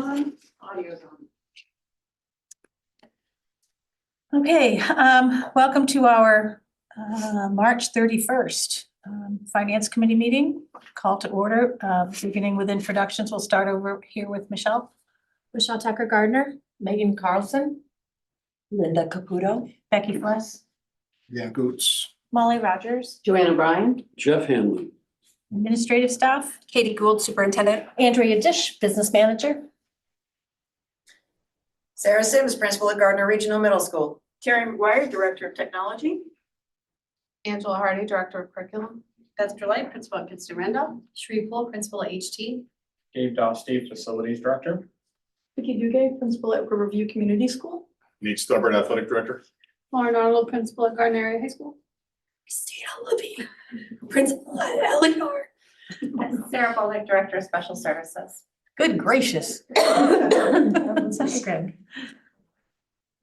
on? Audio's on. Okay, welcome to our March 31st Finance Committee meeting. Call to order, beginning with introductions. We'll start over here with Michelle. Michelle Tucker Gardner, Megan Carlson. Linda Caputo. Becky Fless. Yeah, Goots. Molly Rogers, Joanna Bryan. Jeff Hanlon. Administrative staff. Katie Gould, Superintendent, Andrea Dish, Business Manager. Sarah Sims, Principal at Gardner Regional Middle School. Terry McGuire, Director of Technology. Angela Hardy, Director of Curriculum, Esther Light, Principal at Kinston Randolph. Shree Poole, Principal at HT, Dave Dostey, Facilities Director. Vicki Duguay, Principal at Riverview Community School. Nate Stubborn, Athletic Director. Lauren Arnold, Principal at Gardner Area High School. Christina Levy, Principal at Eleanor. Sarah Bolduc, Director of Special Services. Good gracious. That's good.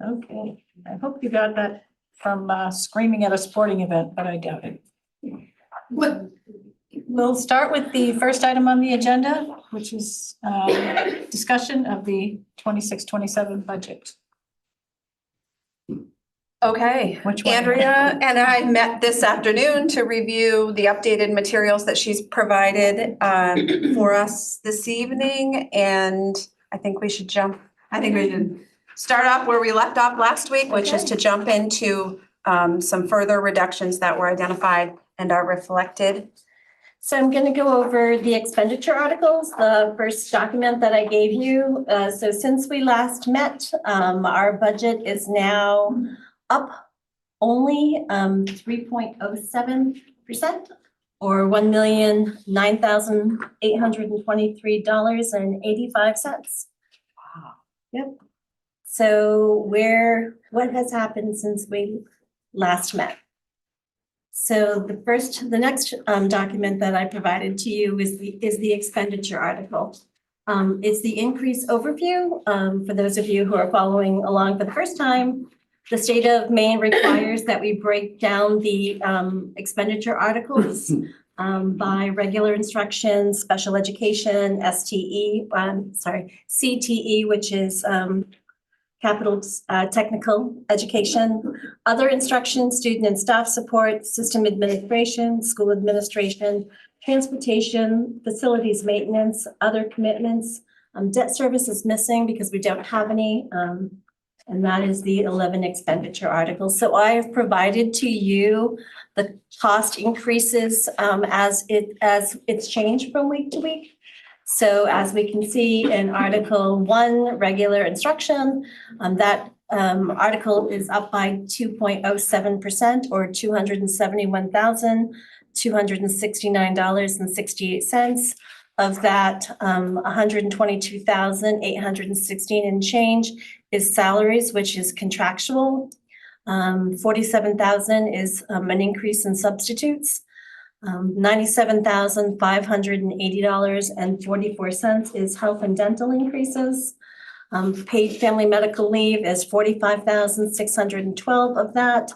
Okay, I hope you got that from screaming at a sporting event, but I doubt it. We'll start with the first item on the agenda, which is discussion of the 26-27 budget. Okay, Which one? Andrea and I met this afternoon to review the updated materials that she's provided for us this evening. And I think we should start off where we left off last week, which is to jump into some further reductions that were identified and are reflected. So I'm going to go over the expenditure articles, the first document that I gave you. So since we last met, our budget is now up only 3.07% or $1,009,823.85. Wow. Yep. So what has happened since we last met? So the next document that I provided to you is the expenditure article. It's the increase overview. For those of you who are following along for the first time, the state of Maine requires that we break down the expenditure articles by regular instruction, special education, CTE, which is capital technical education, other instruction, student and staff support, system administration, school administration, transportation, facilities maintenance, other commitments. Debt service is missing because we don't have any. And that is the 11 expenditure articles. So I have provided to you the cost increases as it's changed from week to week. So as we can see in Article 1, regular instruction, that article is up by 2.07% or $271,269.68. Of that, $122,816 and change is salaries, which is contractual. $47,000 is an increase in substitutes. $97,580.44 is health and dental increases. Paid family medical leave is $45,612 of that.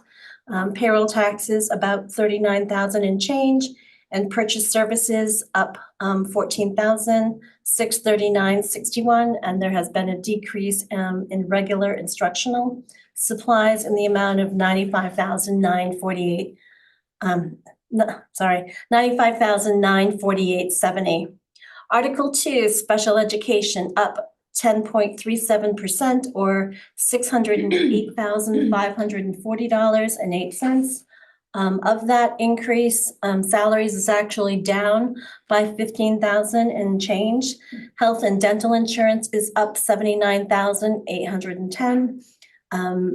Payroll taxes about $39,000 and change. And purchase services up $14,639.61, and there has been a decrease in regular instructional supplies in the amount of $95,948.70. Article 2, special education up 10.37% or $608,540.08. Of that increase, salaries is actually down by $15,000 and change. Health and dental insurance is up $79,810.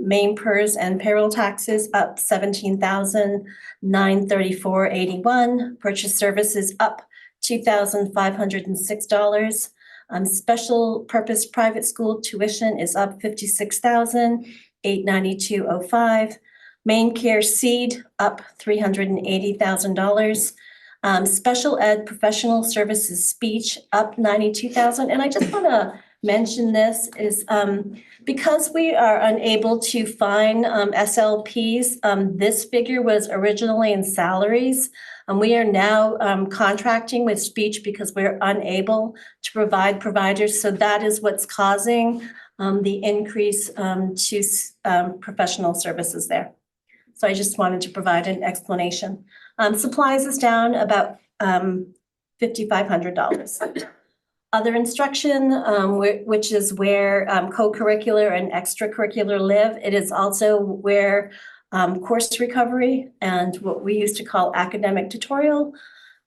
Main PERS and payroll taxes up $17,934.81. Purchase services up $2,506. Special purpose private school tuition is up $56,892.05. Main care seed up $380,000. Special ed professional services speech up $92,000. And I just want to mention this is because we are unable to find SLPs, this figure was originally in salaries. We are now contracting with speech because we're unable to provide providers. So that is what's causing the increase to professional services there. So I just wanted to provide an explanation. Supplies is down about $5,500. Other instruction, which is where co-curricular and extracurricular live. It is also where course recovery and what we used to call academic tutorial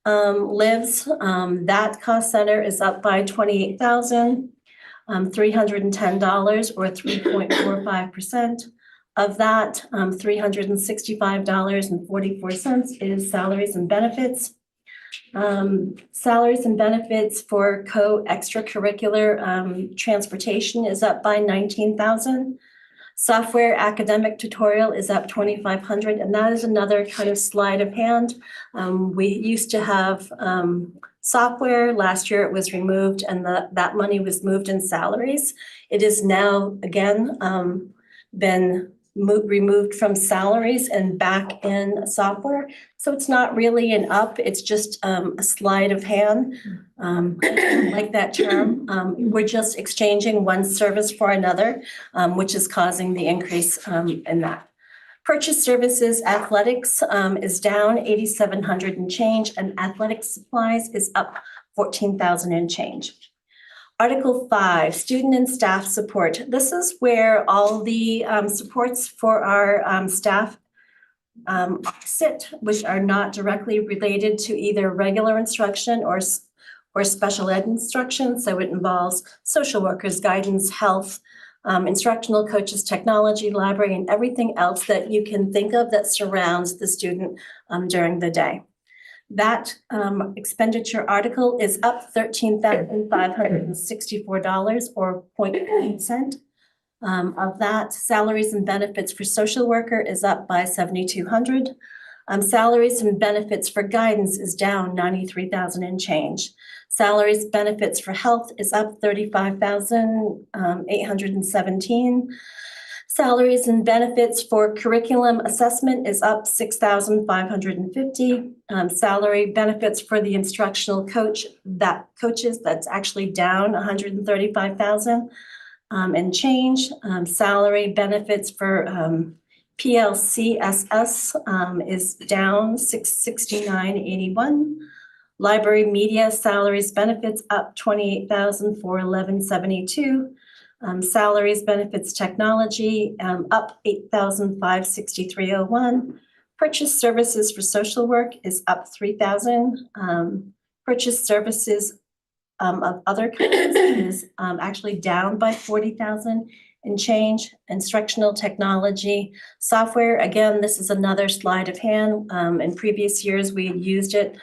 lives. That cost center is up by $28,310 or 3.45%. Of that, $365.44 is salaries and benefits. Salaries and benefits for extracurricular transportation is up by $19,000. Software academic tutorial is up $2,500, and that is another kind of sleight of hand. We used to have software. Last year it was removed, and that money was moved in salaries. It is now again been removed from salaries and back in software. So it's not really an up, it's just a sleight of hand. I don't like that term. We're just exchanging one service for another, which is causing the increase in that. Purchase services, athletics is down $8,700 and change, and athletic supplies is up $14,000 and change. Article 5, student and staff support. This is where all the supports for our staff sit, which are not directly related to either regular instruction or special ed instruction. So it involves social workers, guidance, health, instructional coaches, technology, library, and everything else that you can think of that surrounds the student during the day. That expenditure article is up $13,564 or 0.8%. Of that, salaries and benefits for social worker is up by $7,200. Salaries and benefits for guidance is down $93,000 and change. Salaries benefits for health is up $35,817. Salaries and benefits for curriculum assessment is up $6,550. Salary benefits for the instructional coaches, that's actually down $135,000 and change. Salary benefits for PLCSS is down $669.81. Library media salaries benefits up $28,411.72. Salaries, benefits, technology, up $8,563.01. Purchase services for social work is up $3,000. Purchase services of other kinds is actually down by $40,000 and change. Instructional technology, software, again, this is another sleight of hand. In previous years, we had used it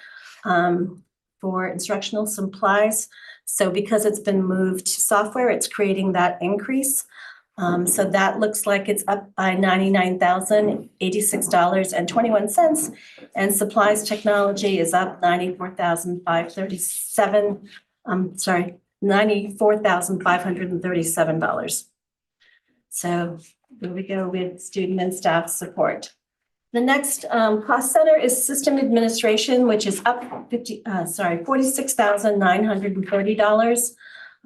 for instructional supplies. So because it's been moved to software, it's creating that increase. So that looks like it's up by $99,086.21. And supplies technology is up $94,537. So here we go with student and staff support. The next cost center is system administration, which is up $46,930.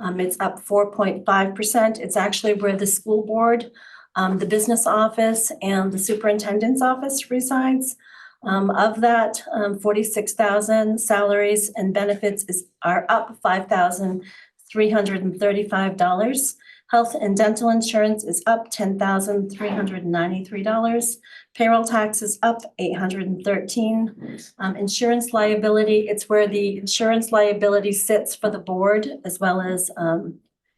It's up 4.5%. It's actually where the school board, the business office, and the superintendent's office resides. Of that, $46,000 salaries and benefits are up $5,335. Health and dental insurance is up $10,393. Payroll tax is up $813. Insurance liability, it's where the insurance liability sits for the board as well as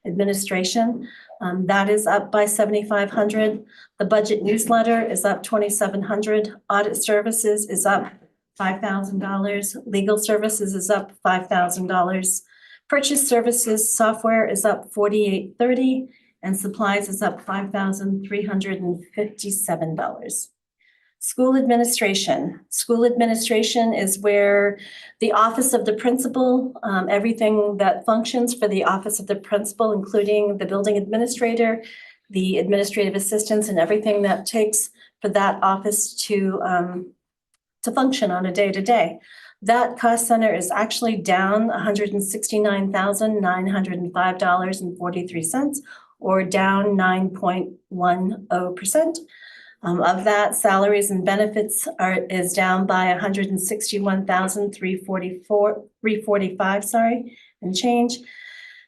administration. That is up by $7,500. The budget newsletter is up $2,700. Audit services is up $5,000. Legal services is up $5,000. Purchase services software is up $4,830, and supplies is up $5,357. School administration. School administration is where the office of the principal, everything that functions for the office of the principal, including the building administrator, the administrative assistants, and everything that takes for that office to function on a day-to-day. That cost center is actually down $169,905.43, or down 9.10%. Of that, salaries and benefits is down by $161,345, and change.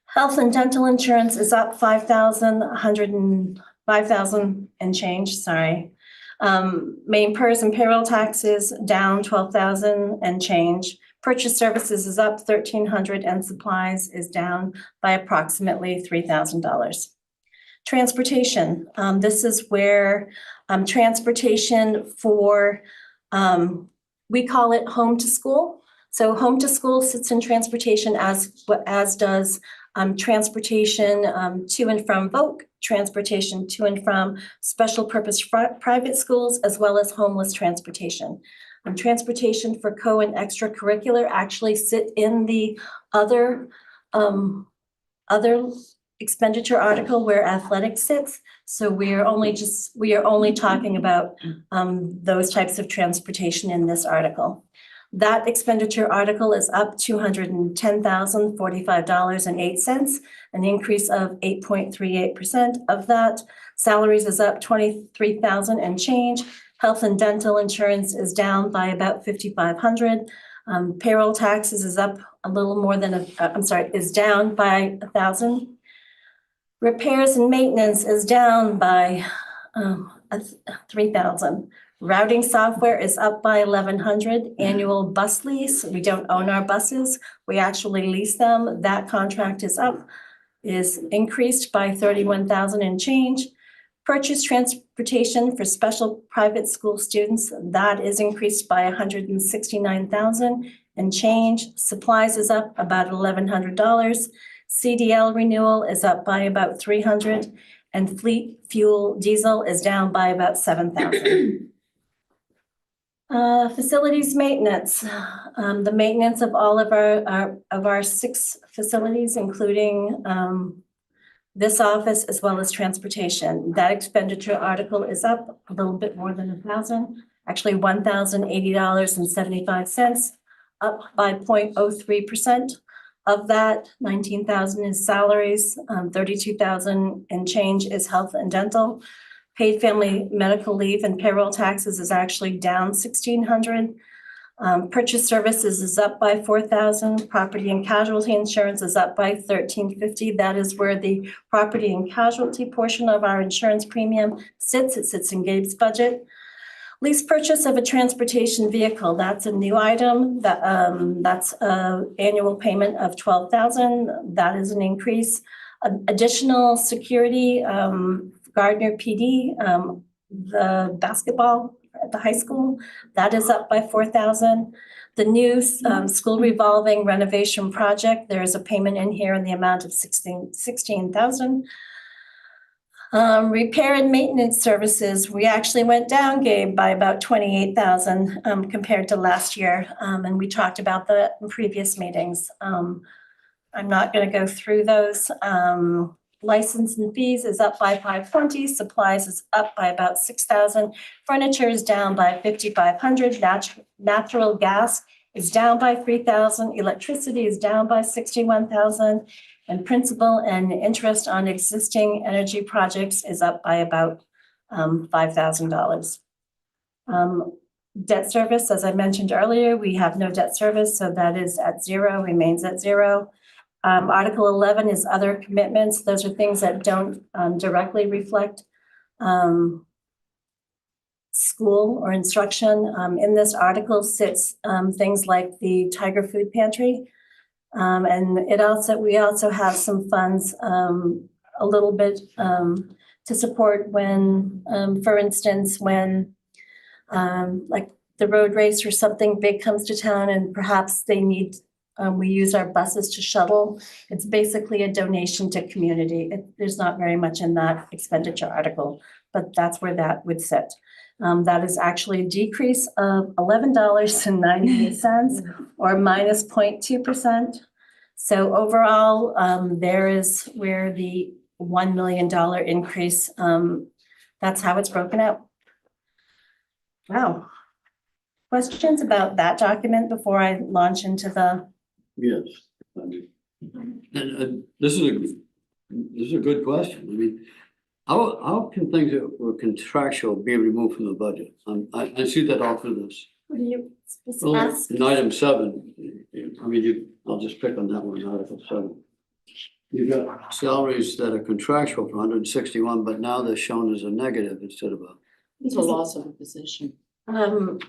Health and dental insurance is up $5,000 and change, sorry. Main PERS and payroll taxes down $12,000 and change. Purchase services is up $1,300, and supplies is down by approximately $3,000. Transportation, this is where transportation for, we call it home to school. So home to school sits in transportation, as does transportation to and from VOC, transportation to and from special purpose private schools, as well as homeless transportation. Transportation for co and extracurricular actually sit in the other expenditure article where athletics sits. So we are only talking about those types of transportation in this article. That expenditure article is up $210,045.08, an increase of 8.38%. Of that, salaries is up $23,000 and change. Health and dental insurance is down by about $5,500. Payroll taxes is up a little more than is down by $1,000. Repairs and maintenance is down by $3,000. Routing software is up by $1,100. Annual bus lease, we don't own our buses, we actually lease them. That contract is increased by $31,000 and change. Purchase transportation for special private school students, that is increased by $169,000 and change. Supplies is up about $1,100. CDL renewal is up by about $300, and fleet fuel diesel is down by about $7,000. Facilities maintenance, the maintenance of all of our 6 facilities, including this office, as well as transportation. That expenditure article is up a little bit more than $1,000, actually $1,080.75, up by 0.03%. Of that, $19,000 is salaries, $32,000 and change is health and dental. Paid family medical leave and payroll taxes is actually down $1,600. Purchase services is up by $4,000. Property and casualty insurance is up by $1,350. That is where the property and casualty portion of our insurance premium sits. It sits in Gabe's budget. Lease purchase of a transportation vehicle, that's a new item. That's an annual payment of $12,000. That is an increase. Additional security, Gardner PD, the basketball at the high school, that is up by $4,000. The new school revolving renovation project, there is a payment in here in the amount of $16,000. Repair and maintenance services, we actually went down, Gabe, by about $28,000 compared to last year. And we talked about that in previous meetings. I'm not going to go through those. License and fees is up by $520. Supplies is up by about $6,000. Furniture is down by $5,500. Natural gas is down by $3,000. Electricity is down by $61,000. And principal and interest on existing energy projects is up by about $5,000. Debt service, as I mentioned earlier, we have no debt service, so that is at zero, remains at zero. Article 11 is other commitments. Those are things that don't directly reflect school or instruction. In this article sits things like the Tiger Food Pantry. And we also have some funds a little bit to support when, for instance, when like the road race or something big comes to town and perhaps they need, we use our buses to shuttle. It's basically a donation to community. There's not very much in that expenditure article, but that's where that would sit. That is actually a decrease of $11.98 or minus 0.2%. So overall, there is where the $1 million increase, that's how it's broken out. Wow. Questions about that document before I launch into the, Yes. And this is a good question. I mean, how can things that were contractual be removed from the budget? I see that all through this. what do you Well, ask? in item 7, I mean, I'll just pick on that one, Article 7. You've got salaries that are contractual for 161, but now they're shown as a negative instead of a. It's a loss of a position. And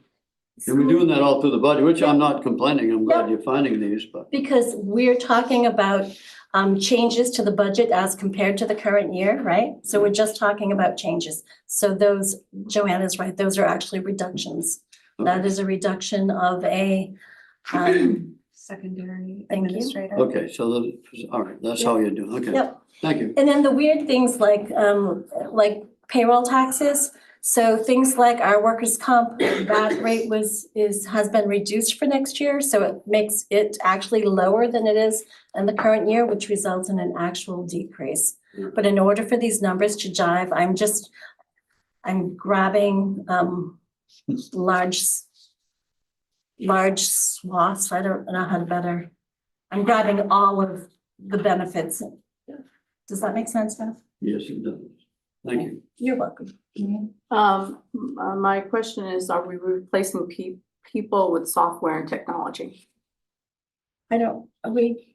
we're doing that all through the budget, which I'm not complaining. I'm glad you're finding these, but. Because we're talking about changes to the budget as compared to the current year, right? So we're just talking about changes. So those, Joanna's right, those are actually reductions. That is a reduction of a, Secondary Thank you. administrator. Okay, so, all right, that's how you're doing, okay. Yep. Thank you. And then the weird things like payroll taxes. So things like our workers' comp, that rate has been reduced for next year. So it makes it actually lower than it is in the current year, which results in an actual decrease. But in order for these numbers to jive, I'm grabbing large swaths. I don't know how to better. I'm grabbing all of the benefits. Does that make sense, Beth? Yes, it does. Thank you. You're welcome. My question is, are we replacing people with software and technology? We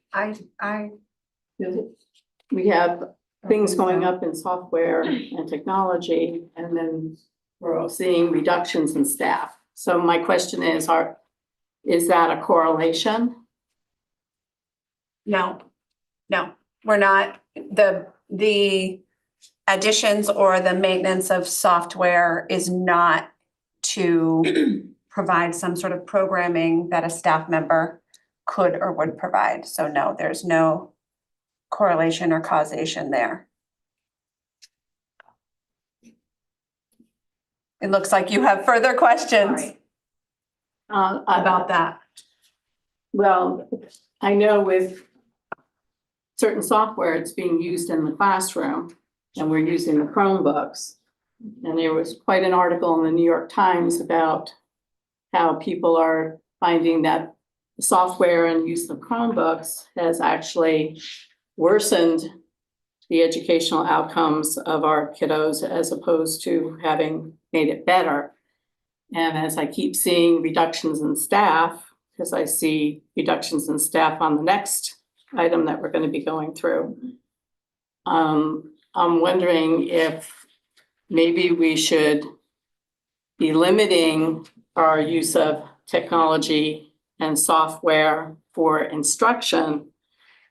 We have things going up in software and technology, and then we're seeing reductions in staff. So my question is that a correlation? No, we're not. The additions or the maintenance of software is not to provide some sort of programming that a staff member could or would provide. So no, there's no correlation or causation there. It looks like you have further questions about that. Well, I know with certain software, it's being used in the classroom, and we're using the Chromebooks. And there was quite an article in the New York Times about how people are finding that the software and use of Chromebooks has actually worsened the educational outcomes of our kiddos as opposed to having made it better. And as I keep seeing reductions in staff, because I see reductions in staff on the next item that we're going to be going through, I'm wondering if maybe we should be limiting our use of technology and software for instruction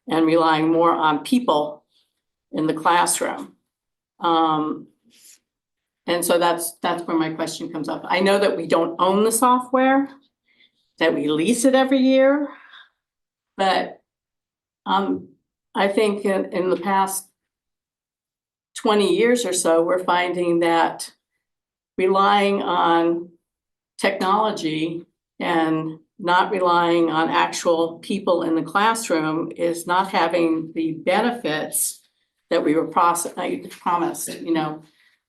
and relying more on people in the classroom. And so that's where my question comes up. I know that we don't own the software, that we lease it every year, but I think in the past 20 years or so, we're finding that relying on technology and not relying on actual people in the classroom is not having the benefits that we were promised. You know,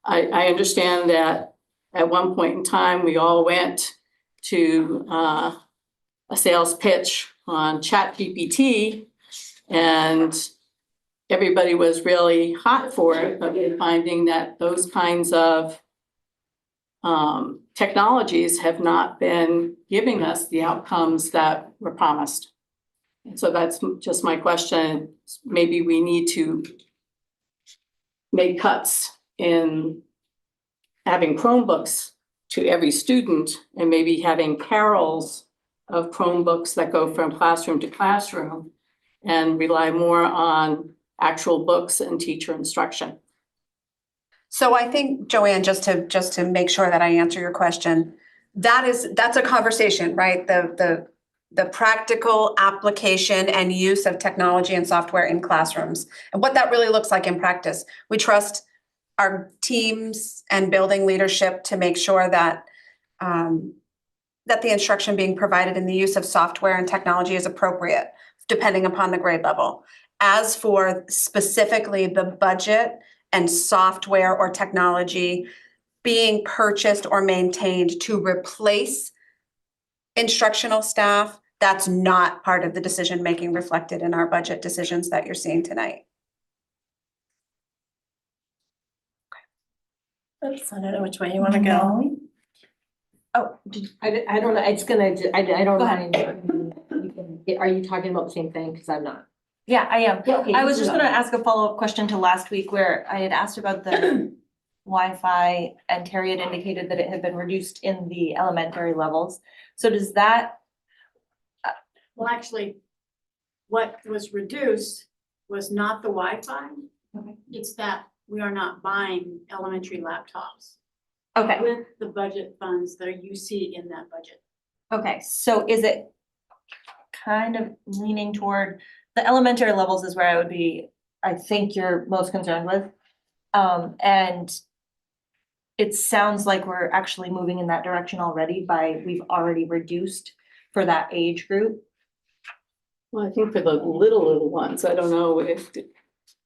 I understand that at one point in time, we all went to a sales pitch on ChatGPT, and everybody was really hot for it, but we're finding that those kinds of technologies have not been giving us the outcomes that were promised. And so that's just my question. Maybe we need to make cuts in having Chromebooks to every student and maybe having carols of Chromebooks that go from classroom to classroom and rely more on actual books and teacher instruction. So I think, Joanne, just to make sure that I answer your question, that's a conversation, right? The practical application and use of technology and software in classrooms and what that really looks like in practice. We trust our teams and building leadership to make sure that that the instruction being provided in the use of software and technology is appropriate, depending upon the grade level. As for specifically the budget and software or technology being purchased or maintained to replace instructional staff, that's not part of the decision-making reflected in our budget decisions that you're seeing tonight. Oops, I don't know which way you want to go. I don't know, it's gonna, I don't Go mind. Are you talking about the same thing? Cause I'm not. Yeah, I am. Okay, I you was can just go. gonna ask a follow-up question to last week where I had asked about the Wi-Fi and Terry had indicated that it had been reduced in the elementary levels. So does that, Well, actually, what was reduced was not the Wi-Fi. Okay. It's that we are not buying elementary laptops okay, with the budget funds that you see in that budget. okay, so is it kind of leaning toward, the elementary levels is where I would be, I think you're most concerned with. And it sounds like we're actually moving in that direction already we've already reduced for that age group. Well, I think for the little ones, I don't know if,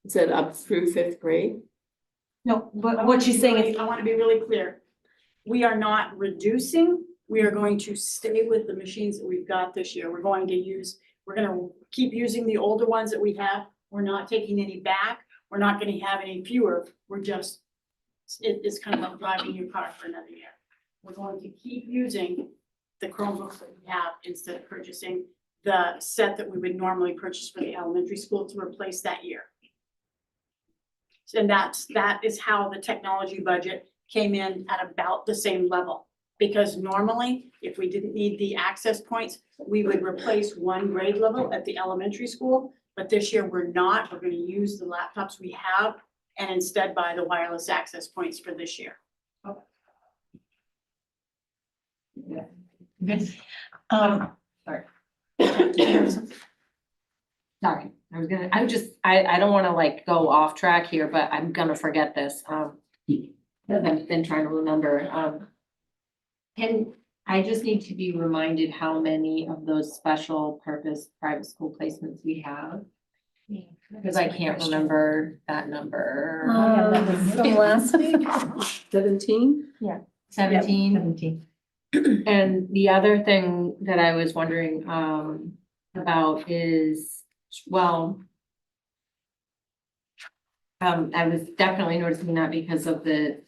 is it up through 5th grade? No, but what she's saying is, I want to be really clear. We are not reducing. We are going to stay with the machines that we've got this year. We're going to keep using the older ones that we have. We're not taking any back. We're not going to have any fewer. We're just, it's kind of like driving your car for another year. We're going to keep using the Chromebooks that we have instead of purchasing the set that we would normally purchase for the elementary school to replace that year. And that is how the technology budget came in at about the same level. Because normally, if we didn't need the access points, we would replace one grade level at the elementary school. But this year, we're not. We're gonna use the laptops we have and instead buy the wireless access points for this year. Good. Sorry, I don't wanna like go off track here, but I'm gonna forget this, cause I've been trying to remember, I just need to be reminded how many of those special purpose private school placements we have. Cause I can't remember that number. from last week. 17? 17. And the other thing that I was wondering about is, well, I was definitely noticing that because of the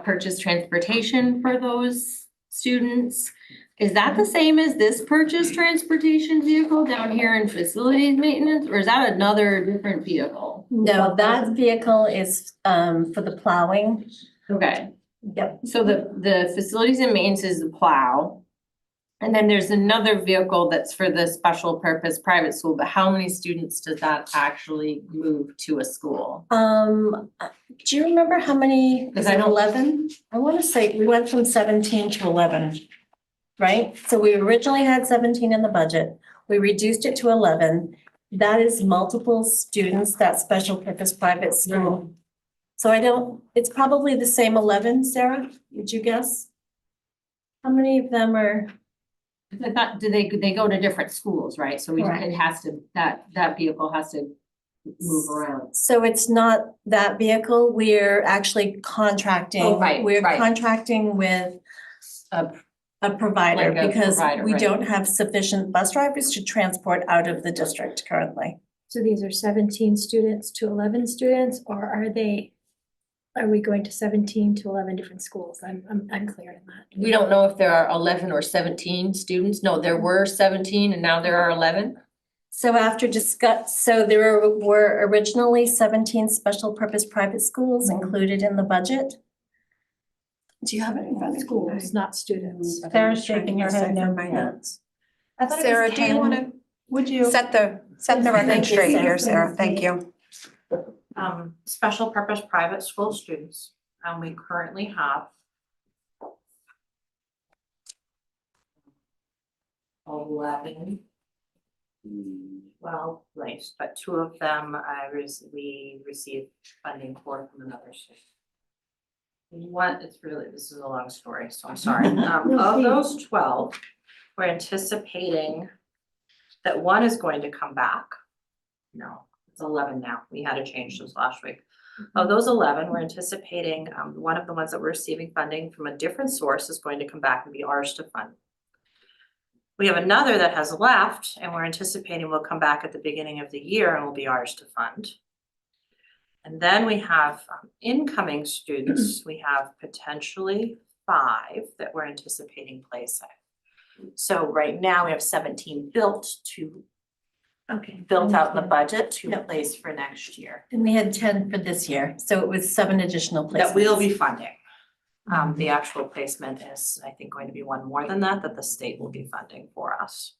purchase transportation for those students. Is that the same as this purchase transportation vehicle down here in facilities maintenance, or is that another different vehicle? No, that vehicle is for the plowing. Okay. Yep. So the facilities and maintenance is the plow. And then there's another vehicle that's for the special purpose private school, but how many students does that actually move to a school? Do you remember how many, Because is I it don't- 11? I want to say we went from 17 to 11, right? So we originally had 17 in the budget. We reduced it to 11. That is multiple students, that special purpose private school. So it's probably the same 11, Sarah, would you guess? How many of them are? I thought, they go to different schools, right? So Correct. it has to, that vehicle has to move around. So it's not that vehicle, we're actually contracting. Oh, right, We're right. contracting with A- a provider Like a because provider, we right. don't have sufficient bus drivers to transport out of the district currently. So these are 17 students to 11 students, or are we going to 17 to 11 different schools? I'm unclear on that. We don't know if there are 11 or 17 students. No, there were 17 and now there are 11. So so there were originally 17 special purpose private schools included in the budget. Do you have it in front of you? Schools, not students. Sarah's shaking her head no. My notes. Sarah, do you want to Would you? set the record Thank you, straight Sarah. here, Sarah? Thank you. Special purpose private school students, we currently have 11 well placed, but 2 of them we received funding for from another state. this is a long story, so I'm sorry. Of those 12, we're anticipating that one is going to come back. No, it's 11 now. We had to change those last week. Of those 11, we're anticipating one of the ones that we're receiving funding from a different source is going to come back and be ours to fund. We have another that has left and we're anticipating will come back at the beginning of the year and will be ours to fund. And then we have incoming students. We have potentially 5 that we're anticipating placing. So right now we have 17 built out in the budget to Yep. place for next year. And we had 10 for this year, so it was 7 additional placements. That we'll be funding. The actual placement is, I think, going to be one more than that the state will be funding for us.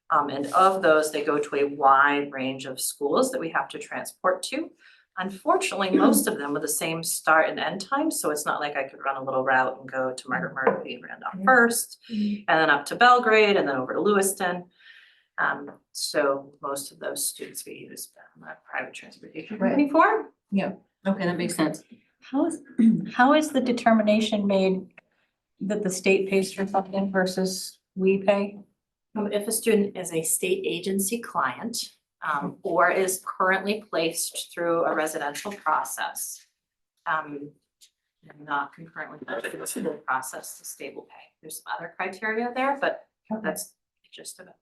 And of those, they go to a wide range of schools that we have to transport to. Unfortunately, most of them with the same start and end time, so it's not like I could run a little route and go to Margaret Murphy and Randolph first, and then up to Belgrade, and then over to Lewiston. So most of those students we use private transportation company for. Okay, that makes sense. How is the determination made that the state pays for something versus we pay? If a student is a state agency client, or is currently placed through a residential process, not concurrently through the school process, the state will pay. There's some other criteria there, but that's the gist of it.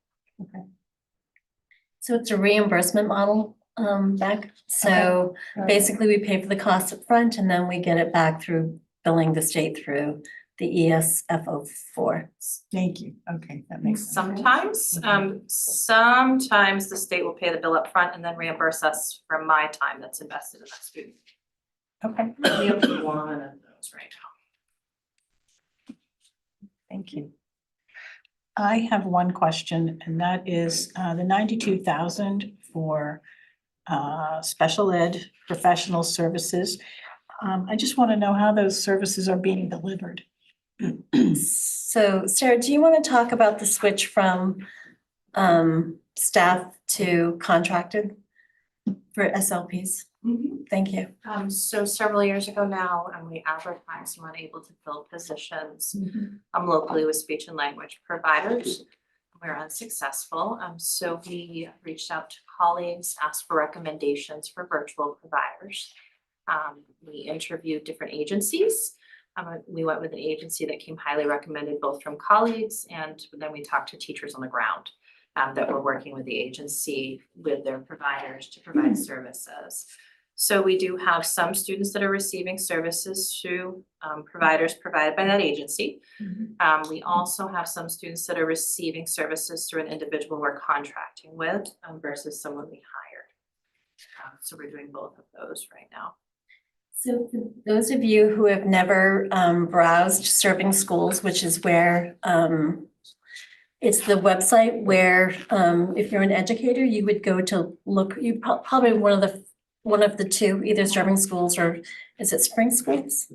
So it's a reimbursement model, back. So basically we pay for the cost up front and then we get it back through billing the state through the ESFO4. Thank you. Okay, that makes sense. Sometimes the state will pay the bill up front and then reimburse us for my time that's invested in that student. Okay, We have one of those right now. thank you. I have one question, and that is the 92,000 for special ed professional services. I just want to know how those services are being delivered. So Sarah, do you want to talk about the switch from staff to contracted for SLPs? Thank you. So several years ago now, we advertised and were able to fill positions locally with speech and language providers. We were unsuccessful. So we reached out to colleagues, asked for recommendations for virtual providers. We interviewed different agencies. We went with an agency that came highly recommended both from colleagues, and then we talked to teachers on the ground that were working with the agency with their providers to provide services. So we do have some students that are receiving services through providers provided by that agency. We also have some students that are receiving services through an individual we're contracting with versus someone we hired. So we're doing both of those right now. So for those of you who have never browsed Serving Schools, which is where it's the website where if you're an educator, you would go to look, you probably one of the two, either Serving Schools or is it Spring Schools?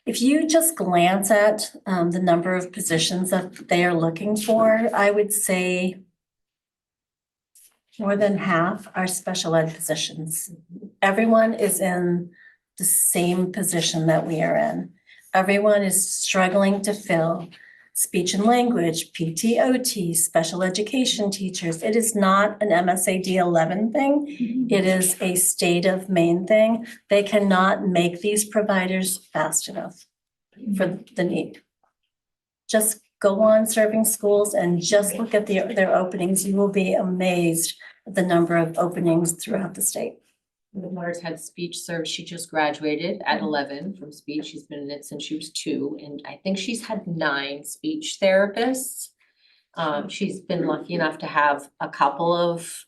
If you just glance at the number of positions that they are looking for, I would say more than half are special ed positions. Everyone is in the same position that we are in. Everyone is struggling to fill speech and language, PTOT, special education teachers. It is not an MSAD11 thing. It is a state of Maine thing. They cannot make these providers fast enough for the need. Just go on Serving Schools and just look at their openings. You will be amazed at the number of openings throughout the state. My daughter's had speech service. She just graduated at 11 from speech. She's been in it since she was 2, and I think she's had 9 speech therapists. She's been lucky enough to have a couple of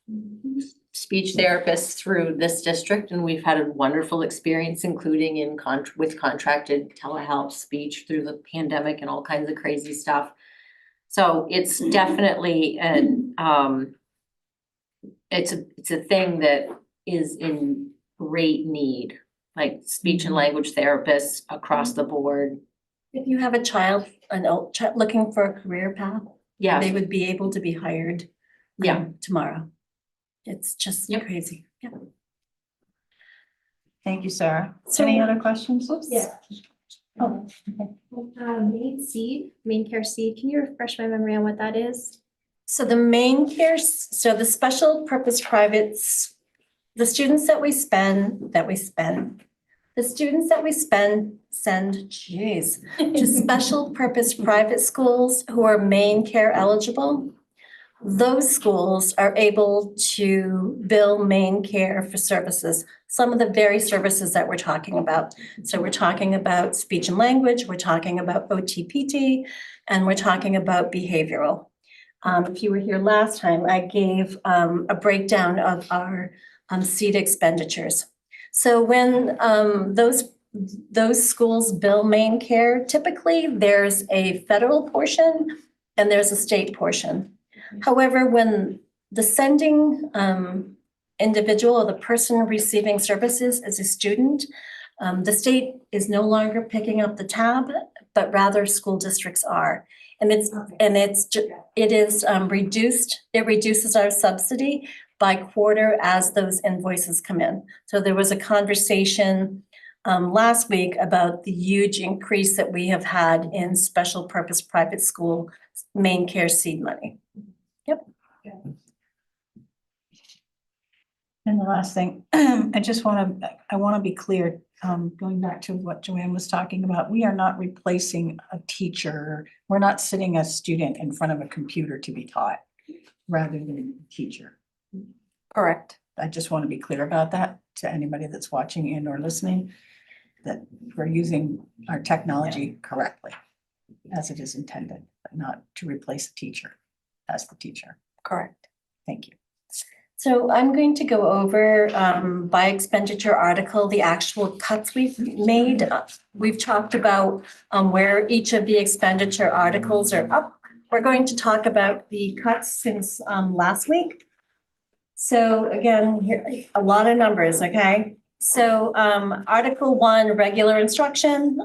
speech therapists through this district, and we've had a wonderful experience, including with contracted telehealth speech through the pandemic and all kinds of crazy stuff. So it's definitely it's a thing that is in great need, like speech and language therapists across the board. If you have a child, looking for a career path, Yeah, they would be able to be hired Yeah. tomorrow. It's just crazy. Yeah. Thank you, Sarah. So- Any other questions? Yeah. Oh, main care seed, can you refresh my memory on what that is? So the main care, so the special purpose privates, the students that we send, to special purpose private schools who are main care eligible. Those schools are able to bill main care for services, some of the very services that we're talking about. So we're talking about speech and language, we're talking about OTPT, and we're talking about behavioral. If you were here last time, I gave a breakdown of our seed expenditures. So when those schools bill main care, typically there's a federal portion and there's a state portion. However, when the sending individual or the person receiving services is a student, the state is no longer picking up the tab, but rather school districts are. And it reduces our subsidy by quarter as those invoices come in. So there was a conversation last week about the huge increase that we have had in special purpose private school main care seed money. Yep. And the last thing, I want to be clear, going back to what Joanne was talking about, we are not replacing a teacher. We're not sitting a student in front of a computer to be taught rather than a teacher. Correct. I just want to be clear about that to anybody that's watching and or listening, that we're using our technology correctly as it is intended, but not to replace a teacher as the teacher. Correct. Thank you. So I'm going to go over by expenditure article, the actual cuts we've made. We've talked about where each of the expenditure articles are up. We're going to talk about the cuts since last week. So again, here, a lot of numbers, okay? So Article 1, regular instruction.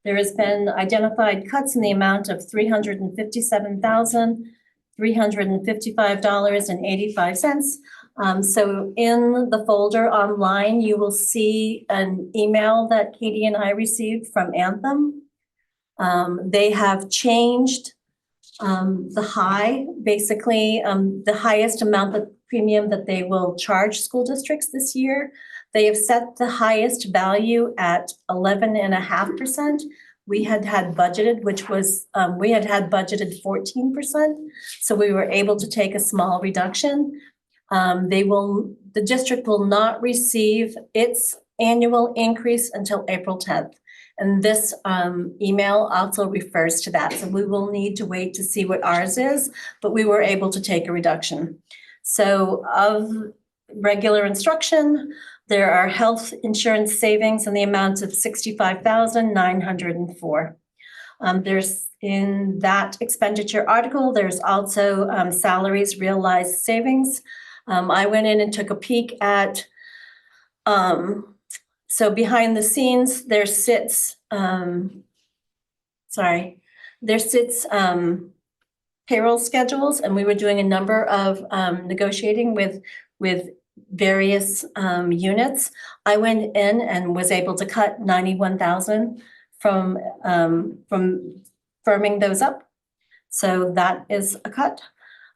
There has been identified cuts in the amount of $357,355.85. So in the folder online, you will see an email that Katie and I received from Anthem. They have changed the highest amount of premium that they will charge school districts this year. They have set the highest value at 11.5%. We had budgeted, which was, we had budgeted 14%. So we were able to take a small reduction. The district will not receive its annual increase until April 10th. And this email also refers to that. So we will need to wait to see what ours is, but we were able to take a reduction. So of regular instruction, there are health insurance savings in the amount of $65,904. There's in that expenditure article, there's also salaries realized savings. I went in and took a peek at, so behind the scenes, there sits payroll schedules, and we were doing a number of negotiating with various units. I went in and was able to cut 91,000 from firming those up. So that is a cut.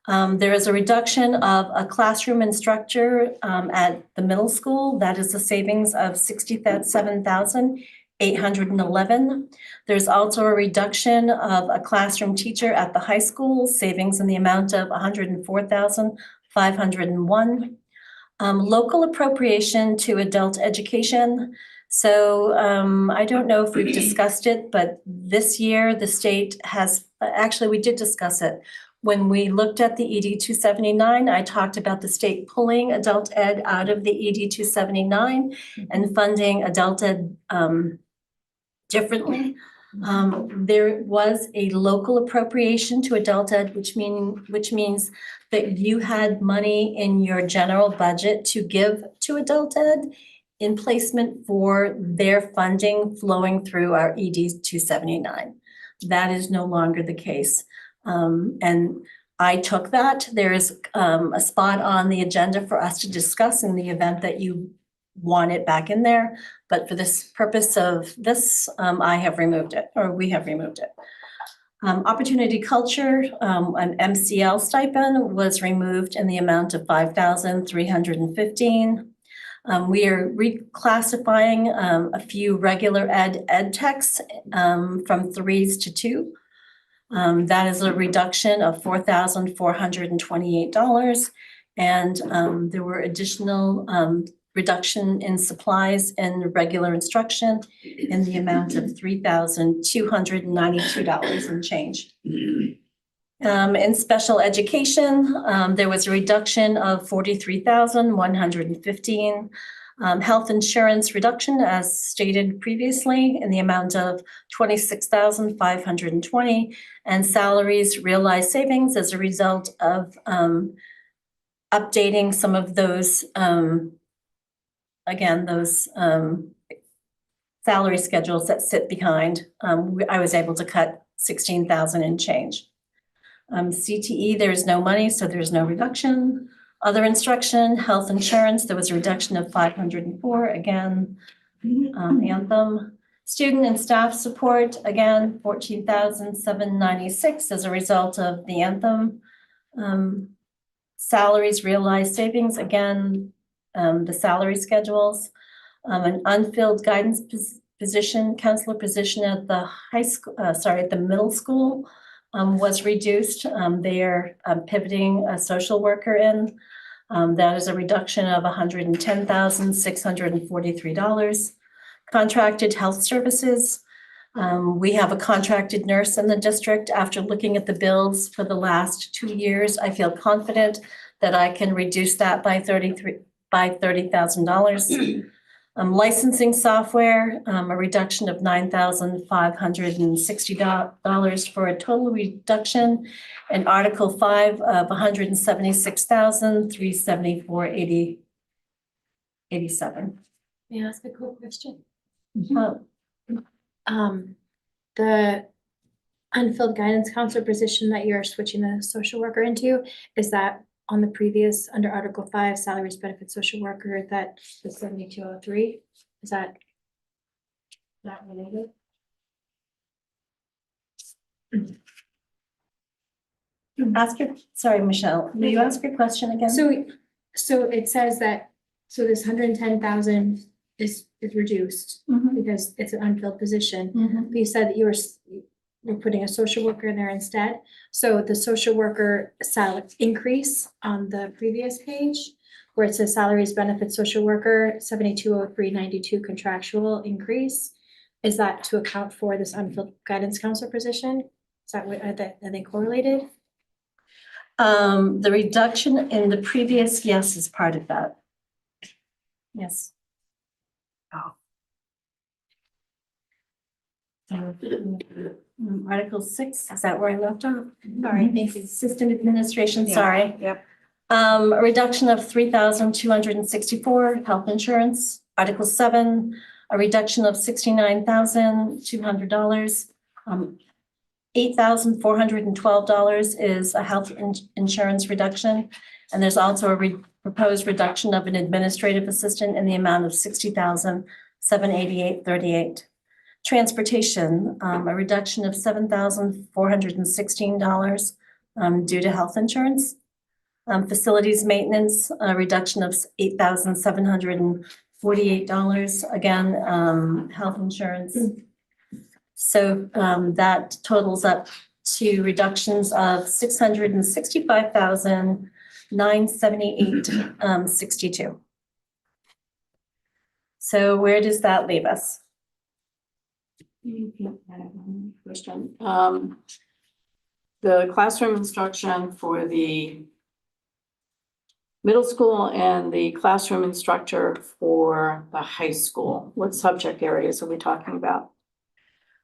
There is a reduction of a classroom instructor at the middle school. That is a savings of $67,811. There's also a reduction of a classroom teacher at the high school, savings in the amount of $104,501. Local appropriation to adult education. So I don't know if we've discussed it, but this year the state has, actually we did discuss it. When we looked at the ED 279, I talked about the state pulling adult ed out of the ED 279 and funding adult ed differently. There was a local appropriation to adult ed, which means that you had money in your general budget to give to adult ed in placement for their funding flowing through our ED 279. That is no longer the case. And I took that. There is a spot on the agenda for us to discuss in the event that you want it back in there. But for this purpose of this, I have removed it, or we have removed it. Opportunity Culture, an MCL stipend was removed in the amount of $5,315. We are reclassifying a few regular ed techs from 3s to 2. That is a reduction of $4,428. And there were additional reduction in supplies and regular instruction in the amount of $3,292 and change. In special education, there was a reduction of $43,115. Health insurance reduction, as stated previously, in the amount of $26,520, and salaries realized savings as a result of updating some of those salary schedules that sit behind. I was able to cut 16,000 and change. CTE, there's no money, so there's no reduction. Other instruction, health insurance, there was a reduction of 504, again, Anthem. Student and staff support, again, 14,796 as a result of the Anthem. Salaries realized savings, again, the salary schedules. An unfilled guidance position, counselor position at the at the middle school was reduced. They are pivoting a social worker in. That is a reduction of $110,643. Contracted health services. We have a contracted nurse in the district. After looking at the bills for the last 2 years, I feel confident that I can reduce that by $30,000. Licensing software, a reduction of $9,560 for a total reduction in Article 5 of $176,374.87. May I ask a quick question? Oh, The unfilled guidance counselor position that you're switching the social worker into, is that on the previous, under Article 5, salaries, benefits, social worker, that the 7203? Is that related? Sorry, Michelle, will you ask your question again? So it says that, so this 110,000 is reduced because it's an unfilled position. But you said that you're putting a social worker in there instead. So the social worker salary increase on the previous page, where it says salaries, benefits, social worker, 7203.92 contractual increase. Is that to account for this unfilled guidance counselor position? Is that what, are they correlated? The reduction in the previous, yes, is part of that. Yes. Article 6, is that where I left off? Sorry, thank you. System administration, sorry. Yep. A reduction of 3,264, health insurance. Article 7, a reduction of $69,200. $8,412 is a health insurance reduction. And there's also a proposed reduction of an administrative assistant in the amount of $60,788.38. Transportation, a reduction of $7,416 due to health insurance. Facilities maintenance, a reduction of $8,748, again, health insurance. So that totals up to reductions of $665,978.62. So where does that leave us? Question. The classroom instruction for the middle school and the classroom instructor for the high school, what subject areas are we talking about?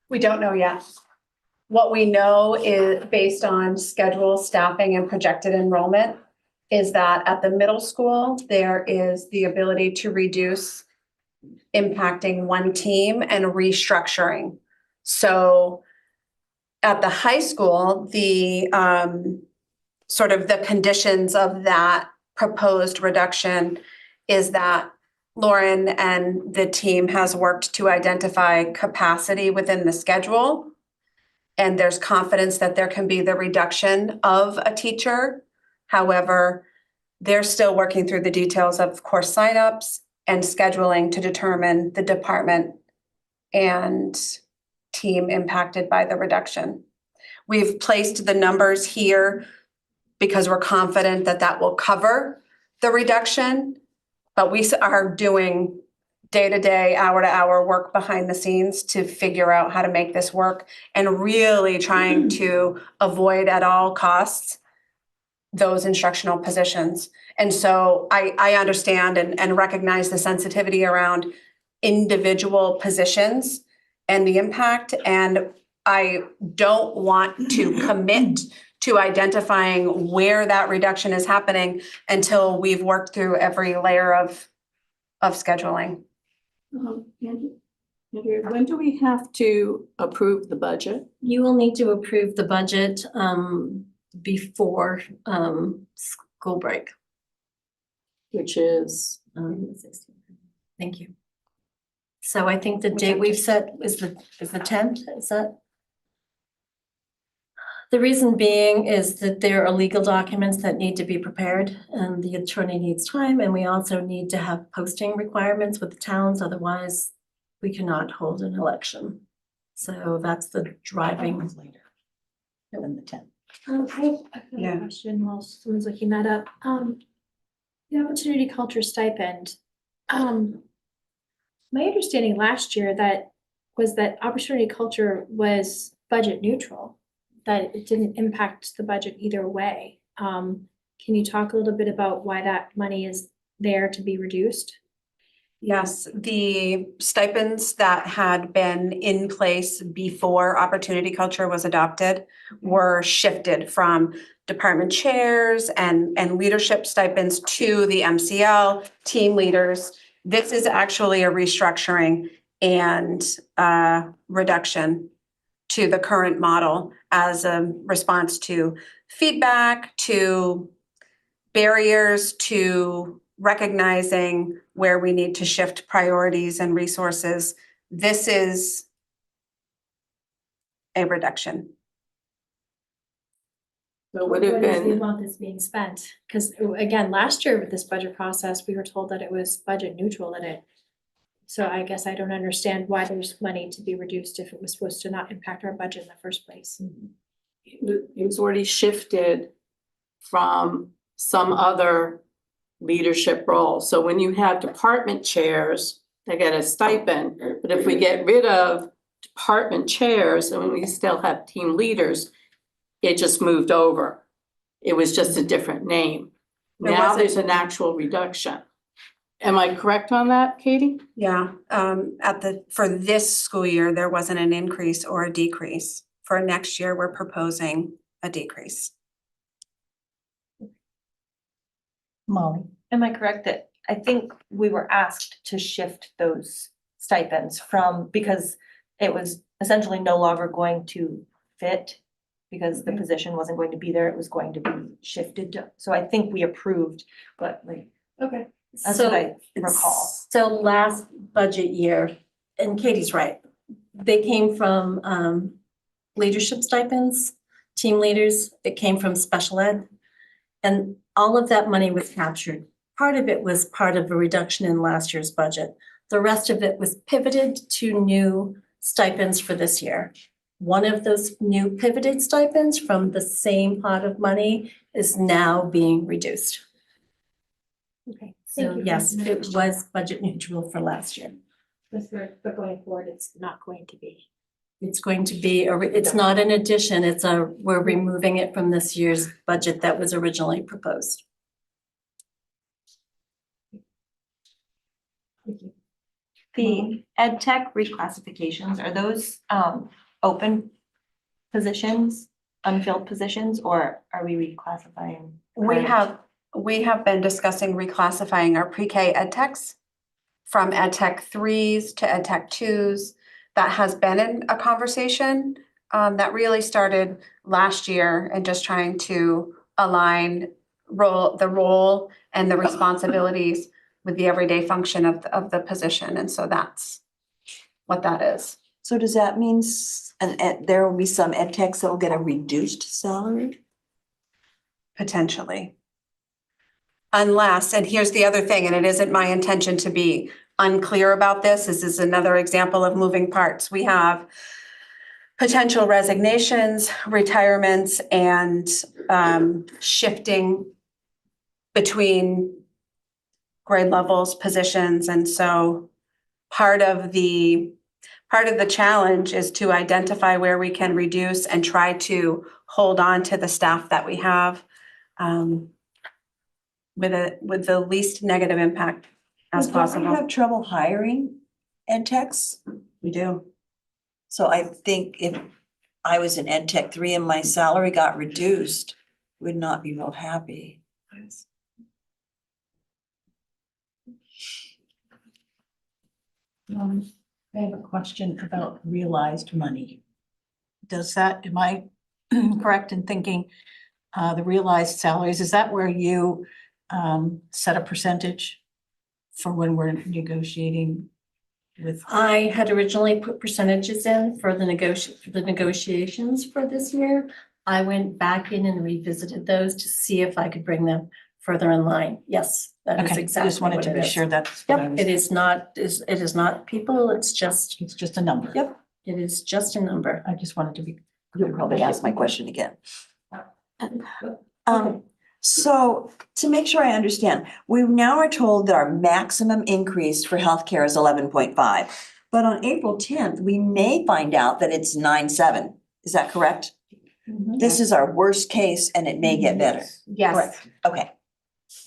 We don't know yet. What we know is, based on schedule, staffing, and projected enrollment, is that at the middle school, there is the ability to reduce impacting one team and restructuring. So at the high school, the sort of the conditions of that proposed reduction is that Lauren and the team has worked to identify capacity within the schedule. And there's confidence that there can be the reduction of a teacher. However, they're still working through the details of course signups and scheduling to determine the department and team impacted by the reduction. We've placed the numbers here because we're confident that that will cover the reduction, but we are doing day-to-day, hour-to-hour work behind the scenes to figure out how to make this work and really trying to avoid at all costs those instructional positions. And so I understand and recognize the sensitivity around individual positions and the impact. And I don't want to commit to identifying where that reduction is happening until we've worked through every layer of scheduling. Andrea, when do we have to approve the budget? You will need to approve the budget before school break. Which is, 16th. Thank you. So I think the date we've set is the 10th, is that? The reason being is that there are legal documents that need to be prepared and the attorney needs time, and we also need to have posting requirements with the towns, otherwise we cannot hold an election. So that's the driving. Later. Than the 10th. I have a question while someone's looking that up. The opportunity culture stipend. My understanding last year was that opportunity culture was budget neutral, that it didn't impact the budget either way. Can you talk a little bit about why that money is there to be reduced? Yes, the stipends that had been in place before opportunity culture was adopted were shifted from department chairs and leadership stipends to the MCL team leaders. This is actually a restructuring and reduction to the current model as a response to feedback, to barriers, to recognizing where we need to shift priorities and resources. This is a reduction. so would have What is the been, amount that's being spent? Because again, last year with this budget process, we were told that it was budget neutral in it. So I guess I don't understand why there's money to be reduced if it was supposed to not impact our budget in the first place. it was already shifted from some other leadership role. So when you have department chairs, they get a stipend, but if we get rid of department chairs and we still have team leaders, it just moved over. It was just a different name. There Now wasn't- there's an actual reduction. Am I correct on that, Katie? Yeah, for this school year, there wasn't an increase or a decrease. For next year, we're proposing a decrease. Molly. Am I correct that I think we were asked to shift those stipends from, because it was essentially no longer going to fit because the position wasn't going to be there, it was going to be shifted to, so I think we approved, but like, Okay. that's what I recall. So last budget year, and Katie's right, they came from leadership stipends, team leaders, it came from special ed. And all of that money was captured. Part of it was part of a reduction in last year's budget. The rest of it was pivoted to new stipends for this year. One of those new pivoted stipends from the same pot of money is now being reduced. Okay. So yes, it was budget neutral for last year. But going forward, it's not going to be. It's going to be, it's not an addition, we're removing it from this year's budget that was originally proposed. The ed tech reclassifications, are those open positions, unfilled positions, or are we reclassifying? We have been discussing reclassifying our pre-K ed techs from ed tech 3s to ed tech 2s. That has been in a conversation that really started last year and just trying to align the role and the responsibilities with the everyday function of the position. And so that's what that is. So does that mean there will be some ed techs that will get a reduced salary? Potentially. Unless, and here's the other thing, and it isn't my intention to be unclear about this. This is another example of moving parts. We have potential resignations, retirements, and shifting between grade levels, positions. And so part of the challenge is to identify where we can reduce and try to hold on to the staff that we have with the least negative impact as But don't we possible. have trouble hiring ed techs? We do. So I think if I was in ed tech 3 and my salary got reduced, would not be real happy. I have a question about realized money. Am I correct in thinking, the realized salaries, is that where you, set a percentage for when we're negotiating with? I had originally put percentages in for the negotiations for this year. I went back in and revisited those to see if I could bring them further in line. Yes, that is Okay, exactly just wanted what to it be is. sure that's what I Yep, was. it is not people, it's just a number. Yep, it is just a number. I just wanted to be. You'll probably ask my question again. So to make sure I understand, we now are told that our maximum increase for healthcare is 11.5. But on April 10th, we may find out that it's 9.7. Is that correct? This is our worst case and it may get better. Yes, Correct. Okay.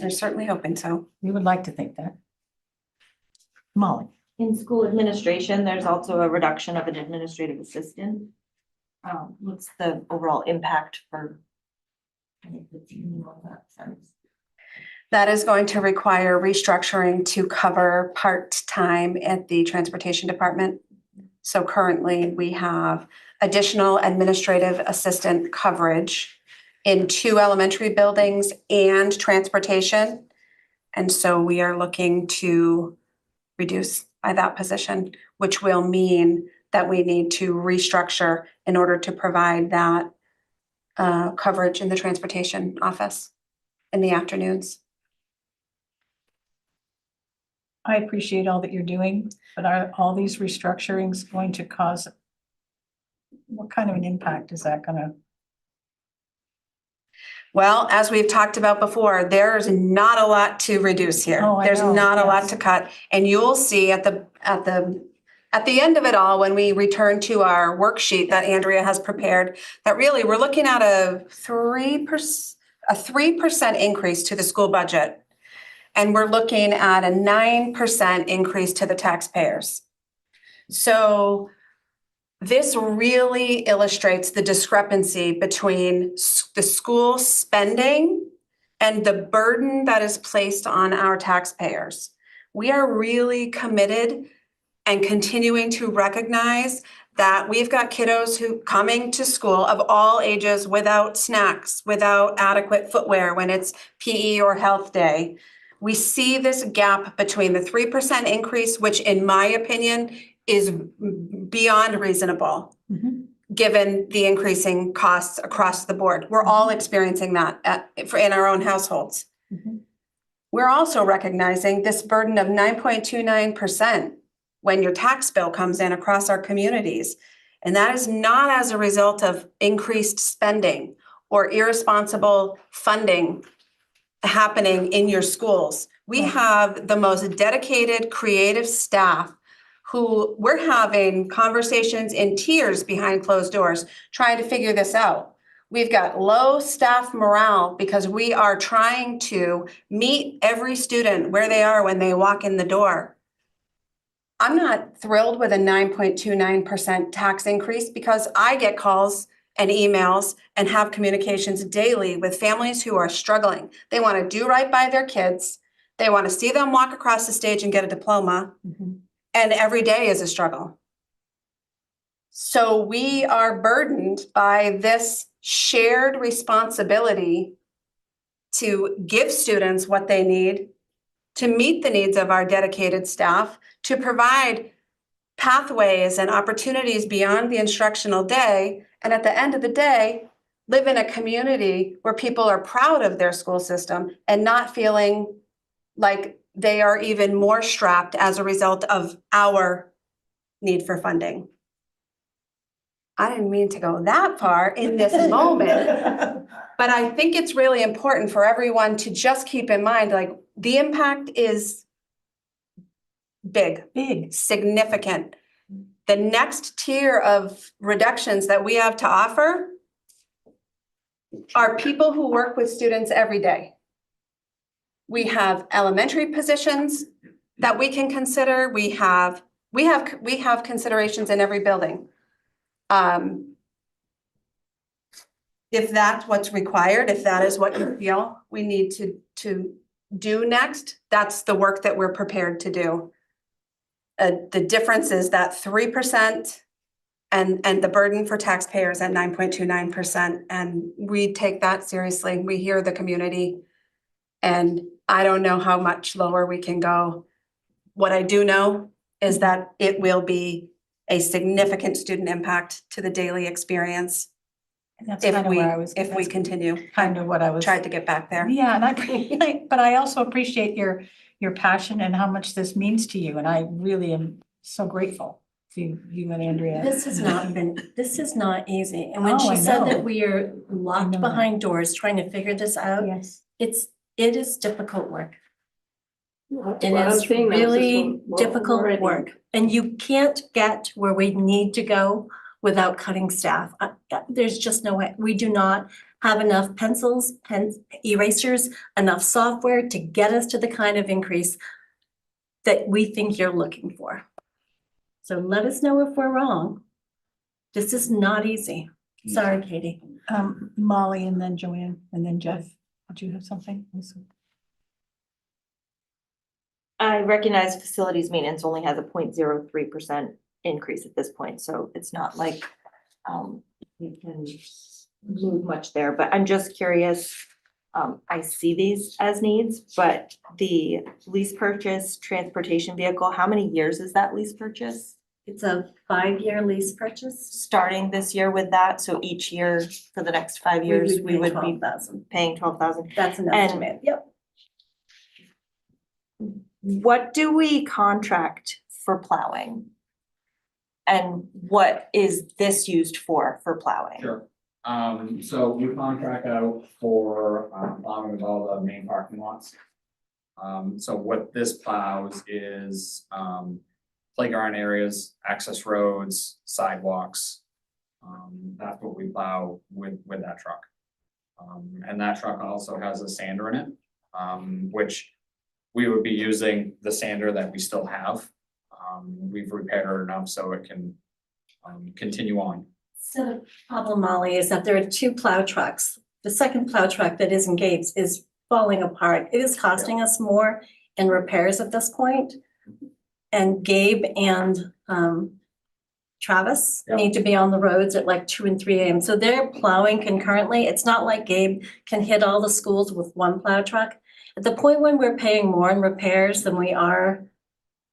I'm certainly hoping so. We would like to think that. Molly. In school administration, there's also a reduction of an administrative assistant. What's the overall impact for? That is going to require restructuring to cover part-time at the transportation department. So currently we have additional administrative assistant coverage in 2 elementary buildings and transportation. And so we are looking to reduce by that position, which will mean that we need to restructure in order to provide that coverage in the transportation office in the afternoons. I appreciate all that you're doing, but are all these restructurings going to cause? What kind of an impact is that gonna? Well, as we've talked about before, there's not a lot to reduce here. Oh, I There's know, not a lot yes. to cut. And you'll see at the end of it all, when we return to our worksheet that Andrea has prepared, that really we're looking at a 3% increase to the school budget. And we're looking at a 9% increase to the taxpayers. So this really illustrates the discrepancy between the school spending and the burden that is placed on our taxpayers. We are really committed and continuing to recognize that we've got kiddos who coming to school of all ages without snacks, without adequate footwear when it's PE or health day. We see this gap between the 3% increase, which in my opinion is beyond reasonable, given the increasing costs across the board. We're all experiencing that in our own households. We're also recognizing this burden of 9.29% when your tax bill comes in across our communities. And that is not as a result of increased spending or irresponsible funding happening in your schools. We have the most dedicated, creative staff who we're having conversations in tears behind closed doors, trying to figure this out. We've got low staff morale because we are trying to meet every student where they are when they walk in the door. I'm not thrilled with a 9.29% tax increase because I get calls and emails and have communications daily with families who are struggling. They want to do right by their kids. They want to see them walk across the stage and get a diploma. And every day is a struggle. So we are burdened by this shared responsibility to give students what they need to meet the needs of our dedicated staff, to provide pathways and opportunities beyond the instructional day. And at the end of the day, live in a community where people are proud of their school system and not feeling like they are even more strapped as a result of our need for funding. I didn't mean to go that far in this moment, but I think it's really important for everyone to just keep in mind, like, the impact is big, significant. The next tier of reductions that we have to offer are people who work with students every day. We have elementary positions that we can consider. We have considerations in every building. If that's what's required, if that is what you feel we need to do next, that's the work that we're prepared to do. The difference is that 3% and the burden for taxpayers at 9.29%. And we take that seriously. We hear the community. And I don't know how much lower we can go. What I do know is that it will be a significant student impact to the daily experience And that's kind of where I was. if we that's continue. Kind of what I was. Tried to get back there. Yeah, and but I also appreciate your passion and how much this means to you, and I really am so grateful to you and Andrea. This has not easy. And when Oh, I she said know. that we are I know locked that. behind doors trying to figure this out, Yes. it is difficult work. It Well, I'm is seeing that. This is really what we're difficult already- work. And you can't get where we need to go without cutting staff. There's just no way. We do not have enough pencils, pens, erasers, enough software to get us to the kind of increase that we think you're looking for. So let us know if we're wrong. This is not easy. Sorry, Katie. Molly and then Joanne and then Jeff. Did you have something? I recognize facilities maintenance only has a 0.03% increase at this point, so it's not like we can move much there, but I'm just curious. I see these as needs, but the lease purchase, transportation vehicle, how many years is that lease purchase? It's a 5-year lease purchase. Starting this year with that, so each year for the next 5 years, we would be 12,000. paying 12,000. That's an And- estimate. Yep. What do we contract for plowing? And what is this used for plowing? Sure. So we contract out for plowing of all the main parking lots. So what this plows is playground areas, access roads, sidewalks. That's what we plow with that truck. And that truck also has a sander in it, which we would be using the sander that we still have. We've repaired it enough so it can continue on. So the problem, Molly, is that there are 2 plow trucks. The second plow truck that isn't Gabe's is falling apart. It is costing us more in repairs at this point. And Gabe and Travis Yep. need to be on the roads at like 2 and 3 AM. So they're plowing concurrently. It's not like Gabe can hit all the schools with 1 plow truck. At the point when we're paying more in repairs than we are,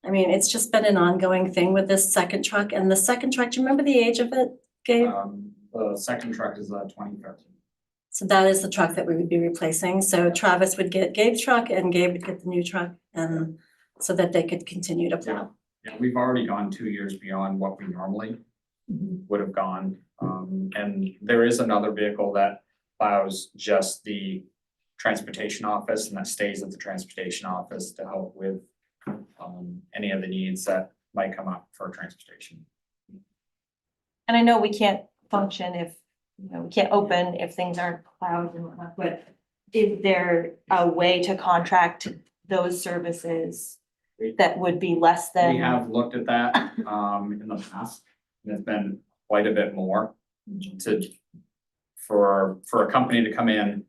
I mean, it's just been an ongoing thing with this second truck. And the second truck, do you remember the age of it, Gabe? The second truck is 2013. So that is the truck that we would be replacing. So Travis would get Gabe's truck and Gabe would get the new truck, and so that they could continue to plow. Yeah, we've already gone 2 years beyond what we normally would have gone. And there is another vehicle that plows just the transportation office, and that stays at the transportation office to help with any of the needs that might come up for transportation. And I know we can't function if, we can't open if things aren't plowed and whatnot, but is there a way to contract those services that would be less than? We have looked at that in the past, and it's been quite a bit more for a company to come in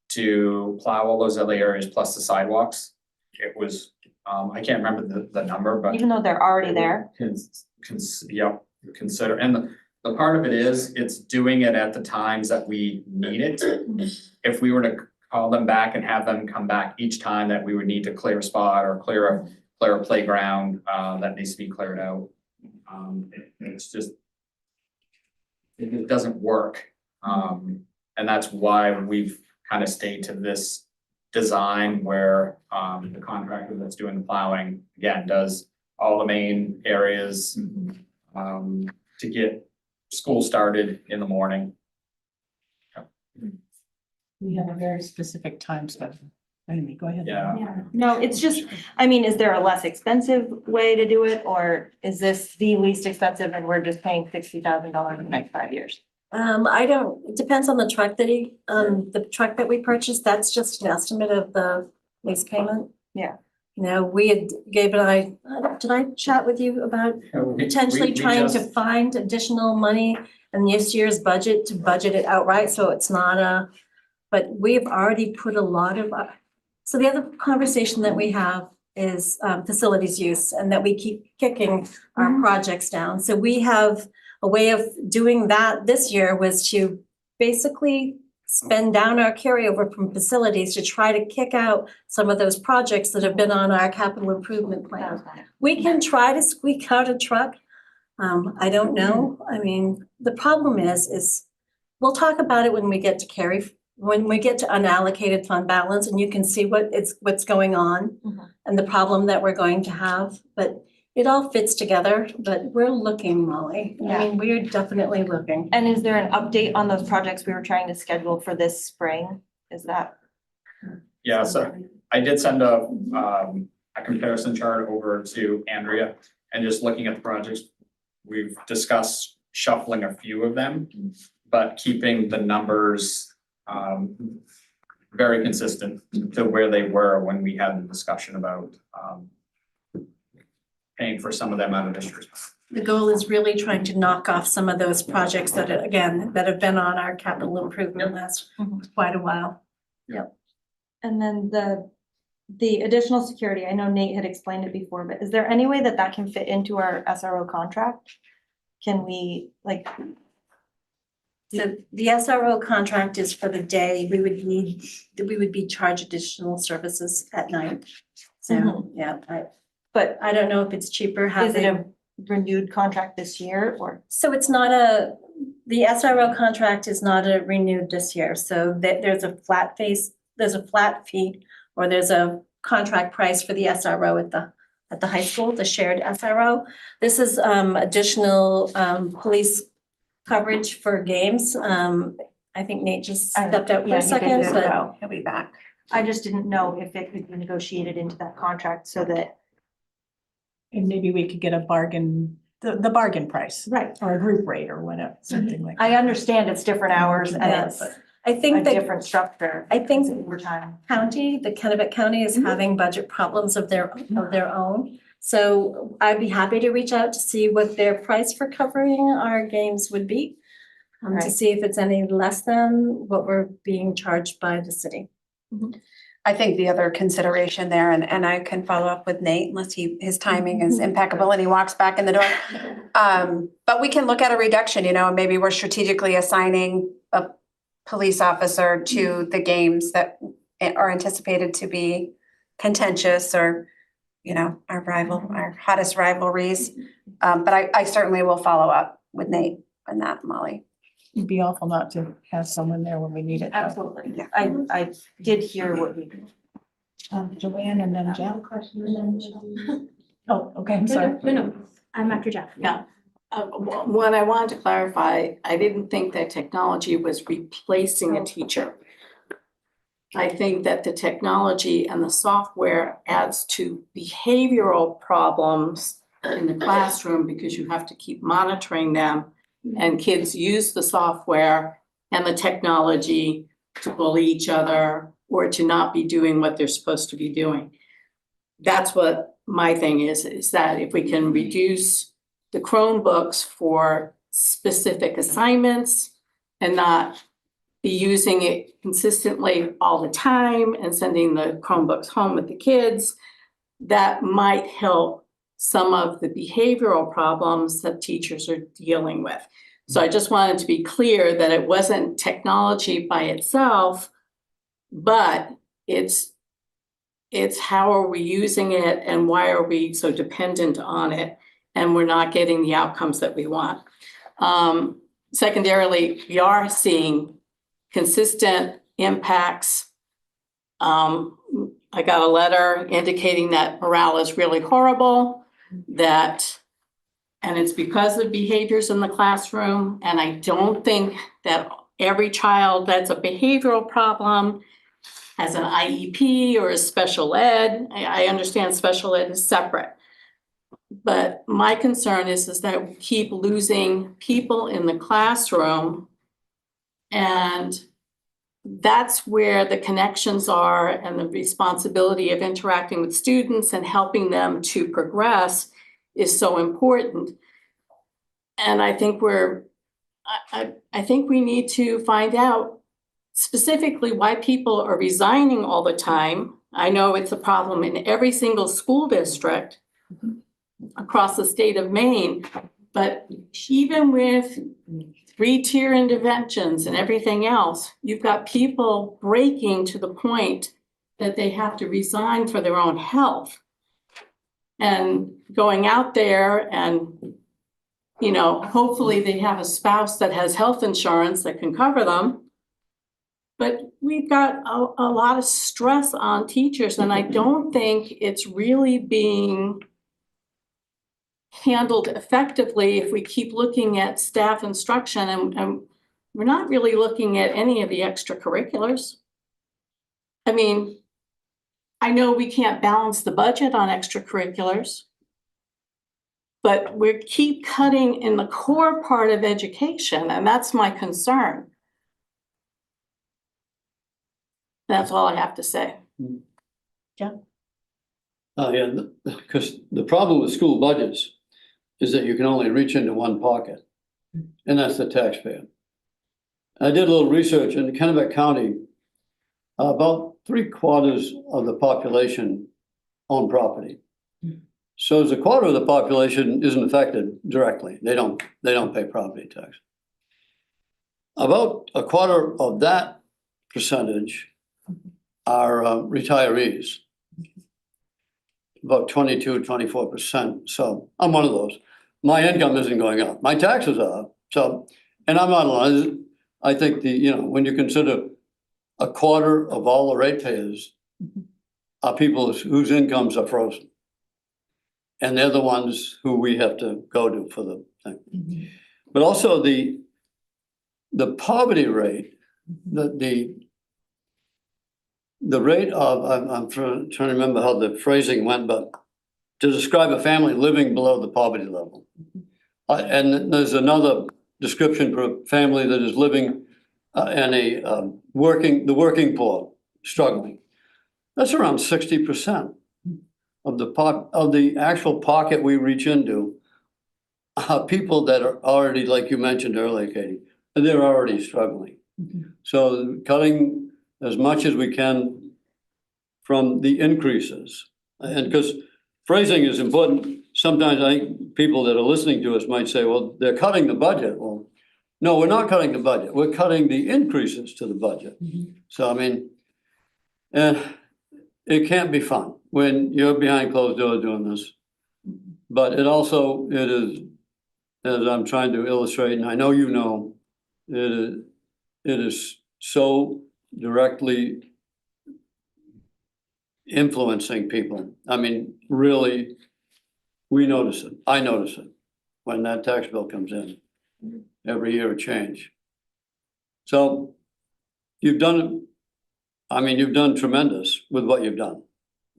to plow all those other areas plus the sidewalks. It was, I can't remember the number, but. Even though they're already there? Yep, consider, and the part of it is, it's doing it at the times that we need it. If we were to call them back and have them come back each time that we would need to clear a spot or clear a playground, that needs to be cleared out. It's just, it doesn't work. And that's why we've kind of stayed to this design where, the contractor that's doing the plowing, again, does all the main areas, to get school started in the morning. We have a very specific time schedule. Amy, go ahead. Yeah. No, it's just, I mean, is there a less expensive way to do it, or is this the least expensive and we're just paying $60,000 in the next 5 years? I don't, it depends on the truck that the truck that we purchased, that's just an estimate of the lease payment. Yeah. You know, we had, Gabe and I, did I chat with you about potentially trying to find additional money in this year's budget to budget it outright, so it's not but we've already put a lot of, so the other conversation that we have is facilities use, and that we keep kicking our projects down. So we have a way of doing that this year was to basically spend down our carryover from facilities to try to kick out some of those projects that have been on our capital improvement plan. We can try to squeak out a truck. I don't know. I mean, the problem is we'll talk about it when we get to when we get to unallocated fund balance, and you can see what's going on and the problem that we're going to have. But it all fits together, but we're looking, Molly. I mean, we're definitely looking. And is there an update on those projects we were trying to schedule for this spring? Is that? Yeah, so I did send a comparison chart over to Andrea, and just looking at the projects, we've discussed shuffling a few of them, but keeping the numbers very consistent to where they were when we had the discussion about paying for some of them out of district. The goal is really trying to knock off some of those projects that, again, that have been on our capital improvement list quite a while. Yep. And then the additional security, I know Nate had explained it before, but is there any way that that can fit into our SRO contract? Can we So the SRO contract is for the day. We would be charged additional services at night. So, yeah, but I don't know if it's cheaper is it a renewed contract this year or? So it's not the SRO contract is not a renewed this year. So there's a flat fee, or there's a contract price for the SRO at the high school, the shared SRO. This is additional police coverage for games. I think Nate just stepped out for a second, but he'll be back. I just didn't know if it could be negotiated into that contract so that. And maybe we could get a bargain, the bargain price. Right. Or a group rate or whatever, something like that. I understand it's different hours and it's I think a that different structure. I think It's overtime. the Kennebec County is having budget problems of their own. So I'd be happy to reach out to see what their price for covering our games would be. To Right. see if it's any less than what we're being charged by the city. I think the other consideration there, and I can follow up with Nate unless his timing is impeccable and he walks back in the door. But we can look at a reduction, and maybe we're strategically assigning a police officer to the games that are anticipated to be contentious or, our hottest rivalries. But I certainly will follow up with Nate on that, Molly. It'd be awful not to have someone there when we need it. Absolutely. I did hear what you. Joanne and then Jeff. Oh, okay, I'm sorry. No, I'm after Jeff. Yeah. What I wanted to clarify, I didn't think that technology was replacing a teacher. I think that the technology and the software adds to behavioral problems in the classroom because you have to keep monitoring them. And kids use the software and the technology to bully each other or to not be doing what they're supposed to be doing. That's what my thing is that if we can reduce the Chromebooks for specific assignments and not be using it consistently all the time and sending the Chromebooks home with the kids, that might help some of the behavioral problems that teachers are dealing with. So I just wanted to be clear that it wasn't technology by itself But it's how are we using it and why are we so dependent on it? And we're not getting the outcomes that we want. Secondarily, we are seeing consistent impacts. I got a letter indicating that morale is really horrible, and it's because of behaviors in the classroom. And I don't think that every child that's a behavioral problem has an IEP or a special ed. I understand special ed is separate. But my concern is that we keep losing people in the classroom. And that's where the connections are and the responsibility of interacting with students and helping them to progress is so important. And I think I think we need to find out specifically why people are resigning all the time. I know it's a problem in every single school district across the state of Maine, but even with 3-tier interventions and everything else, you've got people breaking to the point that they have to resign for their own health. And going out there and, you know, hopefully they have a spouse that has health insurance that can cover them. But we've got a lot of stress on teachers, and I don't think it's really being handled effectively if we keep looking at staff instruction and we're not really looking at any of the extracurriculars. I mean, I know we can't balance the budget on extracurriculars, but we keep cutting in the core part of education, and that's my concern. That's all I have to say. Yeah, because the problem with school budgets is that you can only reach into one pocket, and that's the taxpayer. I did a little research in Kennebec County. About 3/4 of the population own property. So as a quarter of the population isn't affected directly. They don't pay property tax. About a quarter of that percentage are retirees. About 22-24%. So I'm one of those. My income isn't going up. My taxes are. So, and I'm not alone. I think when you consider a quarter of all the ratepayers are people whose incomes are frozen. And they're the ones who we have to go to for the thing. But also the poverty rate, the rate of, I'm trying to remember how the phrasing went, but to describe a family living below the poverty level. And there's another description for a family that is living in a working poor, struggling. That's around 60% of the actual pocket we reach into. People that are already, like you mentioned earlier, Katie, they're already struggling. So cutting as much as we can from the increases. And because phrasing is important, sometimes I think people that are listening to us might say, well, they're cutting the budget. Well, no, we're not cutting the budget. We're cutting the increases to the budget. So, I mean, it can't be fun when you're behind closed doors doing this. But it is, as I'm trying to illustrate, and I know you know, it is so directly influencing people. I mean, really, we notice it. I notice it when that tax bill comes in. Every year a change. So you've done tremendous with what you've done.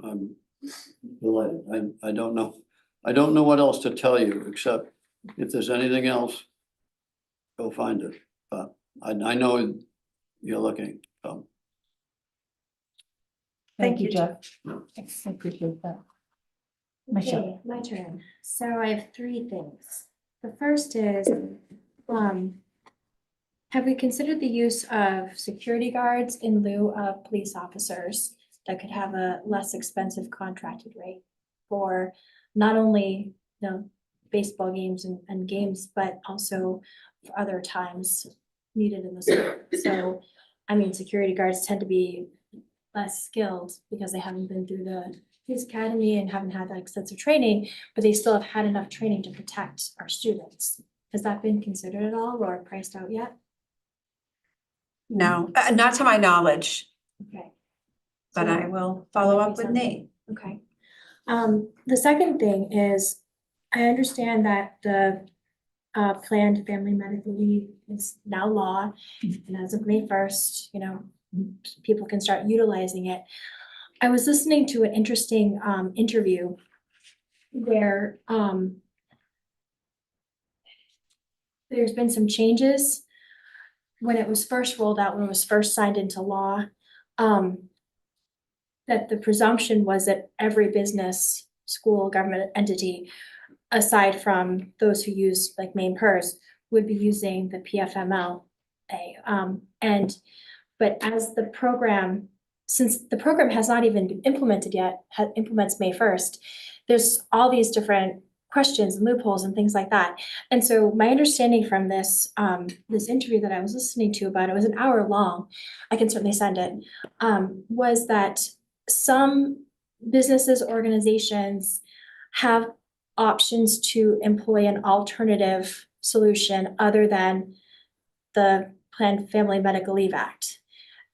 I'm delighted. I don't know. I don't know what else to tell you, except if there's anything else, go find it. But I know you're looking, so. Thank you, Jeff. I appreciate that. Michelle. Okay, my turn. So I have 3 things. The first is, have we considered the use of security guards in lieu of police officers that could have a less expensive contracted rate for not only, baseball games and games, but also for other times needed in the school? So I mean, security guards tend to be less skilled because they haven't been through the police academy and haven't had that extensive training, but they still have had enough training to protect our students. Has that been considered at all or priced out yet? No, not to my knowledge, Okay. but I will follow Might be up with something. Nate. Okay. The second thing is, I understand that the planned family medical leave is now law. And as of May 1st, people can start utilizing it. I was listening to an interesting interview where there's been some changes when it was first rolled out, when it was first signed into law. That the presumption was that every business, school, government entity, aside from those who use like main PERS, would be using the PFMLA. But as the program, since the program has not even been implemented yet, implements May 1st, there's all these different questions and loopholes and things like that. And so my understanding from this this interview that I was listening to about, it was an hour long, I can certainly send it, was that some businesses, organizations have options to employ an alternative solution other than the Planned Family Medical Leave Act.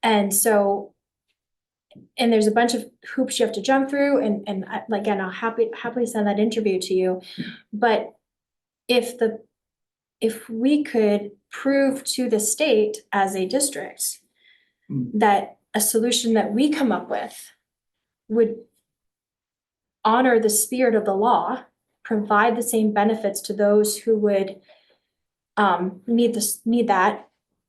And so, and there's a bunch of hoops you have to jump through, and again, I'll happily send that interview to you. But if we could prove to the state as a district that a solution that we come up with would honor the spirit of the law, provide the same benefits to those who would need that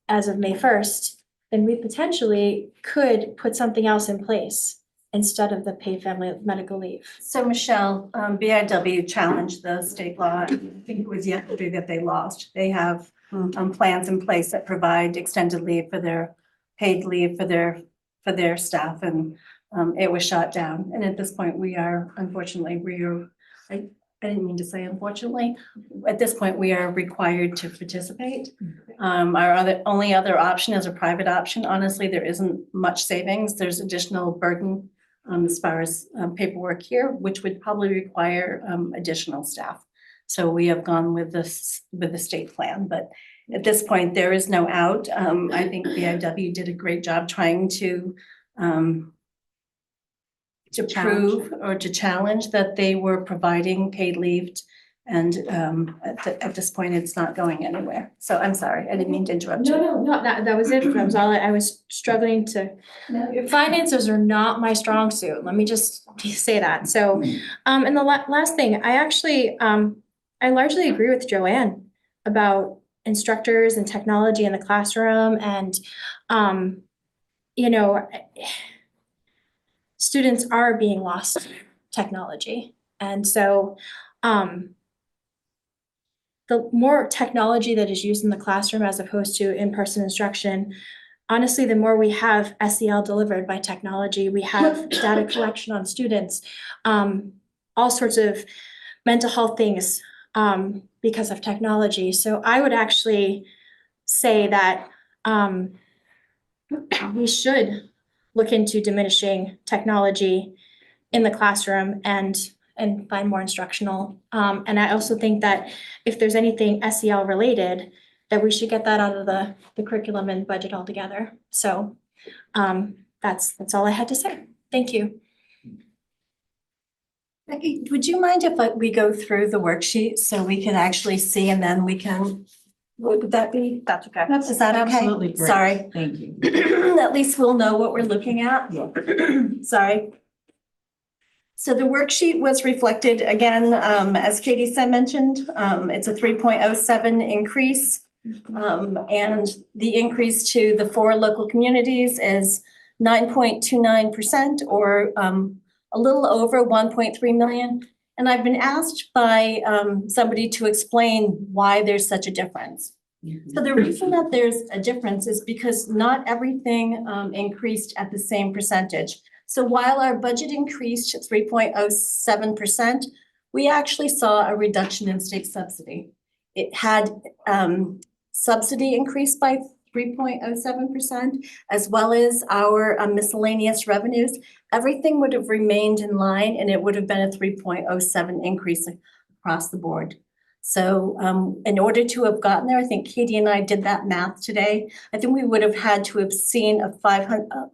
as of May 1st, then we potentially could put something else in place instead of the paid family medical leave. So Michelle, BIW challenged the state law. I think it was yesterday that they lost. They have plans in place that provide extended leave for their paid leave for their staff, and it was shot down. And at this point, I didn't mean to say unfortunately, at this point, we are required to participate. Our only other option is a private option. Honestly, there isn't much savings. There's additional burden as far as paperwork here, which would probably require additional staff. So we have gone with the state plan, but at this point, there is no out. I think BIW did a great job trying to prove or to challenge that they were providing paid leave. And at this point, it's not going anywhere. So I'm sorry, I didn't mean to interrupt you. No, that was it. That was all I was struggling to. Finances are not my strong suit. Let me just say that. So, and the last thing, I actually, I largely agree with Joanne about instructors and technology in the classroom, and, students are being lost to technology. And so, the more technology that is used in the classroom as opposed to in-person instruction, honestly, the more we have SEL delivered by technology, we have data collection on students, all sorts of mental health things because of technology. So I would actually say that we should look into diminishing technology in the classroom and find more instructional. And I also think that if there's anything SEL related, that we should get that out of the curriculum and budget altogether. So that's all I had to say. Thank you. Becky, would you mind if we go through the worksheet so we can actually see, and then we can, would that be? That's okay. Is that okay? Absolutely great. Sorry. Thank you. At least we'll know what we're looking at. Sorry. So the worksheet was reflected again, as Katie said, mentioned, it's a 3.07 increase. And the increase to the 4 local communities is 9.29%, or a little over 1.3 million. And I've been asked by somebody to explain why there's such a difference. So the reason that there's a difference is because not everything increased at the same percentage. So while our budget increased 3.07%, we actually saw a reduction in state subsidy. It had subsidy increased by 3.07%, as well as our miscellaneous revenues, everything would have remained in line and it would have been a 3.07 increase across the board. So in order to have gotten there, I think Katie and I did that math today. I think we would have had to have seen a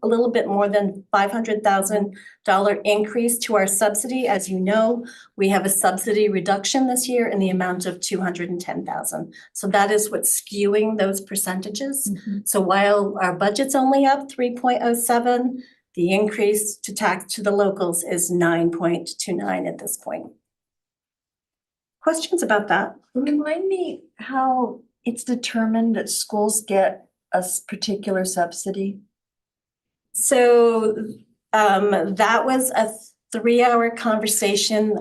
little bit more than $500,000 increase to our subsidy. As you know, we have a subsidy reduction this year in the amount of $210,000. So that is what's skewing those percentages. So while our budget's only up 3.07, the increase to tax to the locals is 9.29 at this point. Questions about that? Remind me how it's determined that schools get a particular subsidy? So that was a 3-hour conversation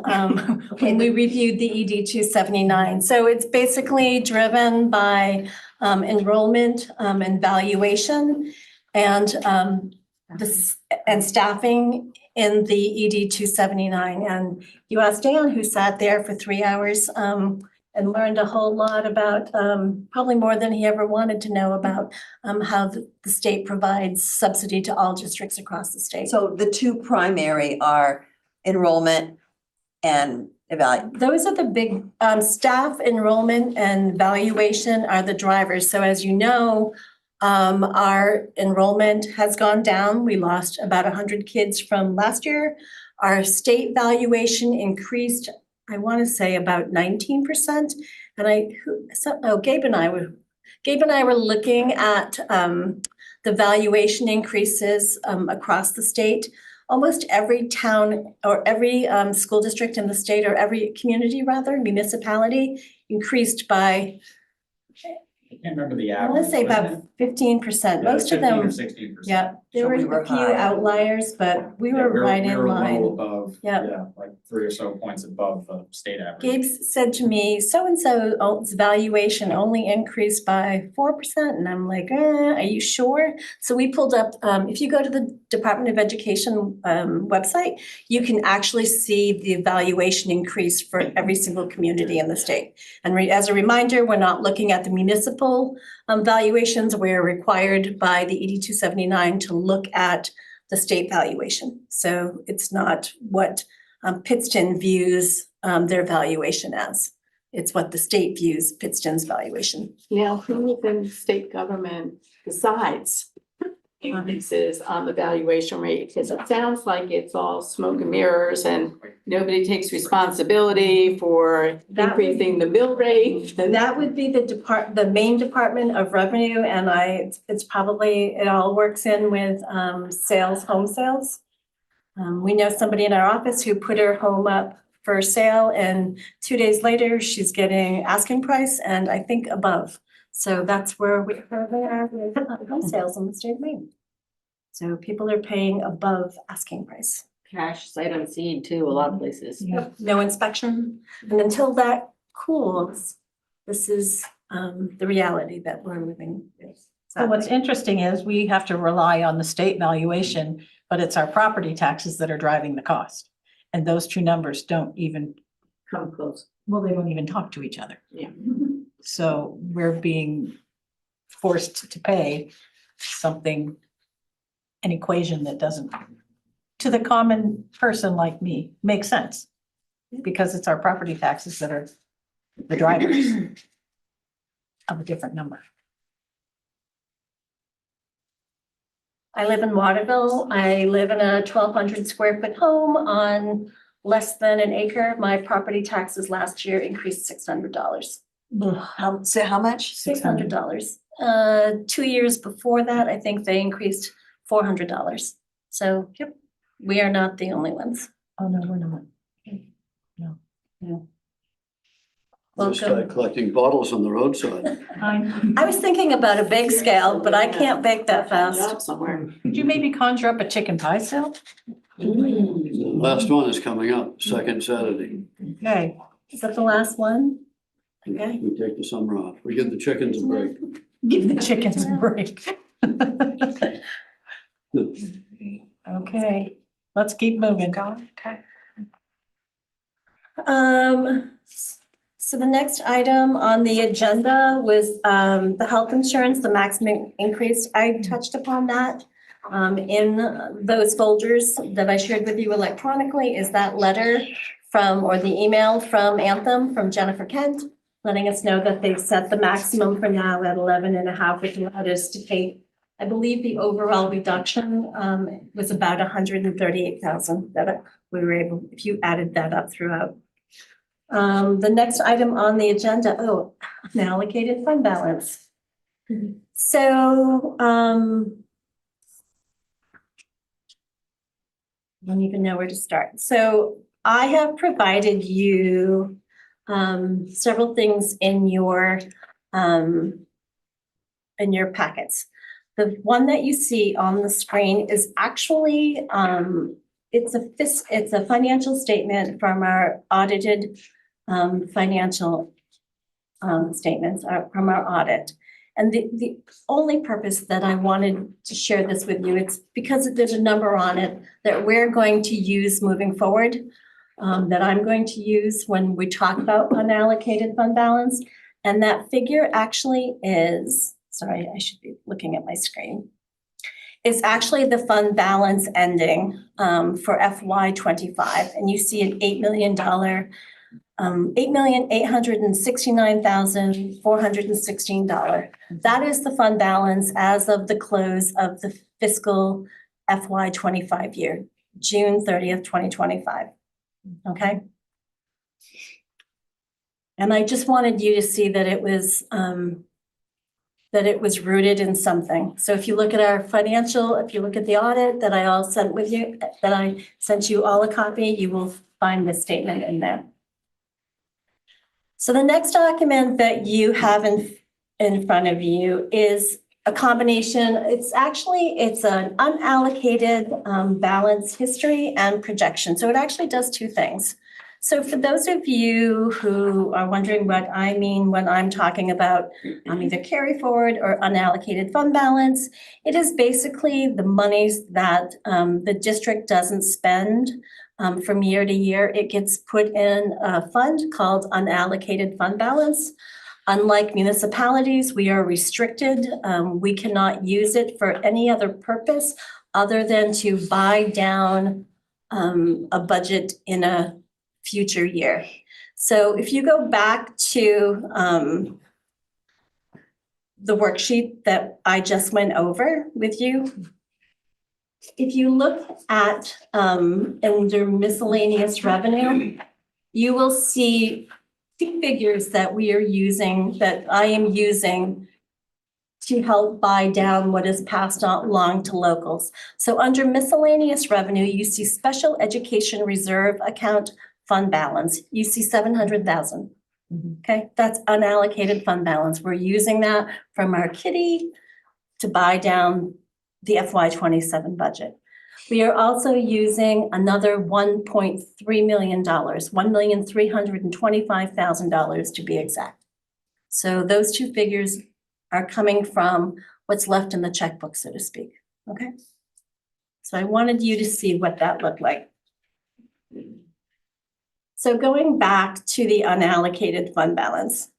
when we reviewed the ED 279. So it's basically driven by enrollment and valuation and and staffing in the ED 279. And you asked Dan, who sat there for 3 hours and learned a whole lot about, probably more than he ever wanted to know about how the state provides subsidy to all districts across the state. So the two primary are enrollment and evaluation. Those are the big, staff enrollment and valuation are the drivers. So as you know, our enrollment has gone down. We lost about 100 kids from last year. Our state valuation increased, I want to say about 19%. And Gabe and I were looking at the valuation increases across the state. Almost every town or every school district in the state, or every community rather, municipality, increased by, I can't remember the I average. want to say wasn't about it? 15%. Yeah, Most of 15 or them, 16%. yeah, there So were we were a few high. outliers, but we Yeah, were right we in were line. well above, Yep. yeah, like 3 or so points above the state average. Gabe said to me, so-and-so's valuation only increased by 4%. And I'm like, are you sure? So we pulled up, if you go to the Department of Education website, you can actually see the valuation increase for every single community in the state. And as a reminder, we're not looking at the municipal valuations. We're required by the ED 279 to look at the state valuation. So it's not what Pittston views their valuation as. It's what the state views Pittston's valuation. Now, who within the state government decides increases on the valuation rate? Because it sounds like it's all smoke and mirrors and nobody takes responsibility for That would- increasing the mill rate. And that would be the main Department of Revenue, and it's probably, it all works in with home sales. We know somebody in our office who put her home up for sale, and 2 days later, she's getting asking price and I think above. So that's where we currently are with home sales in the state of Maine. So people are paying above asking price. Cash sight unseen too, a lot of places. Yeah. No inspection, and until that cools, this is the reality that we're living with. So what's interesting is we have to rely on the state valuation, but it's our property taxes that are driving the cost. And those two numbers don't even, Come close. well, they don't even talk to each other. Yeah. So we're being forced to pay something, an equation that doesn't, to the common person like me, make sense. Because it's our property taxes that are the drivers of a different number. I live in Waterville. I live in a 1,200 square foot home on less than an acre. My property taxes last year increased $600. How much? $600. 2 years before that, I think they increased $400. So, yep, we are not the only ones. Oh, no, we're not. Just start collecting bottles on the roadside. I was thinking about a big scale, but I can't bake that fast. Somewhere. Could you maybe conjure up a chicken pie sale? The last one is coming up, second Saturday. Okay. Is that the last one? Okay. We take the summer off. We give the chickens a break. Give the chickens a break. Okay, let's keep moving. Um, So the next item on the agenda was the health insurance, the maximum increase. I touched upon that. In those folders that I shared with you electronically is that letter from, or the email from Anthem, from Jennifer Kent, letting us know that they've set the maximum for now at 11.5, which allowed us to pay. I believe the overall reduction was about 138,000 that we were able, if you added that up throughout. The next item on the agenda, unallocated fund balance. So, I don't even know where to start. So I have provided you several things in your packets. The one that you see on the screen is actually it's a financial statement from our audited financial statements from our audit. And the only purpose that I wanted to share this with you, it's because there's a number on it that we're going to use moving forward, that I'm going to use when we talk about unallocated fund balance. And that figure actually is, sorry, I should be looking at my screen. It's actually the fund balance ending for FY25. And you see an $8 million, $8,869,416. That is the fund balance as of the close of the fiscal FY25 year, June 30th, 2025. Okay. And I just wanted you to see that it was rooted in something. So if you look at our financial, if you look at the audit that I all sent with you, that I sent you all a copy, you will find this statement in there. So the next document that you have in front of you is a combination. It's an unallocated balance history and projection. So it actually does two things. So for those of you who are wondering what I mean when I'm talking about either carry forward or unallocated fund balance, it is basically the monies that the district doesn't spend from year to year. It gets put in a fund called unallocated fund balance. Unlike municipalities, we are restricted. We cannot use it for any other purpose other than to buy down a budget in a future year. So if you go back to the worksheet that I just went over with you, if you look at under miscellaneous revenue, you will see two figures that we are using, that I am using to help buy down what is passed along to locals. So under miscellaneous revenue, you see special education reserve account fund balance. You see 700,000. Okay, that's unallocated fund balance. We're using that from our kitty to buy down the FY27 budget. We are also using another $1.3 million, $1,325,000 to be exact. So those two figures are coming from what's left in the checkbook, so to speak. Okay. So I wanted you to see what that looked like. So going back to the unallocated fund balance.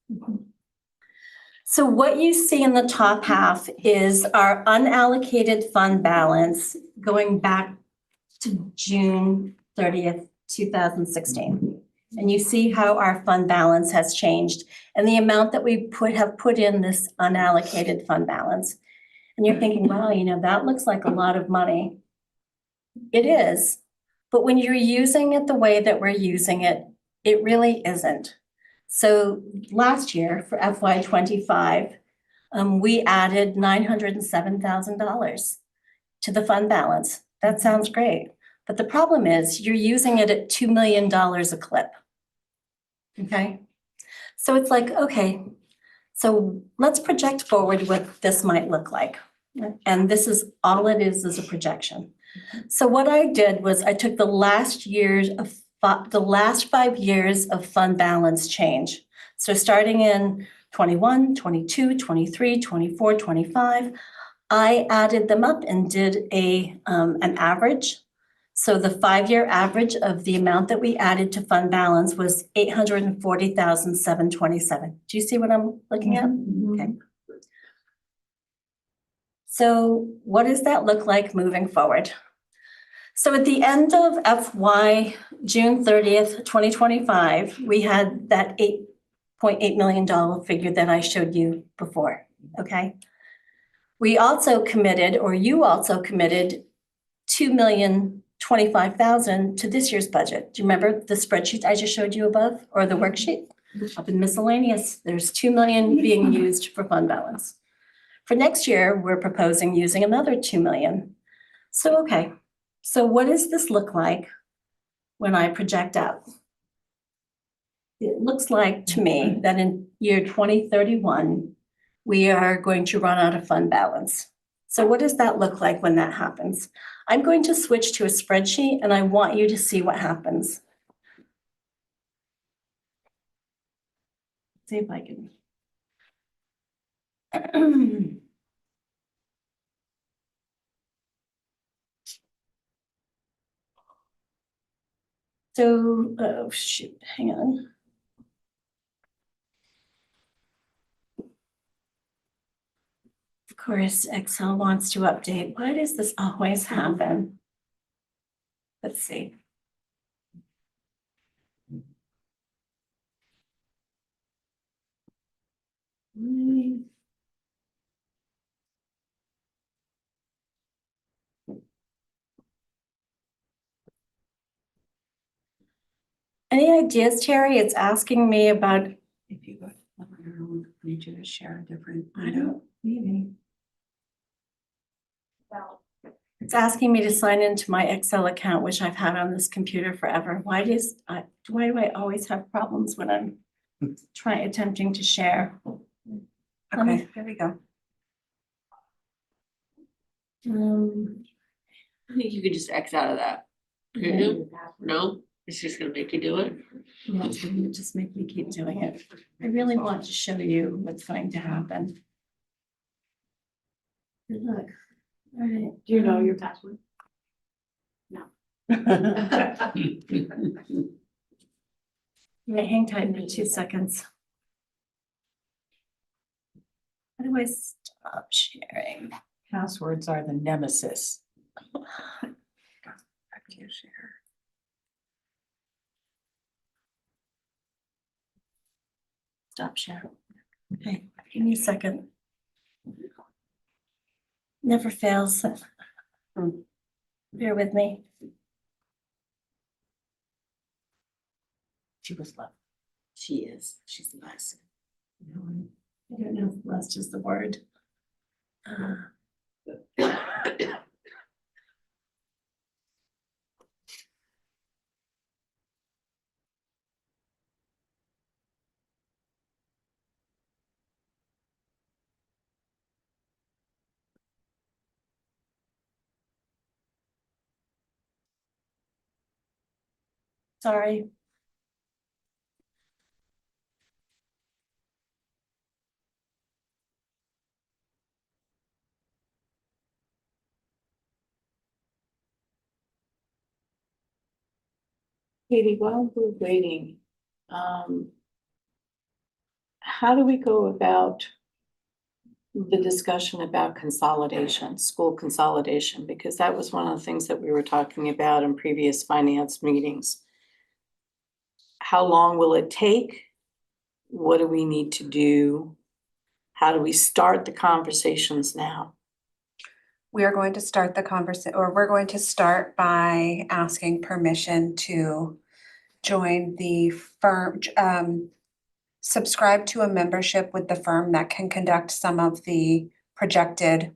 So what you see in the top half is our unallocated fund balance going back to June 30th, 2016. And you see how our fund balance has changed and the amount that we have put in this unallocated fund balance. And you're thinking, wow, that looks like a lot of money. It is. But when you're using it the way that we're using it, it really isn't. So last year for FY25, we added $907,000 to the fund balance. That sounds great. But the problem is you're using it at $2 million a clip. Okay. So it's like, okay, so let's project forward what this might look like. And this is all it is a projection. So what I did was I took the last 5 years of fund balance change. So starting in 21, 22, 23, 24, 25, I added them up and did an average So the 5-year average of the amount that we added to fund balance was 840,727. Do you see what I'm looking at? Okay. So what does that look like moving forward? So at the end of FY, June 30th, 2025, we had that $8.8 million figure that I showed you before, okay? We also committed, or you also committed, $2,025,000 to this year's budget. Do you remember the spreadsheet I just showed you above, or the worksheet? Up in miscellaneous, there's $2 million being used for fund balance. For next year, we're proposing using another $2 million. So, okay, so what does this look like when I project out? It looks like to me that in year 2031, we are going to run out of fund balance. So what does that look like when that happens? I'm going to switch to a spreadsheet and I want you to see what happens. See if I can. So, oh shoot, hang on. Of course, Excel wants to update. Why does this always happen? Let's see. Any ideas, Terry? It's asking me about. If you go, need you to share a different. I don't, maybe. It's asking me to sign into my Excel account, which I've had on this computer forever. Why do I always have problems when I'm attempting to share? Okay, there we go. I think you could just X out of that. No, it's just gonna make you do it. Yeah, it's gonna just make me keep doing it. I really want to show you what's going to happen. Good luck. All right. Do you know your password? Right, hang tight for 2 seconds. How do I stop sharing? Passwords are the nemesis. Stop sharing. Okay, give me a second. Never fails. Bear with me. She was lovely. She is, she's the best. I don't know if lust is the word. Sorry. Katie, while we're waiting, how do we go about the discussion about consolidation, school consolidation? Because that was one of the things that we were talking about in previous finance meetings. How long will it take? What do we need to do? How do we start the conversations now? We are going to start the conversation, or we're going to start by asking permission to join the firm, subscribe to a membership with the firm that can conduct some of the projected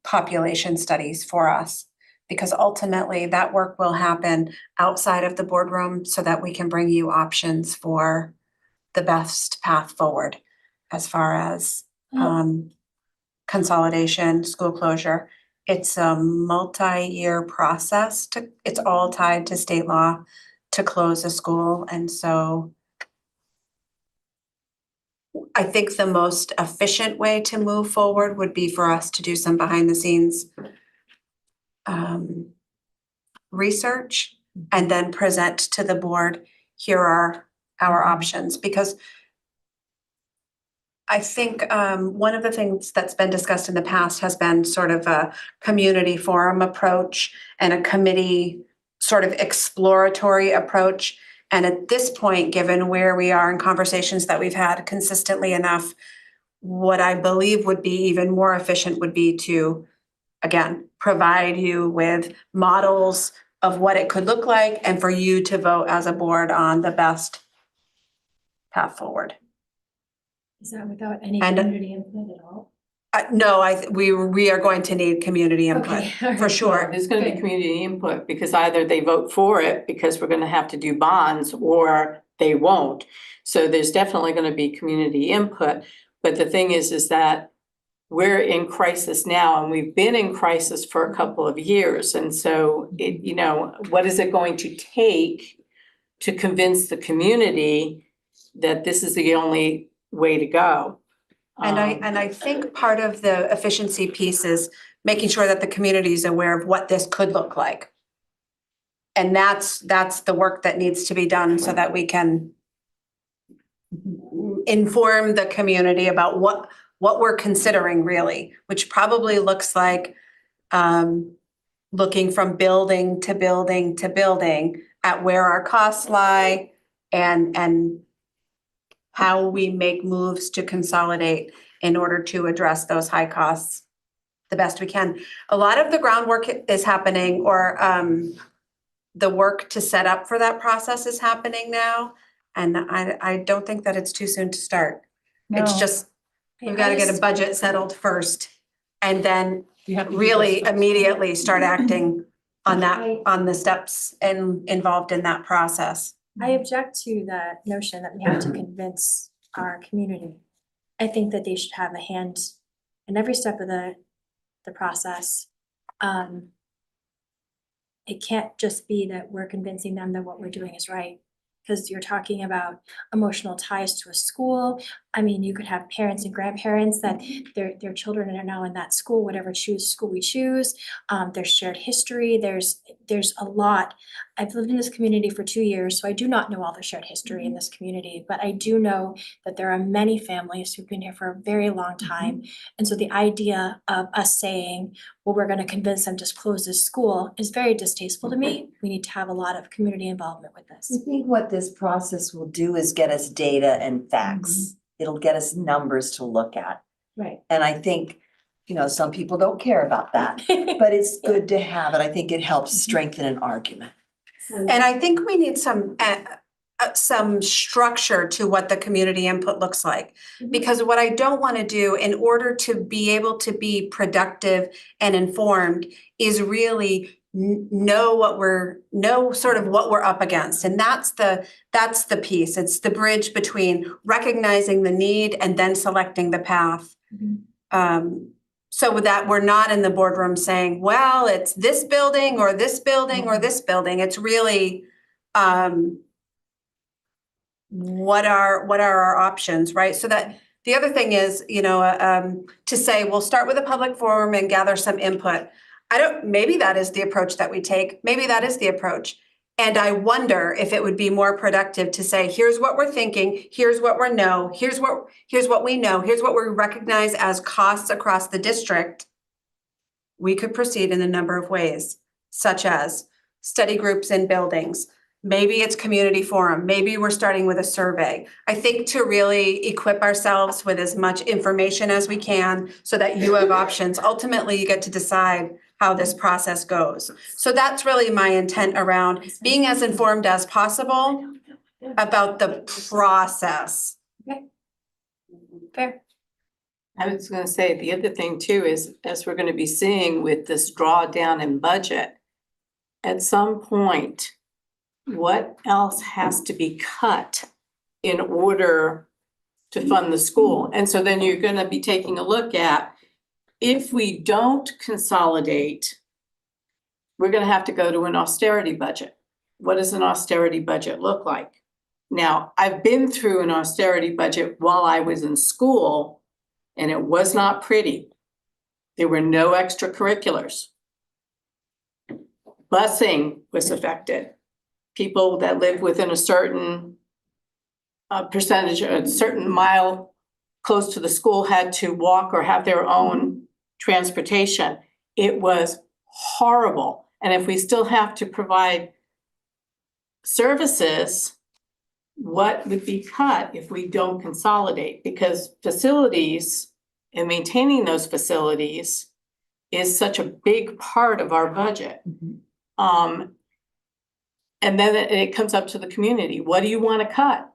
population studies for us. Because ultimately that work will happen outside of the boardroom so that we can bring you options for the best path forward as far as consolidation, school closure. It's a multi-year process it's all tied to state law to close a school. And so I think the most efficient way to move forward would be for us to do some behind the scenes research and then present to the board, here are our options, because I think one of the things that's been discussed in the past has been sort of a community forum approach and a committee sort of exploratory approach. And at this point, given where we are in conversations that we've had consistently enough, what I believe would be even more efficient would be to, again, provide you with models of what it could look like and for you to vote as a board on the best path forward. Is that without any And- community input at all? No, we are going to need community input Okay, all for right. sure. There's gonna be Good. community input because either they vote for it because we're gonna have to do bonds or they won't. So there's definitely gonna be community input. But the thing is that we're in crisis now and we've been in crisis for a couple of years. And so it, you know, what is it going to take to convince the community that this is the only way to go? And I think part of the efficiency piece is making sure that the community is aware of what this could look like. And that's the work that needs to be done so that we can inform the community about what we're considering really, which probably looks like looking from building to building to building at where our costs lie and how we make moves to consolidate in order to address those high costs the best we can. A lot of the groundwork is happening, or the work to set up for that process is happening now. And I don't think that it's too soon to start. It's No. just, we've got to get a budget settled first and then really this. immediately start acting on that, on the steps involved in that process. I object to the notion that we have to convince our community. I think that they should have a hand in every step of the process. It can't just be that we're convincing them that what we're doing is right. Because you're talking about emotional ties to a school. I mean, you could have parents and grandparents that their children are now in that school, whatever school we choose. There's shared history, there's a lot. I've lived in this community for 2 years, so I do not know all the shared history in this community, but I do know that there are many families who've been here for a very long time. And so the idea of us saying, well, we're gonna convince them to close this school is very distasteful to me. We need to have a lot of community involvement with this. I think what this process will do is get us data and facts. It'll get us numbers to look at. Right. And I think, some people don't care about that, but it's good to have it. I think it helps strengthen an argument. And I think we need some structure to what the community input looks like. Because what I don't want to do in order to be able to be productive and informed is really know sort of what we're up against. And that's the piece. It's the bridge between recognizing the need and then selecting the path. So that we're not in the boardroom saying, well, it's this building or this building or this building. It's really what are our options, right? So that the other thing is, to say, we'll start with a public forum and gather some input. Maybe that is the approach that we take. Maybe that is the approach. And I wonder if it would be more productive to say, here's what we're thinking, here's what we know, here's what we know, here's what we recognize as costs across the district. We could proceed in a number of ways, such as study groups in buildings. Maybe it's community forum. Maybe we're starting with a survey. I think to really equip ourselves with as much information as we can so that you have options. Ultimately, you get to decide how this process goes. So that's really my intent around being as informed as possible about the process. Fair. I was gonna say, the other thing too is, as we're gonna be seeing with this drawdown in budget, at some point, what else has to be cut in order to fund the school? And so then you're gonna be taking a look at, if we don't consolidate, we're gonna have to go to an austerity budget. What does an austerity budget look like? Now, I've been through an austerity budget while I was in school, and it was not pretty. There were no extracurriculars. Busing was affected. People that live within a certain percentage, a certain mile close to the school had to walk or have their own transportation. It was horrible. And if we still have to provide services, what would be cut if we don't consolidate? Because facilities and maintaining those facilities is such a big part of our budget. And then it comes up to the community. What do you want to cut?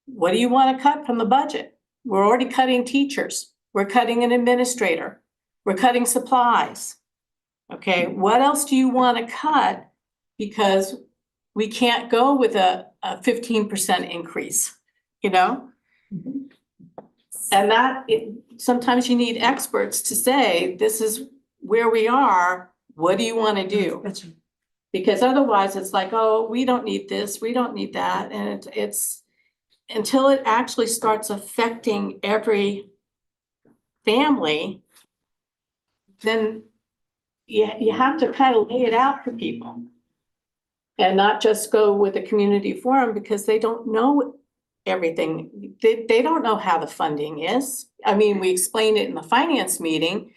What do you want to cut from the budget? We're already cutting teachers. We're cutting an administrator. We're cutting supplies. Okay, what else do you want to cut? Because we can't go with a 15% increase, you know? And sometimes you need experts to say, this is where we are. What do you want to do? Because otherwise it's like, oh, we don't need this, we don't need that. And it's until it actually starts affecting every family, then you have to kind of lay it out for people. And not just go with a community forum because they don't know everything. They don't know how the funding is. I mean, we explained it in the finance meeting,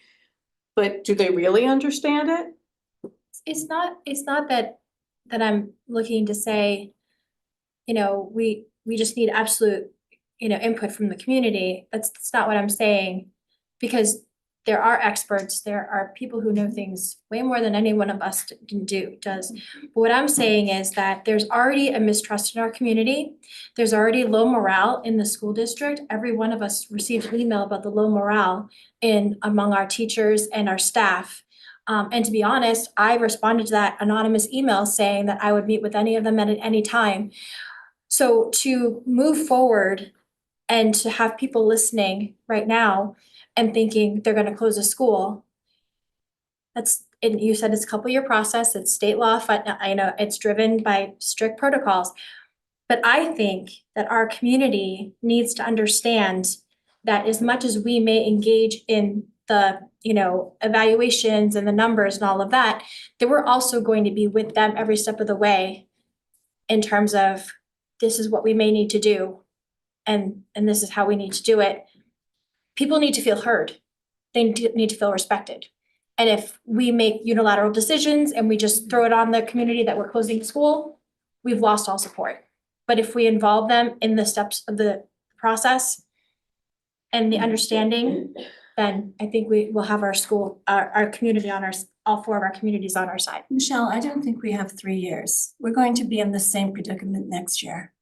but do they really understand it? It's not that I'm looking to say, you know, we just need absolute, you know, input from the community. That's not what I'm saying. Because there are experts, there are people who know things way more than any one of us does. But what I'm saying is that there's already a mistrust in our community. There's already low morale in the school district. Every one of us received an email about the low morale among our teachers and our staff. And to be honest, I responded to that anonymous email saying that I would meet with any of them at any time. So to move forward and to have people listening right now and thinking they're gonna close a school, and you said it's a couple-year process, it's state law, I know it's driven by strict protocols. But I think that our community needs to understand that as much as we may engage in the, you know, evaluations and the numbers and all of that we're also going to be with them every step of the way in terms of this is what we may need to do and this is how we need to do it. People need to feel heard. They need to feel respected. And if we make unilateral decisions and we just throw it on the community that we're closing school, we've lost all support. But if we involve them in the steps of the process and the understanding, then I think we will have our school, our community on all four of our communities on our side. Michelle, I don't think we have 3 years. We're going to be in the same predicament next year.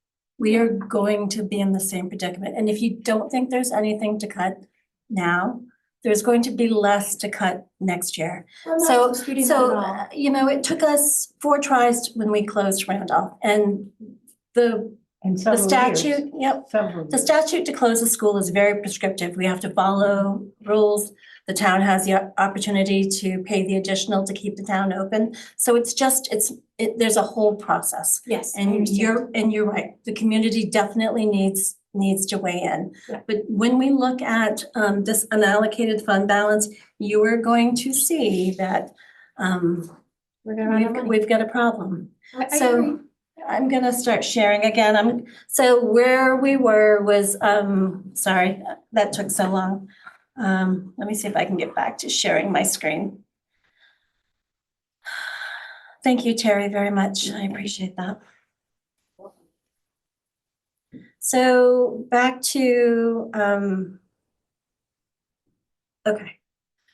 We are going to be in the same predicament. And if you don't think there's anything to cut now, there's going to be less to cut next year. So, you know, it took us 4 tries when we closed Randolph and the statute, the statute to close a school is very prescriptive. We have to follow rules. The town has the opportunity to pay the additional to keep the town open. So it's just, there's a whole process. Yes, I And understand. you're right. The community definitely needs to weigh in. Yeah. But when we look at this unallocated fund balance, you are going to see that We're gonna run out of money. we've got a problem. I agree. So I'm gonna start sharing again. So where we were was, sorry, that took so long. Let me see if I can get back to sharing my screen. Thank you, Terry, very much. I appreciate that. So back to, okay.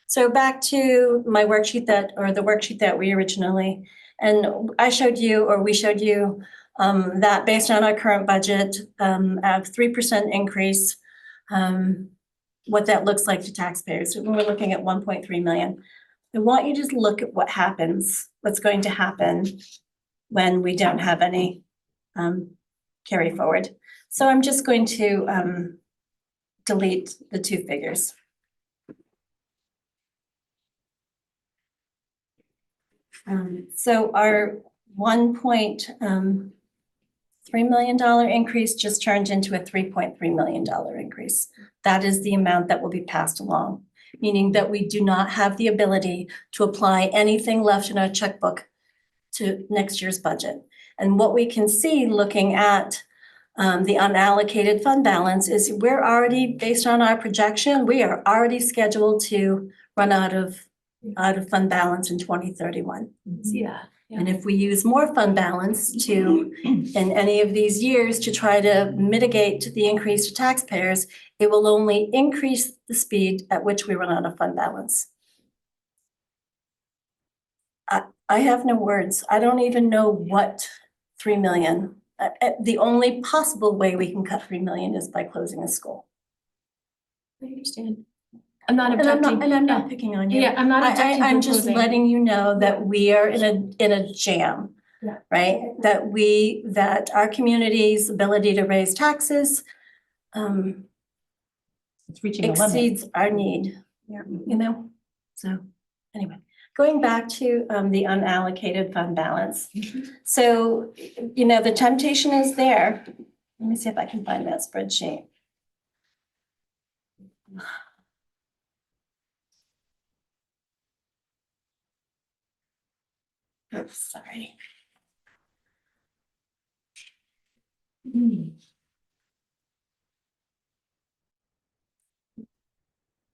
So back to my worksheet the worksheet that we originally, and I showed you, or we showed you, that based on our current budget, of 3% increase, what that looks like to taxpayers. We're looking at 1.3 million. I want you to just look at what's going to happen when we don't have any carry forward. So I'm just going to delete the 2 figures. So our $1.3 million increase just turned into a $3.3 million increase. That is the amount that will be passed along, meaning that we do not have the ability to apply anything left in our checkbook to next year's budget. And what we can see looking at the unallocated fund balance is we're already, based on our projection, we are already scheduled to run out of fund balance in 2031. See that? And if we use more fund balance to, in any of these years, to try to mitigate the increase to taxpayers, it will only increase the speed at which we run out of fund balance. I have no words. I don't even know what 3 million. The only possible way we can cut 3 million is by closing a school. I understand. I'm not And I'm objecting. not picking on you. Yeah, I'm not objecting. I'm to just closing. letting you know that we are in a jam. Yeah. Right? That our community's ability to raise taxes It's reaching a limit. exceeds our need, you know? So, anyway, going back to the unallocated fund balance. So, you know, the temptation is there. Let me see if I can find that spreadsheet. Oops, sorry.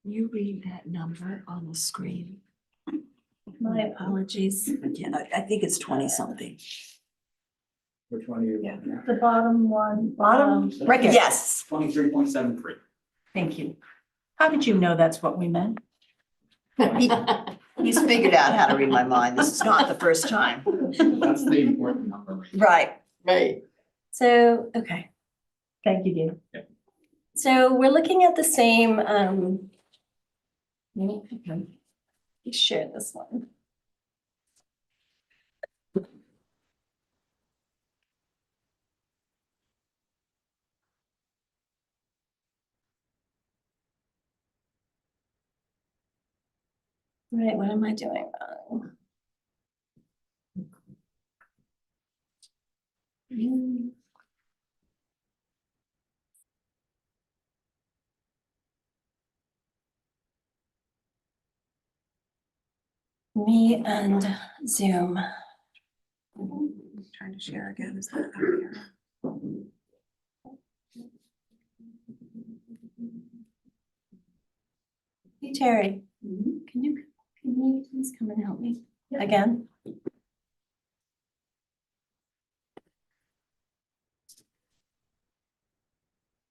You read that number on the screen. My apologies. Yeah, I think it's 20 something. Which one are you? Yeah. The bottom one. Bottom, right, here. yes. 23.73. Thank you. How did you know that's what we meant? He's figured out how to read my mind. This is not the first time. That's the important number. Right. Right. So, okay. Thank you, Dean. So we're looking at the same, let's share this one. Right, what am I doing wrong? Me and Zoom. Trying to share again. Is that here? Hey, Terry, can you please come and help me again?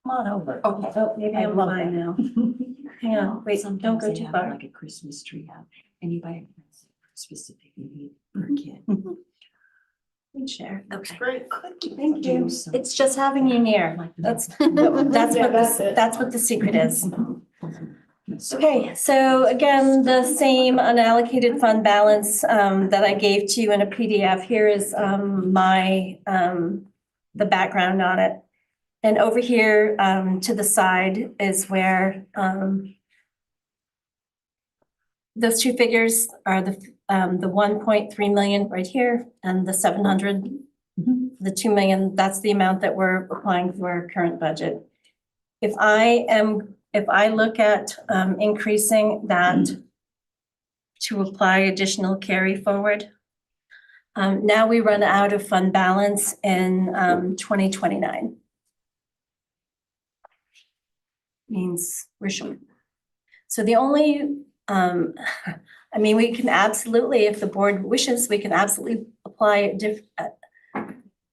Come on over. Okay. Oh, maybe I I'm love fine that. now. Hang on, wait, don't Sometimes go they too have far. like a Christmas tree out, and you buy a specific need for a kid. Please share. That's Okay. great. Thank Do you. some- It's just having you near. That's Yeah, what the secret is. Okay, so again, the same unallocated fund balance that I gave to you in a PDF. Here is the background on it. And over here to the side is where those two figures are the 1.3 million right here and the 700. The 2 million, that's the amount that we're applying for our current budget. If I look at increasing that to apply additional carry forward, now we run out of fund balance in 2029. Means we're short. So the only, I mean, we can absolutely, if the board wishes, we can absolutely apply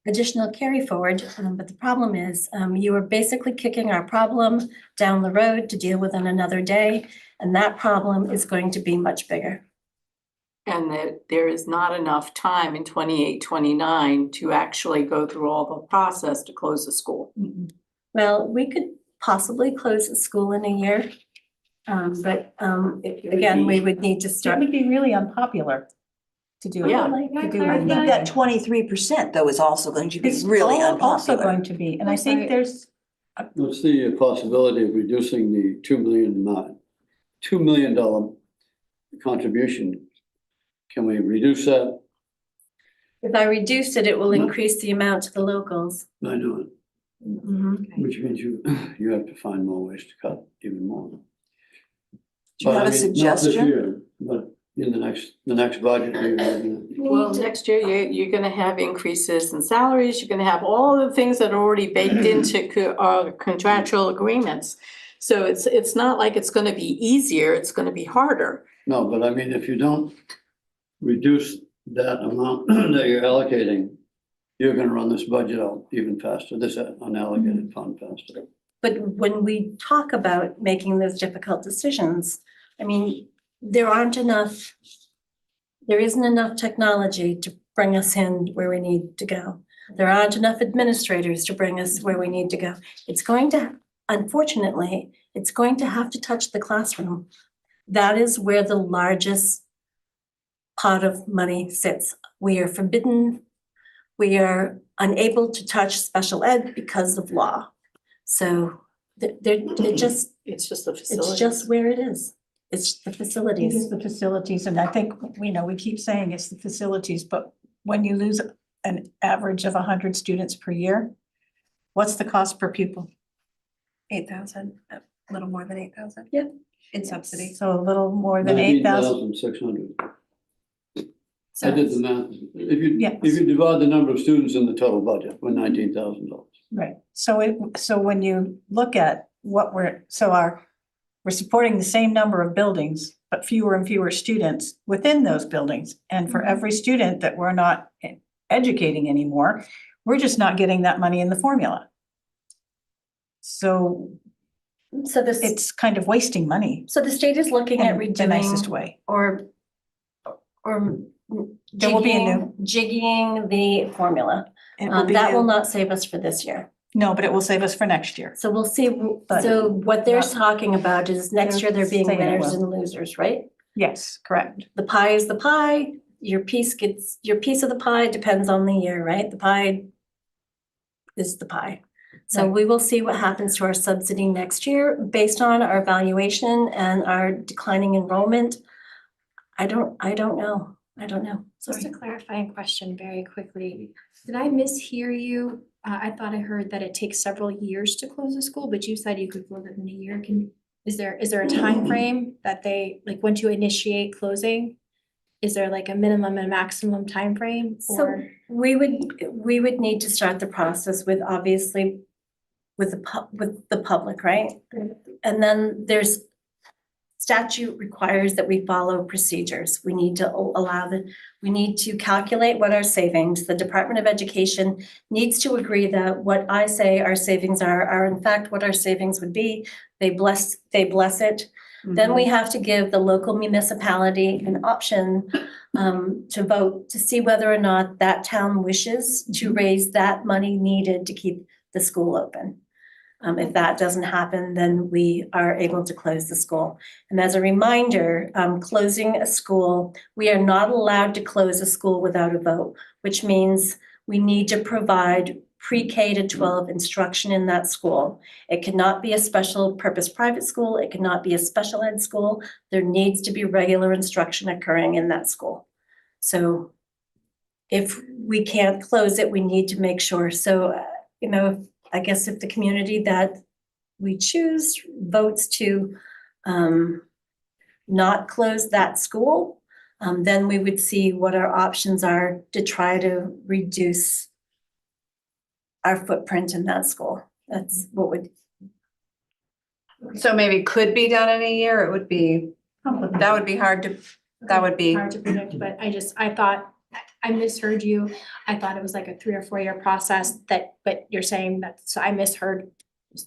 additional carry forward. But the problem is you are basically kicking our problem down the road to deal with in another day. And that problem is going to be much bigger. And that there is not enough time in 28, 29 to actually go through all the process to close the school. Well, we could possibly close the school in a year. But again, we would need to It start. would be really unpopular to do. Yeah. To do I think that 23% though is also going to be It's really also unpopular. going to be, and I think there's, What's the possibility of reducing the $2 million contribution? Can we reduce that? If I reduce it, it will increase the amount to the locals. I know it, Mhm. which means you have to find more ways to cut even more. Do you have a But I mean, not this suggestion? year, but in the next budget year. Well, next year, you're gonna have increases in salaries, you're gonna have all the things that are already baked into contractual agreements. So it's not like it's gonna be easier, it's gonna be harder. No, but I mean, if you don't reduce that amount that you're allocating, you're gonna run this budget out even faster, this unallocated fund faster. But when we talk about making those difficult decisions, I mean, there isn't enough technology to bring us in where we need to go. There aren't enough administrators to bring us where we need to go. It's going to, unfortunately, it's going to have to touch the classroom. That is where the largest pot of money sits. We are forbidden, we are unable to touch special ed because of law. So it's just the facility. it's just where it is. It's the It facilities. is the facilities, and I think, we keep saying it's the facilities, but when you lose an average of 100 students per year, what's the cost per pupil? 8,000, a little more than 8,000. Yeah. In subsidy. So a little more than 8,000. 19,600. I did the math. Yes. If you divide the number of students in the total budget, we're $19,000. Right, so when you look at what we're supporting the same number of buildings, but fewer and fewer students within those buildings. And for every student that we're not educating anymore, we're just not getting that money in the formula. So it's kind of wasting money So the state is looking at in the nicest redoing way. or There will be a jigging the formula. It will be That will new. not save us for this year. No, but it will save us for next year. So we'll see, But so what they're not- talking about is next year there being Saying it winners will. and losers, right? Yes, correct. The pie is the pie, your piece of the pie depends on the year, right? The pie is the pie. So Right. we will see what happens to our subsidy next year based on our valuation and our declining enrollment. I don't know. Just Sorry. a clarifying question very quickly. Did I mishear you? I thought I heard that it takes several years to close a school, but you said you could close it in a year. Is there a time frame that they, like, once you initiate closing? Is there like a minimum and maximum time frame? So Or we would need to start the process with obviously with the public, right? And then there's statute requires that we follow procedures. We need to we need to calculate what our savings, the Department of Education needs to agree that what I say our savings are in fact what our savings would be. They bless it. Then we have to give the local municipality an option to vote to see whether or not that town wishes to raise that money needed to keep the school open. If that doesn't happen, then we are able to close the school. And as a reminder, closing a school, we are not allowed to close a school without a vote, which means we need to provide pre-K to 12 instruction in that school. It cannot be a special purpose private school. It cannot be a special ed school. There needs to be regular instruction occurring in that school. So if we can't close it, we need to make sure. So, I guess if the community that we choose votes to not close that school, then we would see what our options are to try to reduce our footprint in that school. That's what would. So maybe could be done in a year, it would be, that would be hard to, that would be. hard to predict, but I thought, I misheard you. I thought it was like a 3 or 4 year process but you're saying that, so I misheard.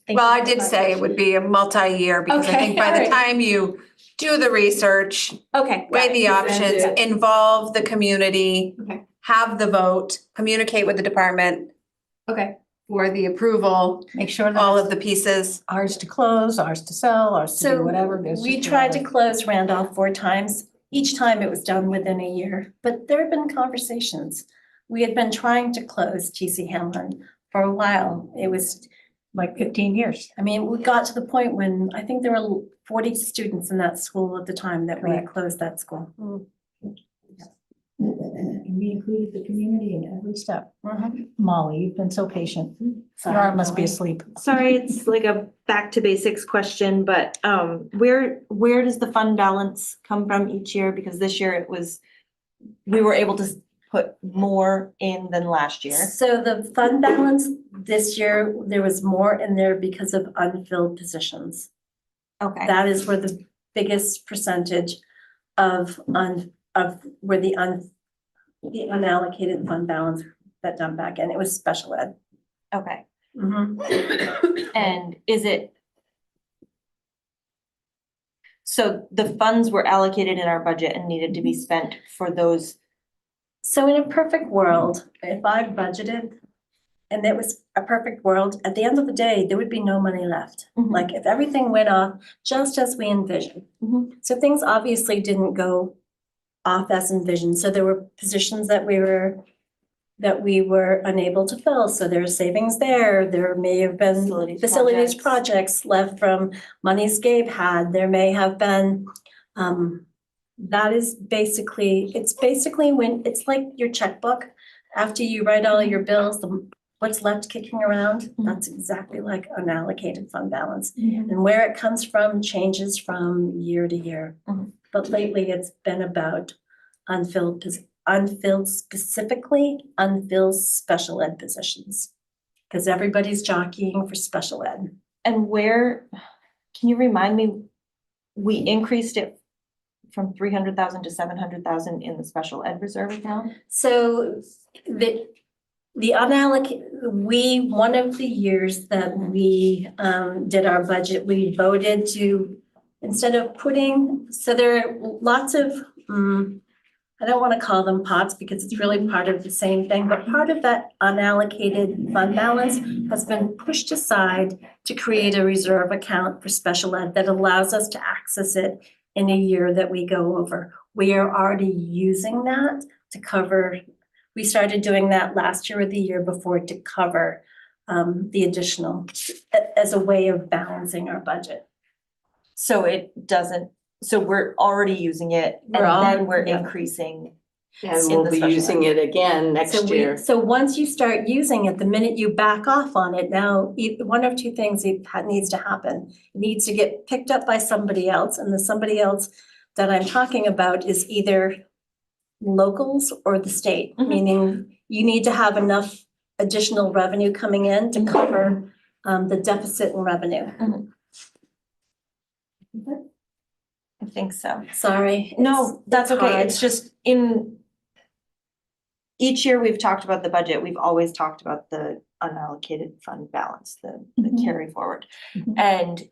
Thank Well, you I for did say it would be a multi-year because I Okay, think by the alright. time you do the research, Okay. got weigh it. the options, Yeah. involve the community, Okay, have the vote, communicate with the department okay. for the approval, Make sure all that of the pieces. ours to close, ours to sell, ours to do So whatever. There's we just a tried lot to of- close Randolph 4 times. Each time it was done within a year, but there have been conversations. We had been trying to close TC Hamlin for a while. It was, like 15 years. I mean, we got to the point when I think there were 40 students in that school at the time that we had Correct. closed that school. And we included the community in every step. Mhm. Molly, you've been so patient. Sorry, Your arm must be Molly. asleep. Sorry, it's like a back to basics question, but where does the fund balance come from each year? Because this year we were able to put more in than last year. So the fund balance this year, there was more in there because of unfilled positions. Okay. That is where the biggest percentage of where the unallocated fund balance that dumped back in, it was special ed. Okay. Mhm. And is it? So the funds were allocated in our budget and needed to be spent for those. So in a perfect world, if I budgeted and it was a perfect world, at the end of the day, there would be no money left. Mhm. Like if everything went off just as we envisioned. Mhm. So things obviously didn't go off as envisioned. So there were positions that we were unable to fill. So there are savings there. There may have been facilities projects left from monies Gabe had. There may have been, that is basically, it's like your checkbook. After you write all your bills, what's left kicking around, that's exactly like unallocated fund balance. And where it comes from changes from year to year. Mhm. But lately it's been about unfilled specifically unfilled special ed positions. Because everybody's jockeying for special ed. And where, can you remind me, we increased it from 300,000 to 700,000 in the special ed reserve account? So the unallocated, one of the years that we did our budget, we voted to, instead of putting, so there are lots of, I don't want to call them pots because it's really part of the same thing, but part of that unallocated fund balance has been pushed aside to create a reserve account for special ed that allows us to access it in a year that we go over. We are already using that to cover, we started doing that last year or the year before to cover the additional as a way of balancing our budget. So it doesn't, so we're already using it and then we're increasing. And in we'll the be special using it again next year. So once you start using it, the minute you back off on it, now one of two things needs to happen. It needs to get picked up by somebody else, and the somebody else that I'm talking about is either locals or the state, Mhm. meaning you need to have enough additional revenue coming in to cover the deficit in revenue. I think so. Sorry. No, that's okay. hard. It's just each year we've talked about the budget, we've always talked about the unallocated fund balance, the Mhm. carry forward. Mhm. And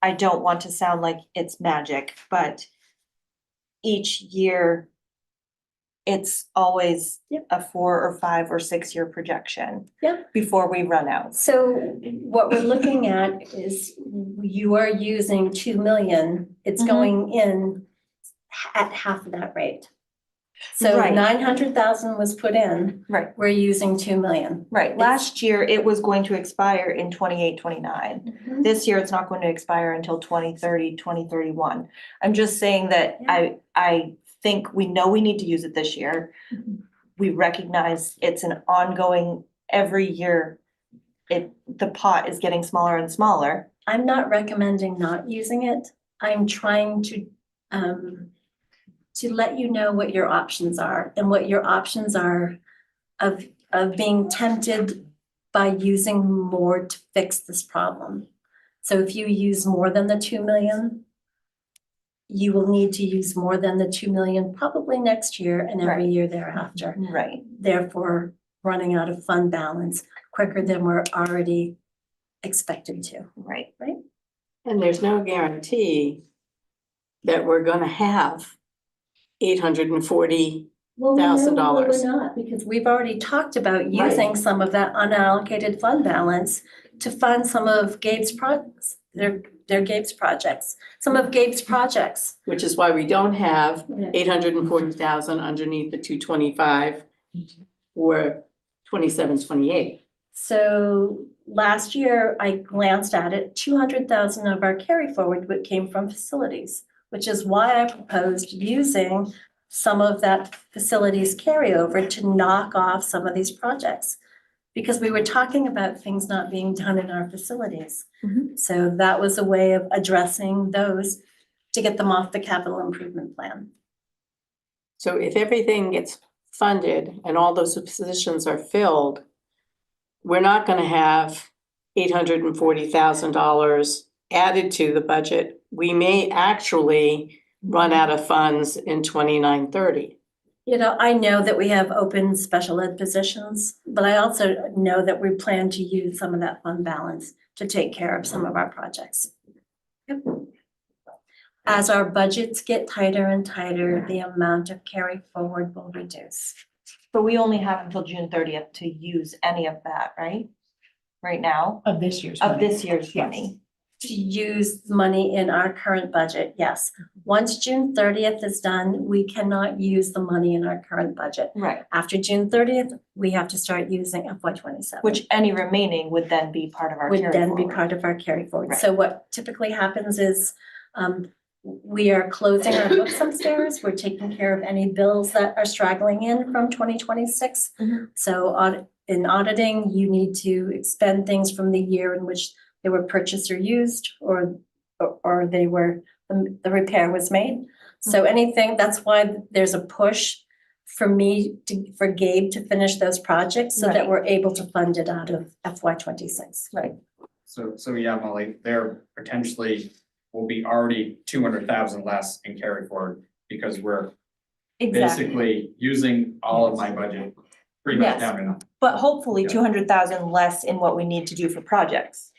I don't want to sound like it's magic, but each year it's always Yep. a 4 or 5 or 6 year projection. Yep. Before we run out. So what we're looking at is you are using 2 million, it's Mhm. going in at half of that rate. So Right. 900,000 was put in, Right, we're using 2 million. right. Last year it was going to expire in 28, 29. This year it's not going to expire until 2030, 2031. I'm just saying that I think we know we need to use it this year. Mhm. We recognize it's an ongoing, every year, the pot is getting smaller and smaller. I'm not recommending not using it. I'm trying to let you know what your options are and what your options are of being tempted by using more to fix this problem. So if you use more than the 2 million, you will need to use more than the 2 million probably next year and every Right. year thereafter. Right. Therefore, running out of fund balance quicker than we're already expected to. Right. And there's no guarantee that we're gonna have $840,000. Well, we're not, because we've already talked about using some of that unallocated fund balance to fund some of Gabe's projects. They're Gabe's projects, some of Gabe's projects. Which is why we don't have Yeah. 840,000 underneath the 225 for 27, 28. So last year, I glanced at it, 200,000 of our carry forward came from facilities, which is why I proposed using some of that facilities carryover to knock off some of these projects. Because we were talking about things not being done in our facilities. Mhm. So that was a way of addressing those to get them off the capital improvement plan. So if everything gets funded and all those positions are filled, we're not gonna have $840,000 added to the budget. We may actually run out of funds in 29-30. You know, I know that we have open special ed positions, but I also know that we plan to use some of that fund balance to take care of some of our projects. Yep. As our budgets get tighter and tighter, the amount of carry forward will reduce. But we only have until June 30th to use any of that, right? Right now, Of this year's of money. this year's money. To use money in our current budget, yes. Once June 30th is done, we cannot use the money in our current budget. Right. After June 30th, we have to start using FY27. Which any remaining would then be part of our Would carry then be forward. part of our carry forward. Right. So what typically happens is, we are closing our books upstairs. We're taking care of any bills that are straggling in from 2026. Mhm. So in auditing, you need to expend things from the year in which they were purchased or used, or they were, the repair was made. So anything, that's why there's a push for for Gabe to finish those projects so that Right. we're able to fund it out of FY26. Right. So yeah, Molly, there potentially will be already 200,000 less in carry forward because we're Exactly. basically using all of my budget pretty much Yes. down enough. But hopefully Yeah. 200,000 less in what we need to do for projects.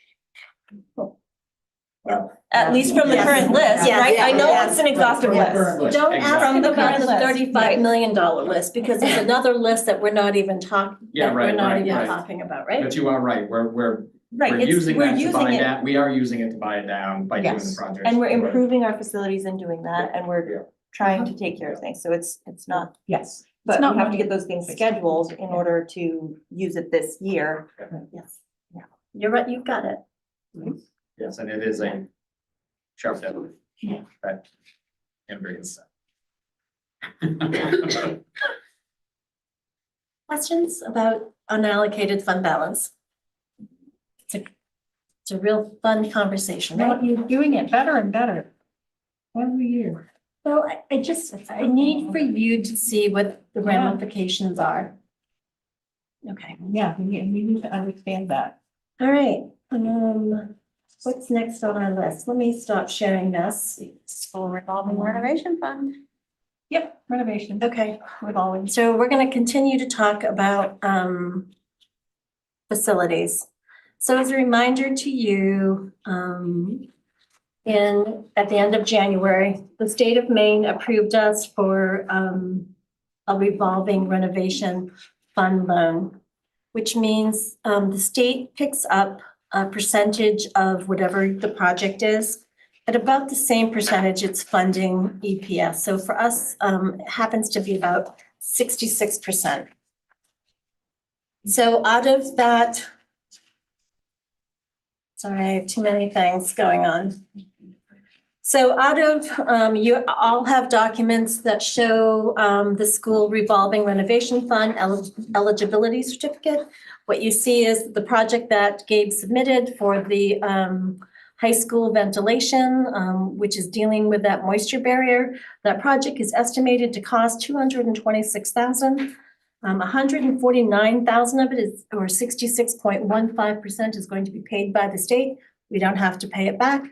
At least from the Yes. current list, Yes. right? I know Yes. it's an exhaustive From the list. current list, Don't ask exactly. him about current the list. $35 million list, because there's another list that we're not even talking, Yeah, that we're right, not right, even right. talking about, right? But you are right, we're Right, we're it's, using we're that to using buy it, down, we are using it to buy it down by doing the Yes. project. and we're improving our facilities and doing that, and Yeah. we're trying to take care of things, so it's not, Yes. but not we have to money. get those things scheduled in order to use it this year. Yes. You're right, you've got it. Yes, and it is a sharp deadline. Yeah. That embrace. Questions about unallocated fund balance? It's a real fun conversation, right? Well, you're doing it better and better every year. Well, I need for you to see what the ramifications are. Okay, Yeah, we need to understand that. all right, what's next on our list? Let me stop sharing this. School revolving renovation fund. Yep, renovation. Okay, Revolving. so we're gonna continue to talk about facilities. So as a reminder to you, at the end of January, the state of Maine approved us for a revolving renovation fund loan, which means the state picks up a percentage of whatever the project is. At about the same percentage it's funding EPS. So for us, it happens to be about 66%. So out of that, sorry, I have too many things going on. So out of, you all have documents that show the school revolving renovation fund eligibility certificate. What you see is the project that Gabe submitted for the high school ventilation, which is dealing with that moisture barrier. That project is estimated to cost $226,000. 149,000 of it is, or 66.15% is going to be paid by the state. We don't have to pay it back.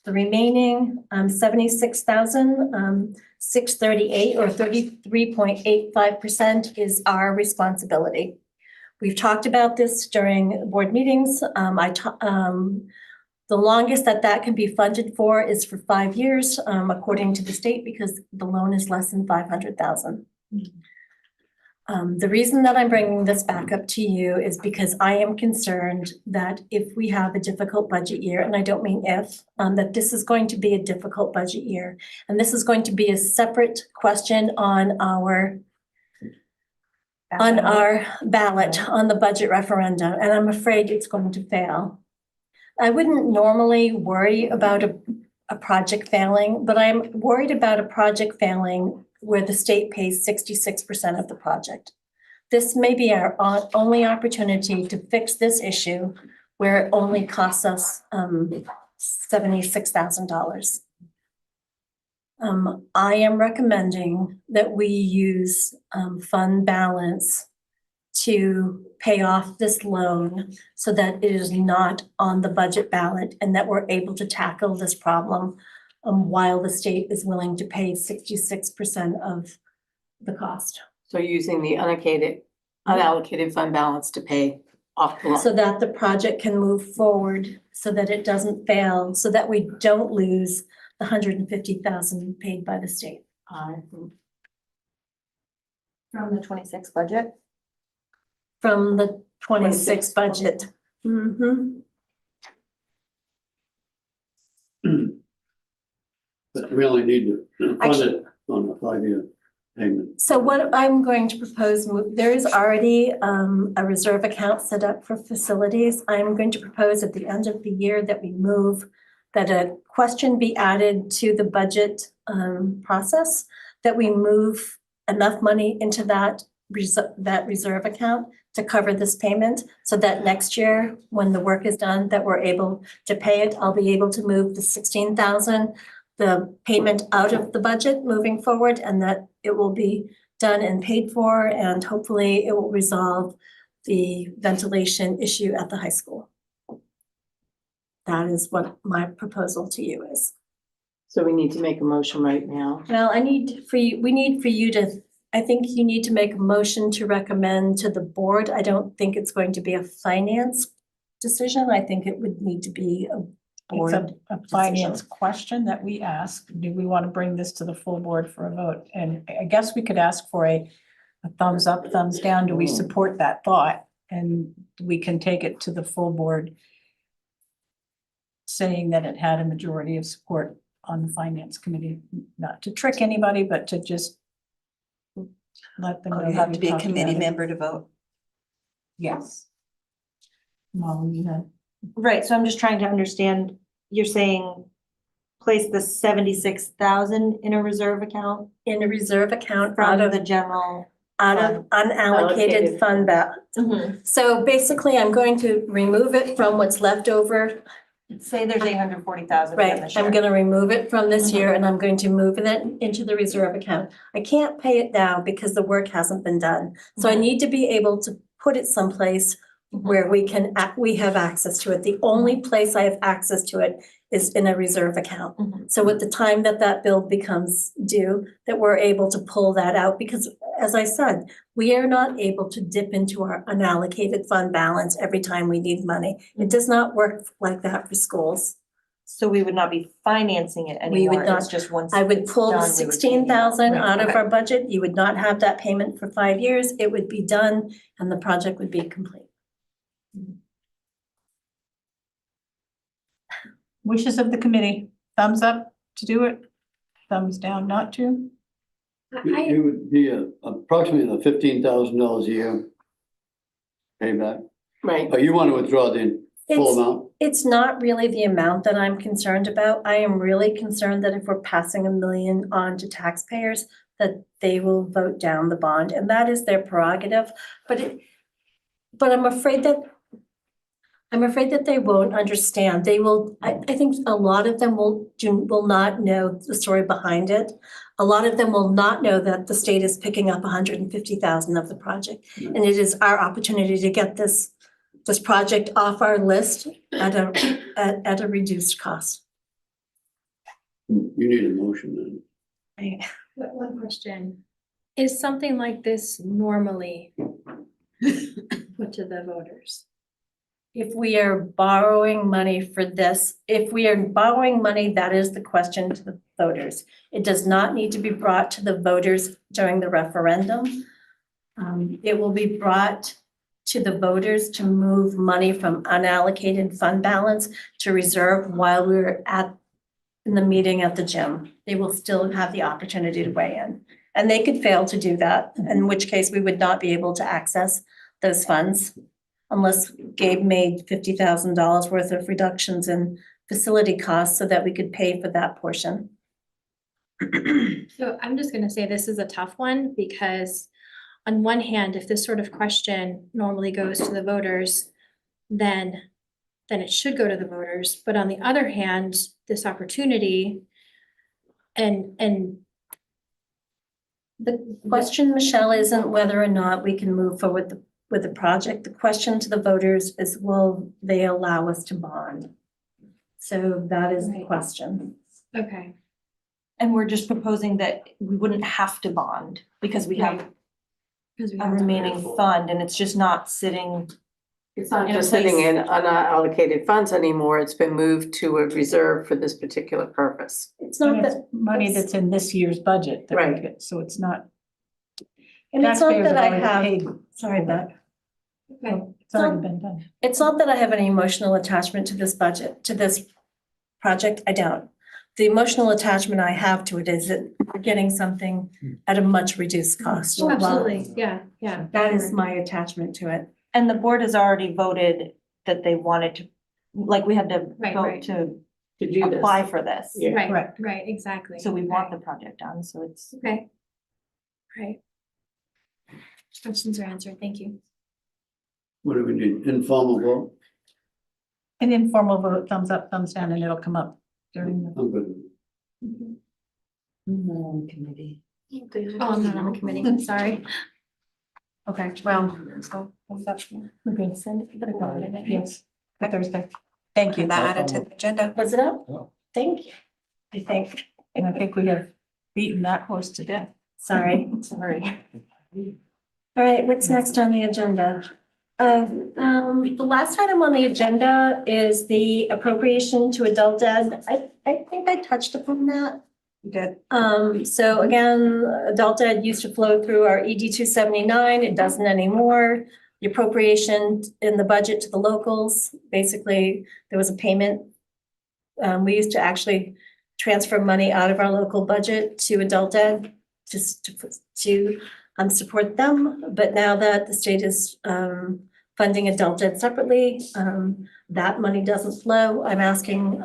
The remaining 76,638 or 33.85% is our responsibility. We've talked about this during board meetings. The longest that can be funded for is for 5 years, according to the state, because the loan is less than 500,000. The reason that I'm bringing this back up to you is because I am concerned that if we have a difficult budget year, and I don't mean if, that this is going to be a difficult budget year. And this is going to be a separate question on our ballot, on the budget referendum, and I'm afraid it's going to fail. I wouldn't normally worry about a project failing, but I'm worried about a project failing where the state pays 66% of the project. This may be our only opportunity to fix this issue where it only costs us $76,000. I am recommending that we use, fund balance to pay off this loan so that it is not on the budget ballot and that we're able to tackle this problem, while the state is willing to pay 66% of the cost. So using the unallocated fund balance to pay off the loan. So that the project can move forward, so that it doesn't fail, so that we don't lose the 150,000 paid by the state. From the 26 budget? From the 26 budget. Mm-hmm. But we only need to fund it on a 5-year payment. So what I'm going to propose, there is already a reserve account set up for facilities. I'm going to propose at the end of the year that we move, that a question be added to the budget process, that we move enough money into that reserve account to cover this payment, so that next year, when the work is done, that we're able to pay it. I'll be able to move the 16,000, the payment out of the budget moving forward, and that it will be done and paid for, and hopefully it will resolve the ventilation issue at the high school. That is what my proposal to you is. So we need to make a motion right now. Well, we need for you to, I think you need to make a motion to recommend to the board. I don't think it's going to be a finance decision. I think it would need to be a It's board. a finance question that we ask. Do we want to bring this to the full board for a vote? And I guess we could ask for a thumbs up, thumbs down. Do we support that thought? And we can take it to the full board, saying that it had a majority of support on the finance committee, not to trick anybody, but to just let them know. Oh, you that have we to be a talked about committee it. member to vote. Yes. Molly, you had. Right, so I'm just trying to understand, you're saying place the 76,000 in a reserve account In a reserve account from out of the general? unallocated Allocated. fund balance. So basically, I'm going to remove it from what's left over. Say there's 840,000 Right, this year. I'm gonna remove it from this year and I'm going to move it into the reserve account. I can't pay it now because the work hasn't been done. So I need to be able to put it someplace where we have access to it. The only place I have access to it is in a reserve account. So at the time that that bill becomes due, that we're able to pull that out, because as I said, we are not able to dip into our unallocated fund balance every time we need money. It does not work like that for schools. So we would not be financing it We would anymore, not. it's just once I would it's pull the done, we would pay it out. 16,000 out of Okay. our budget. You would not have that payment for 5 years. It would be done and the project would be complete. Wishes of the committee, thumbs up to do it, thumbs down not to. It would be approximately $15,000 a year payback. Right. But you want to withdraw the full amount? It's not really the amount that I'm concerned about. I am really concerned that if we're passing $1 million on to taxpayers, that they will vote down the bond, and that is their prerogative. But I'm afraid that they won't understand. They will, I think a lot of them will not know the story behind it. A lot of them will not know that the state is picking up 150,000 of the project. And it is our opportunity to get this project off our list at a reduced cost. You need a motion then. One question. Is something like this normally put to the voters? If we are borrowing money for this, if we are borrowing money, that is the question to the voters. It does not need to be brought to the voters during the referendum. It will be brought to the voters to move money from unallocated fund balance to reserve while we're in the meeting at the gym. They will still have the opportunity to weigh in. And they could fail to do that, in which case we would not be able to access those funds unless Gabe made $50,000 worth of reductions in facility costs so that we could pay for that portion. So I'm just gonna say this is a tough one, because on one hand, if this sort of question normally goes to the voters, then it should go to the voters. But on the other hand, this opportunity And the question, Michelle, isn't whether or not we can move forward with the project. The question to the voters is, will they allow us to bond? So that is the question. Okay. And we're just proposing that we wouldn't have to bond because we have Because we a have to- remaining fund and it's just not sitting. It's not In a just sitting place- in unallocated funds anymore, it's been moved to a reserve for this particular purpose. It's And not it's that, money that's in this year's budget. that we Right. get, So it's not. and it's not taxpayers that I already have, paid. sorry, Beth. Okay. It's already been done. It's not that I have any emotional attachment to this budget, to this project. I don't. The emotional attachment I have to it is that we're getting something at a much reduced cost. Oh, absolutely, yeah, yeah. That is my attachment to it. And the board has already voted that they wanted to, like, we had to Right, vote right. to To do this. apply for this. Yeah. Right, Correct. right, exactly. So we want the project done, so it's. Okay. Right. Questions are answered, thank you. What do we need? Informal vote? An informal vote, thumbs up, thumbs down, and it'll come up during the. I'm good. Committee. Oh, I'm not on the committee, sorry. Okay, well, so We're good. Send it to the board. Yes, for Thursday. Thank you. that added to the agenda. Was it up? Thank you. I think. And I think we have beaten that horse to death. Sorry. Sorry. All right, what's next on the agenda? The last item on the agenda is the appropriation to adult ed. I think I touched upon that. You did. So again, adult ed used to flow through our ED 279. It doesn't anymore. The appropriation in the budget to the locals, basically, there was a payment. We used to actually transfer money out of our local budget to adult ed just to support them. But now that the state is funding adult ed separately, that money doesn't flow. I'm asking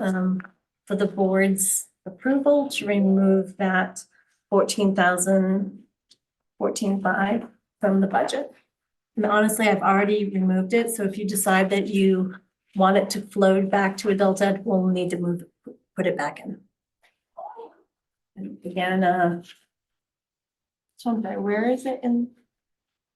for the board's approval to remove that 14,500 from the budget. And honestly, I've already removed it, so if you decide that you want it to flow back to adult ed, we'll need to put it back in. And again, So I'm sorry, where is it in?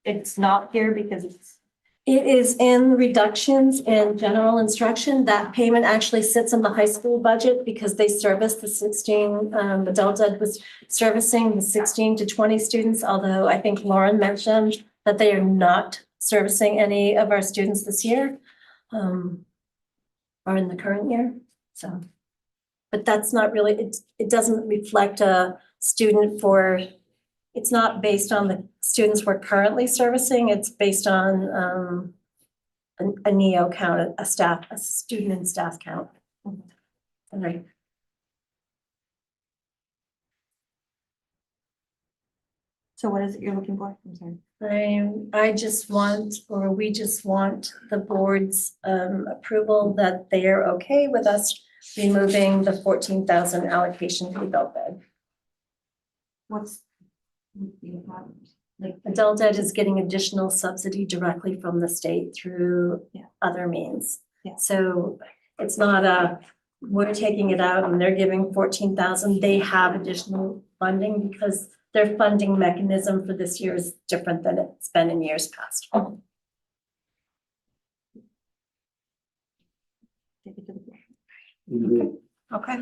It's not here because it's. it is in reductions in general instruction. That payment actually sits in the high school budget because they service the 16, adult ed was servicing the 16 to 20 students, although I think Lauren mentioned that they are not servicing any of our students this year, or in the current year, so. But that's not really, it doesn't reflect a student for, it's not based on the students we're currently servicing, it's based on a NEO count, a student and staff count. All right. So what is it you're looking for? I'm sorry. I just want, or we just want the board's approval that they are okay with us removing the 14,000 allocation to adult ed. What's? the problem? Like adult ed is getting additional subsidy directly from the state through Yeah. other means. Yeah. So it's not we're taking it out and they're giving 14,000. They have additional funding because their funding mechanism for this year is different than it's been in years past. Take it to the board. Okay.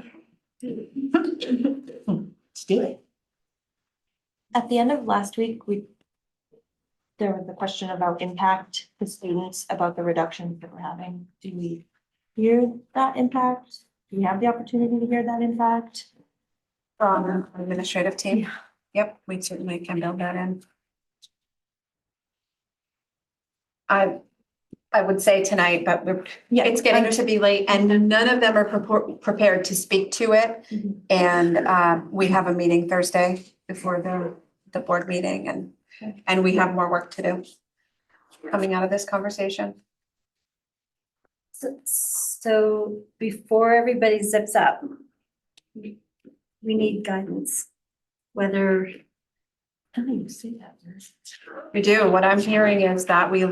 Let's do it. At the end of last week, there was a question about impact to students about the reductions that we're having. Do we hear that impact? Do we have the opportunity to hear that impact? From administrative team. Yep, we certainly can build that in. I would say tonight, but it's getting to be late and none of them are prepared to speak to it. Mhm. And we have a meeting Thursday before the board meeting and we have more work to do coming out of this conversation. So before everybody zips up, we need guidance, whether. How do you say that? We do. What I'm hearing is that we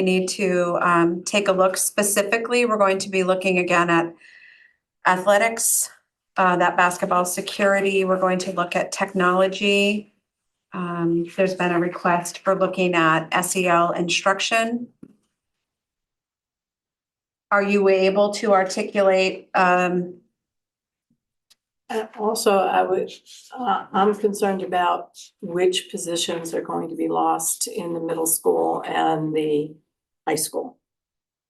need to take a look specifically. We're going to be looking again at athletics, that basketball security. We're going to look at technology. There's been a request for looking at SEL instruction. Are you able to articulate, Also, I'm concerned about which positions are going to be lost in the middle school and the high school.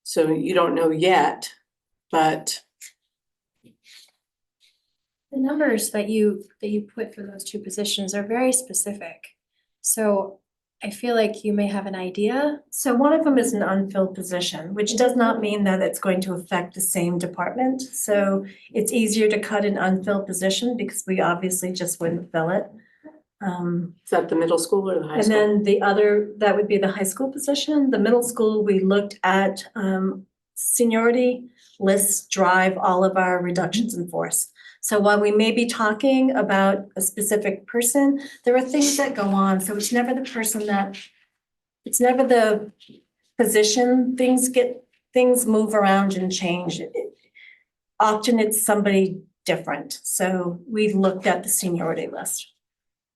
So you don't know yet, but The numbers that you put for those two positions are very specific. So I feel like you may have an idea. So one of them is an unfilled position, which does not mean that it's going to affect the same department. So it's easier to cut an unfilled position because we obviously just wouldn't fill it. is that the middle school or the high And school? then the other, that would be the high school position. The middle school, we looked at seniority lists drive all of our reductions in force. So while we may be talking about a specific person, there are things that go on. So it's never the person that, it's never the position. Things move around and change. Often it's somebody different. So we looked at the seniority list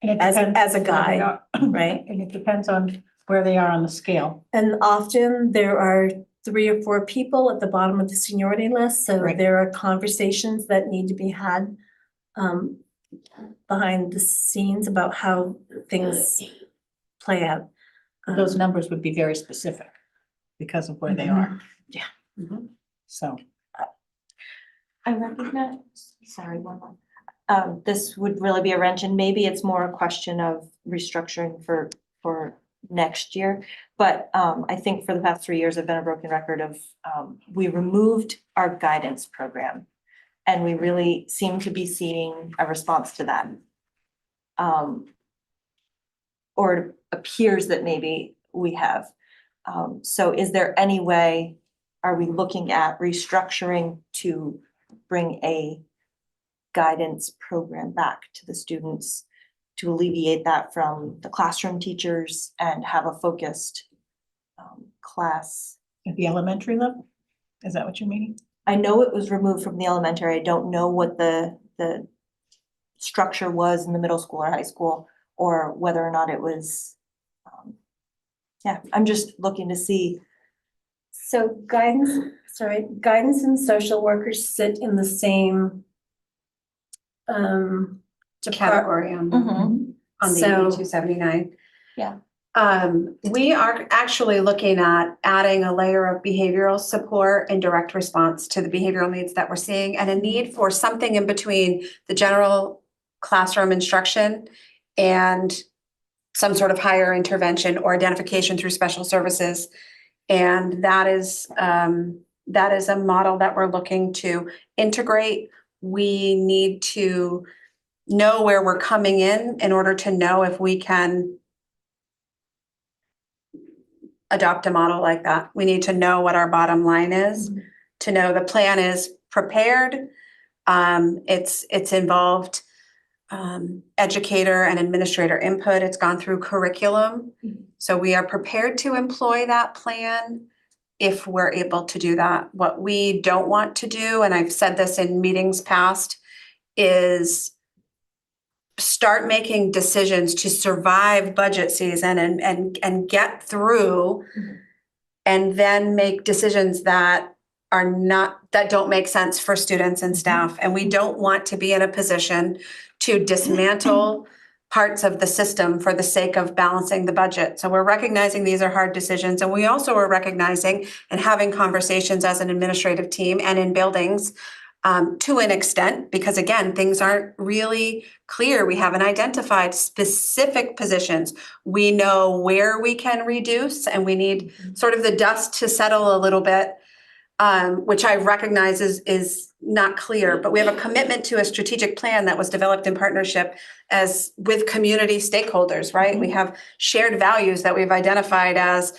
And it as depends a where they guide, are. right? And it depends on where they are on the scale. And often there are 3 or 4 people at the bottom of the seniority list, so Right. there are conversations that need to be had behind the scenes about how things play out. Those numbers would be very specific because of where they are. Yeah. So, I recognize, sorry, one more. This would really be a wrench, and maybe it's more a question of restructuring for next year. But I think for the past 3 years, I've been a broken record of, we removed our guidance program. And we really seem to be seeing a response to that. Or it appears that maybe we have. So is there any way, are we looking at restructuring to bring a guidance program back to the students to alleviate that from the classroom teachers and have a focused class? at the elementary level, is that what you're meaning? I know it was removed from the elementary. I don't know what the structure was in the middle school or high school, or whether or not it was. Yeah, I'm just looking to see. So guidance and social workers sit in the same category on the So- 8279? Yeah. We are actually looking at adding a layer of behavioral support in direct response to the behavioral needs that we're seeing, and a need for something in between the general classroom instruction and some sort of higher intervention or identification through special services. And that is a model that we're looking to integrate. We need to know where we're coming in order to know if we can adopt a model like that. We need to know what our bottom line is, to know the plan is prepared. It's involved educator and administrator input. It's gone through curriculum. So we are prepared to employ that plan if we're able to do that. What we don't want to do, and I've said this in meetings past, is start making decisions to survive budget season and get through, and then make decisions that don't make sense for students and staff. And we don't want to be in a position to dismantle parts of the system for the sake of balancing the budget. So we're recognizing these are hard decisions, and we also are recognizing and having conversations as an administrative team and in buildings to an extent, because again, things aren't really clear. We haven't identified specific positions. We know where we can reduce, and we need sort of the dust to settle a little bit, which I recognize is not clear, but we have a commitment to a strategic plan that was developed in partnership with community stakeholders, right? We have shared values that we've identified as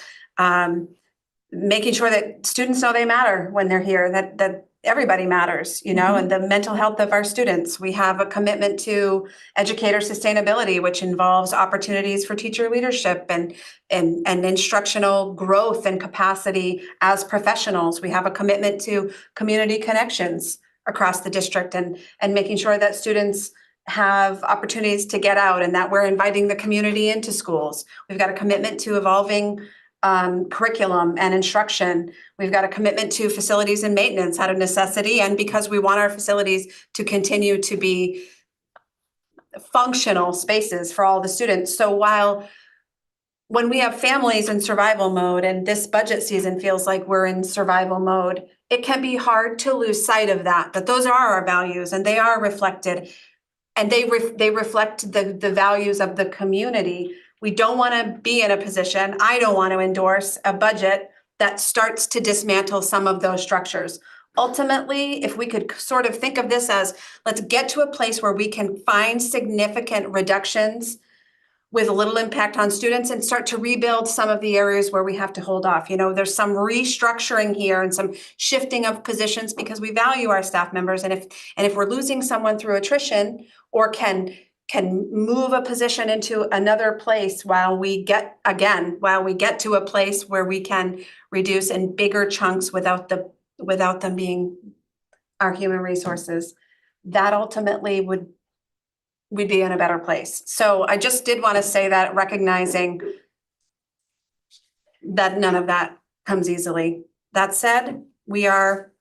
making sure that students know they matter when they're here, that everybody matters, and the mental health of our students. We have a commitment to educator sustainability, which involves opportunities for teacher leadership and instructional growth and capacity as professionals. We have a commitment to community connections across the district and making sure that students have opportunities to get out and that we're inviting the community into schools. We've got a commitment to evolving curriculum and instruction. We've got a commitment to facilities and maintenance out of necessity and because we want our facilities to continue to be functional spaces for all the students. So when we have families in survival mode and this budget season feels like we're in survival mode, it can be hard to lose sight of that those are our values and they are reflected and they reflect the values of the community. We don't want to be in a position, I don't want to endorse a budget that starts to dismantle some of those structures. Ultimately, if we could sort of think of this as, let's get to a place where we can find significant reductions with little impact on students and start to rebuild some of the areas where we have to hold off. You know, there's some restructuring here and some shifting of positions because we value our staff members. And if we're losing someone through attrition or can move a position into another place while we get to a place where we can reduce in bigger chunks without them being our human resources, that ultimately we'd be in a better place. So I just did want to say that, recognizing that none of that comes easily. That said, we are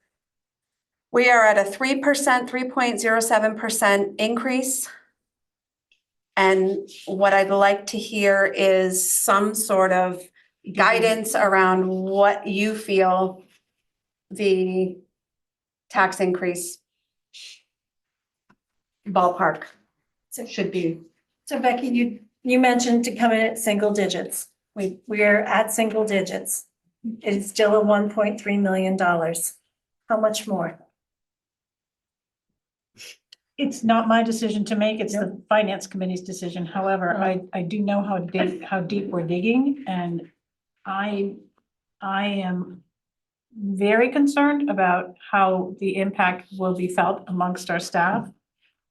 at a 3%, 3.07% increase. And what I'd like to hear is some sort of guidance around what you feel the tax increase ballpark should be. So Becky, you mentioned to come in at single digits. We're at single digits. It's still a $1.3 million. How much more? It's not my decision to make, it's the finance committee's decision. However, I do know how deep we're digging, and I am very concerned about how the impact will be felt amongst our staff.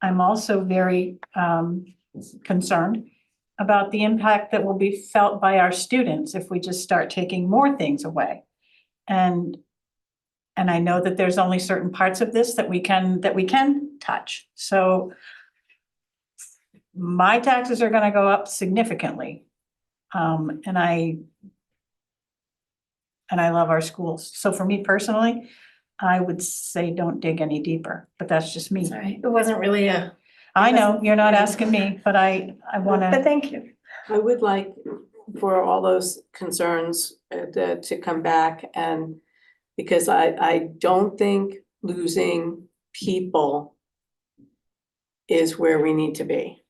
I'm also very concerned about the impact that will be felt by our students if we just start taking more things away. And I know that there's only certain parts of this that we can touch. So my taxes are gonna go up significantly. And I love our schools. So for me personally, I would say don't dig any deeper, but that's just me. Sorry, it wasn't really I know, you're not asking me, but I but wanna, thank you. I would like for all those concerns to come back and, because I don't think losing people is where we need to be.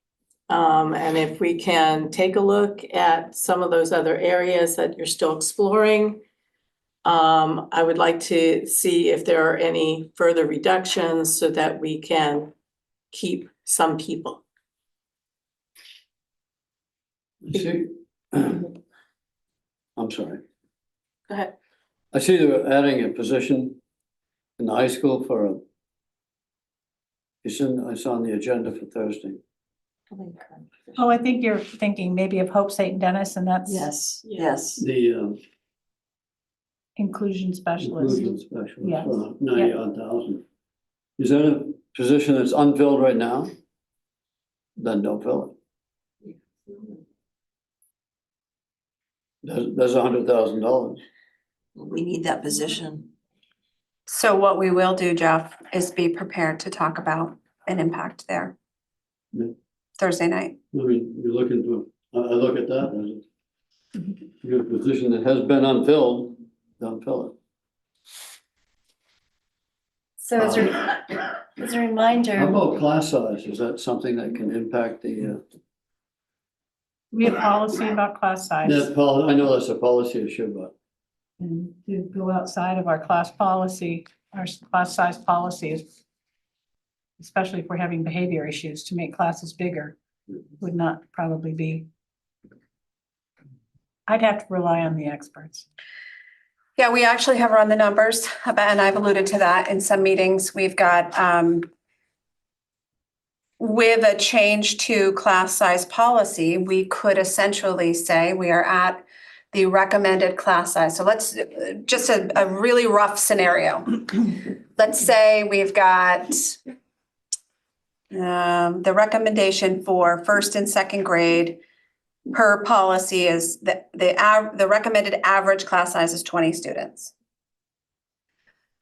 And if we can take a look at some of those other areas that you're still exploring, I would like to see if there are any further reductions so that we can keep some people. See, I'm sorry. Go ahead. I see they're adding a position in the high school for it's on the agenda for Thursday. oh, I think you're thinking maybe of Hope St. Dennis, and that's Yes. The inclusion specialist. inclusion specialist Yes. for 90-odd thousand. Is that a position that's unfilled right now? Then don't fill it. There's $100,000. We need that position. So what we will do, Jeff, is be prepared to talk about an impact there. Yeah. Thursday night. I mean, you're looking to, I look at that as a position that has been unfilled, don't fill it. So as a reminder. How about class size? Is that something that can impact the, We have policy about class size. I know that's a policy issue, but And to go outside of our class policy, our class size policies, especially if we're having behavior issues, to make classes bigger would not probably be. I'd have to rely on the experts. Yeah, we actually have run the numbers, and I've alluded to that in some meetings. We've got, with a change to class size policy, we could essentially say we are at the recommended class size. So let's, just a really rough scenario. Let's say we've got the recommendation for first and second grade per policy is that the recommended average class size is 20 students.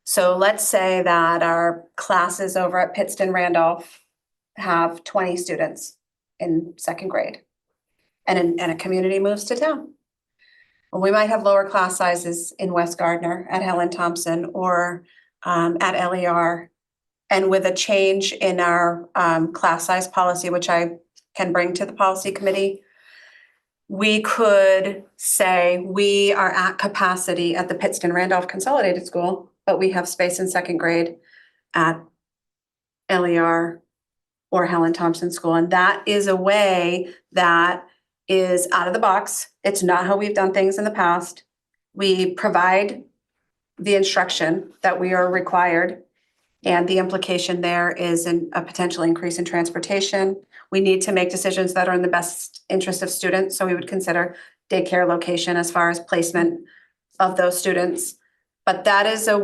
So let's say that our classes over at Pittston Randolph have 20 students in second grade. And a community moves to town. Well, we might have lower class sizes in West Gardner, at Helen Thompson, or at LER. And with a change in our class size policy, which I can bring to the policy committee, we could say we are at capacity at the Pittston Randolph Consolidated School, but we have space in second grade at LER or Helen Thompson School. And that is a way that is out of the box. It's not how we've done things in the past. We provide the instruction that we are required. And the implication there is a potential increase in transportation. We need to make decisions that are in the best interest of students. So we would consider daycare location as far as placement of those students. But that is a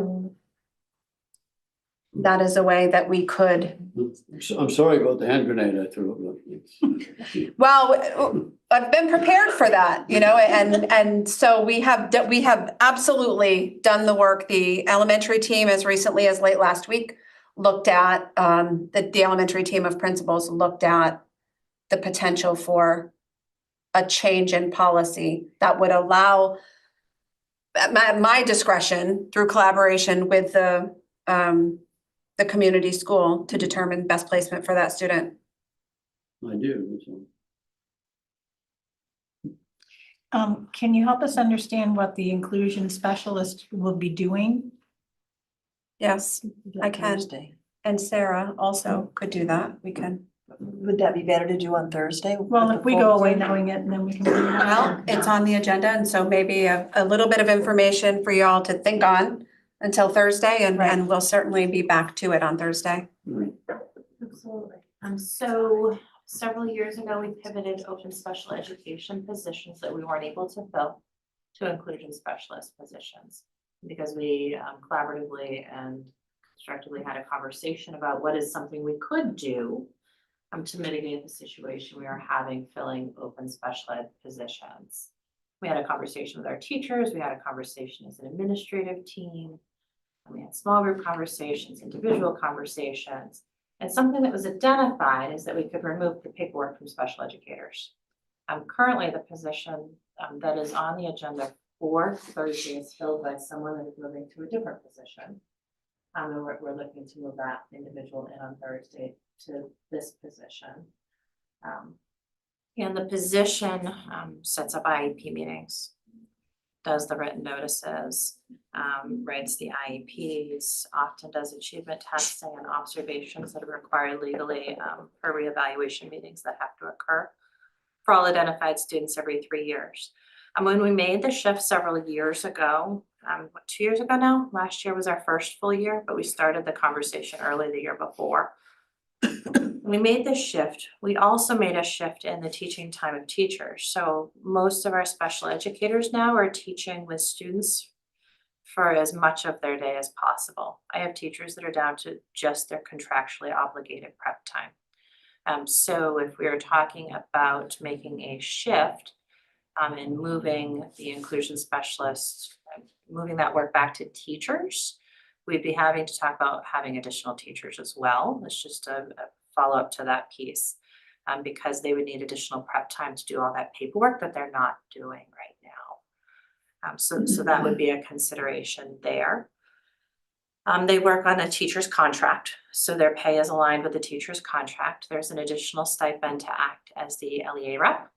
way that we could. I'm sorry about the hand grenade I threw. Well, I've been prepared for that, and so we have absolutely done the work. The elementary team, as recently as late last week, looked at, the elementary team of principals looked at the potential for a change in policy that would allow, at my discretion, through collaboration with the community school, to determine best placement for that student. I do. Can you help us understand what the inclusion specialist will be doing? Yes, I can. Thursday. And Sarah also could do that. We can. Would that be better to do on Thursday? Well, if we go away knowing it, and then we can. Well, it's on the agenda, and so maybe a little bit of information for you all to think on until Thursday, and we'll certainly be back to it on Thursday. Absolutely. So several years ago, we pivoted open special education positions that we weren't able to fill to inclusion specialist positions, because we collaboratively and constructively had a conversation about what is something we could do to mitigate the situation we are having filling open special ed positions. We had a conversation with our teachers, we had a conversation as an administrative team, and we had small group conversations, individual conversations. And something that was identified is that we could remove the paperwork from special educators. Currently, the position that is on the agenda for Thursday is filled by someone that is moving to a different position. And we're looking to move that individual in on Thursday to this position. And the position sets up IEP meetings, does the written notices, writes the IEPs, often does achievement testing and observations that are required legally for reevaluation meetings that have to occur for all identified students every 3 years. When we made the shift several years ago, 2 years ago now, last year was our first full year, but we started the conversation early the year before. We made this shift. We also made a shift in the teaching time of teachers. So most of our special educators now are teaching with students for as much of their day as possible. I have teachers that are down to just their contractually obligated prep time. So if we are talking about making a shift and moving the inclusion specialists, moving that work back to teachers, we'd be having to talk about having additional teachers as well. It's just a follow up to that piece, because they would need additional prep time to do all that paperwork that they're not doing right now. So that would be a consideration there. They work on a teacher's contract, so their pay is aligned with the teacher's contract. There's an additional stipend to act as the LEA rep.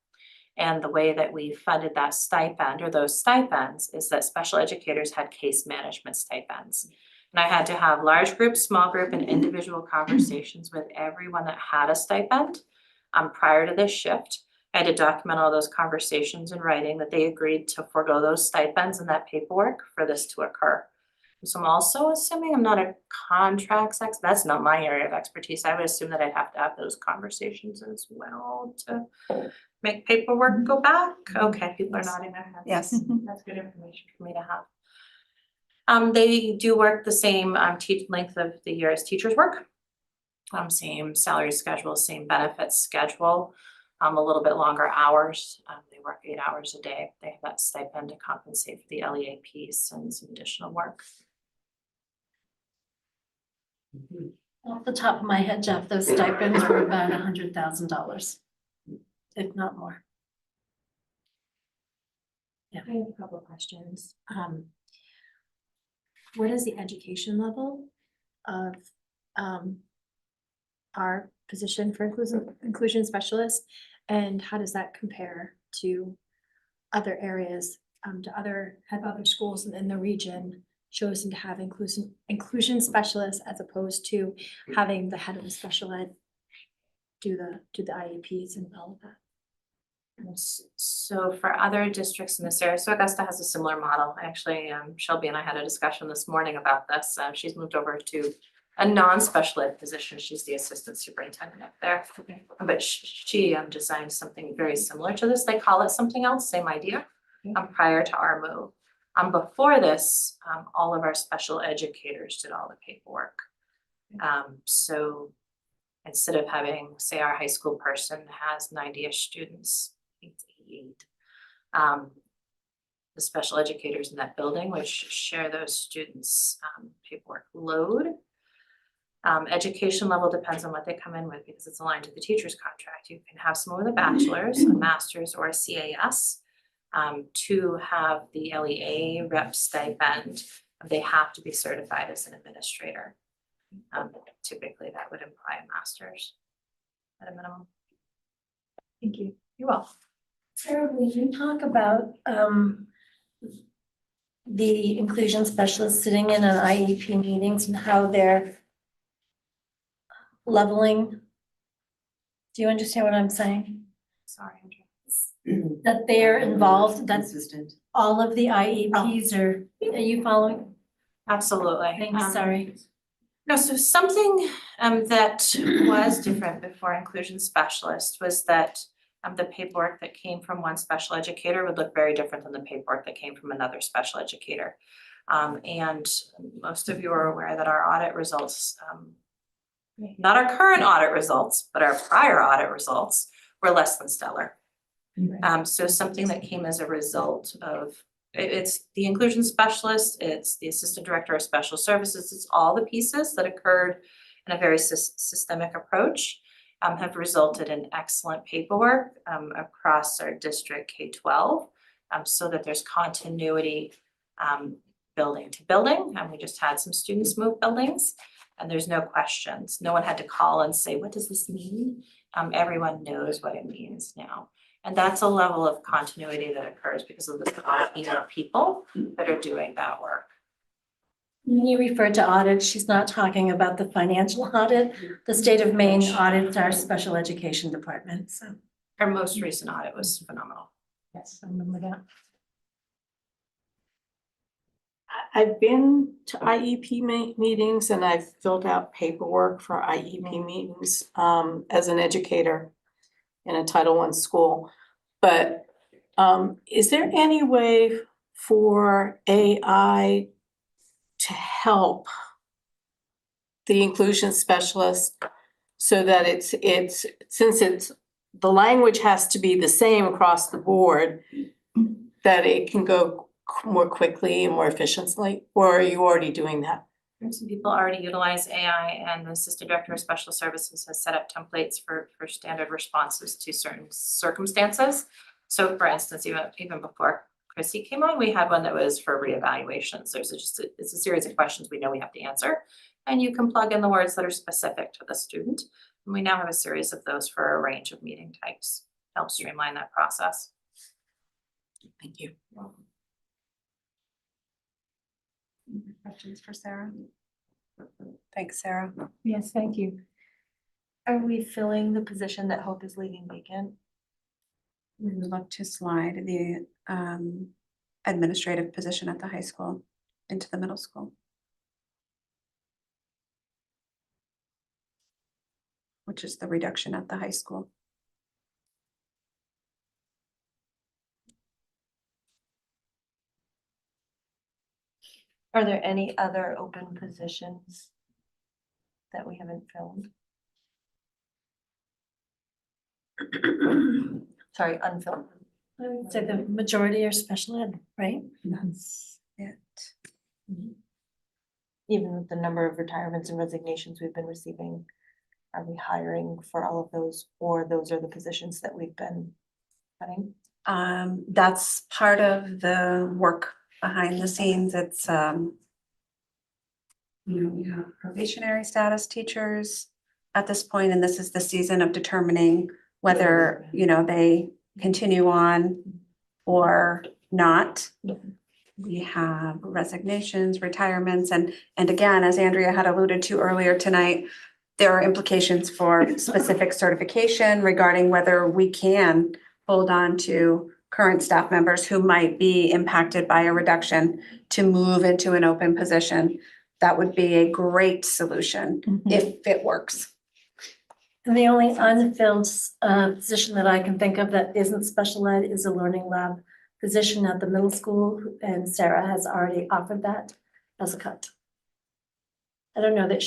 And the way that we funded that stipend, or those stipends, is that special educators had case management stipends. And I had to have large group, small group, and individual conversations with everyone that had a stipend prior to this shift. I had to document all those conversations in writing that they agreed to forego those stipends and that paperwork for this to occur. So I'm also assuming, I'm not a contracts that's not my area of expertise. I would assume that I'd have to have those conversations as well to make paperwork go back. Okay, people are nodding their heads. Yes. That's good information for me to have. They do work the same length of the year as teachers work. Same salary schedule, same benefits schedule, a little bit longer hours. They work 8 hours a day. They have that stipend to compensate for the LEA piece and some additional work. Off the top of my head, Jeff, those stipends were about $100,000, if not more. I have a couple of questions. What is the education level of our position for inclusion specialist? And how does that compare to other areas, have other schools in the region chosen to have inclusion specialists as opposed to having the head of the special ed do the IEPs and all of that? So for other districts in this area, so Augusta has a similar model. Actually, Shelby and I had a discussion this morning about this. She's moved over to a non-special ed position. She's the assistant superintendent up there. But she designed something very similar to this. They call it something else, same idea, prior to our move. Before this, all of our special educators did all the paperwork. So instead of having, say, our high school person has 90-ish students, I think it's 88. The special educators in that building, which share those students' paperwork load. Education level depends on what they come in with because it's aligned to the teacher's contract. You can have someone with a bachelor's, a master's, or a CAS. To have the LEA rep stipend, they have to be certified as an administrator. Typically, that would imply a master's at a minimum. Thank you. You're welcome. Sarah, will you talk about the inclusion specialists sitting in on IEP meetings and how they're leveling? Do you understand what I'm saying? Sorry, Andrea. That they're involved, that's Consistent. all of the IEPs are you following? Absolutely. Thanks, sorry. No, so something that was different before inclusion specialist was that the paperwork that came from one special educator would look very different than the paperwork that came from another special educator. And most of you are aware that our audit results, not our current audit results, but our prior audit results were less than stellar. So something that came as a result of, it's the inclusion specialist, it's the assistant director of special services, it's all the pieces that occurred in a very systemic approach have resulted in excellent paperwork across our district K-12 so that there's continuity building to building. And we just had some students move buildings and there's no questions. No one had to call and say, what does this mean? Everyone knows what it means now. And that's a level of continuity that occurs because of the team of people that are doing that work. When you refer to audit, she's not talking about the financial audit. The state of Maine audits our special education department, so. Our most recent audit was phenomenal. Yes, I remember that. I've been to IEP meetings and I've filled out paperwork for IEP meetings as an educator in a Title I school. But is there any way for AI to help the inclusion specialist so that since the language has to be the same across the board, that it can go more quickly and more efficiently, or are you already doing that? Some people already utilize AI and the assistant director of special services has set up templates for standard responses to certain circumstances. So for instance, even before Chrissy came on, we had one that was for reevaluations. It's a series of questions we know we have to answer. And you can plug in the words that are specific to the student. And we now have a series of those for a range of meeting types to help streamline that process. Thank you. Questions for Sarah? Thanks, Sarah. Yes, thank you. Are we filling the position that Hope is leaving vacant? We would look to slide the administrative position at the high school into the middle school. which is the reduction at the high school. Are there any other open positions that we haven't filled? Sorry, unfilled. I would say the majority are special ed, right? That's it. Even with the number of retirements and resignations we've been receiving, are we hiring for all of those, or those are the positions that we've been cutting? That's part of the work behind the scenes. It's, we have probationary status teachers at this point, and this is the season of determining whether, they continue on or not. We have resignations, retirements, and again, as Andrea had alluded to earlier tonight, there are implications for specific certification regarding whether we can hold on to current staff members who might be impacted by a reduction to move into an open position. That would be a great solution if it works. And the only unfilled position that I can think of that isn't special ed is a learning lab position at the middle school, and Sarah has already offered that as a cut. I don't know that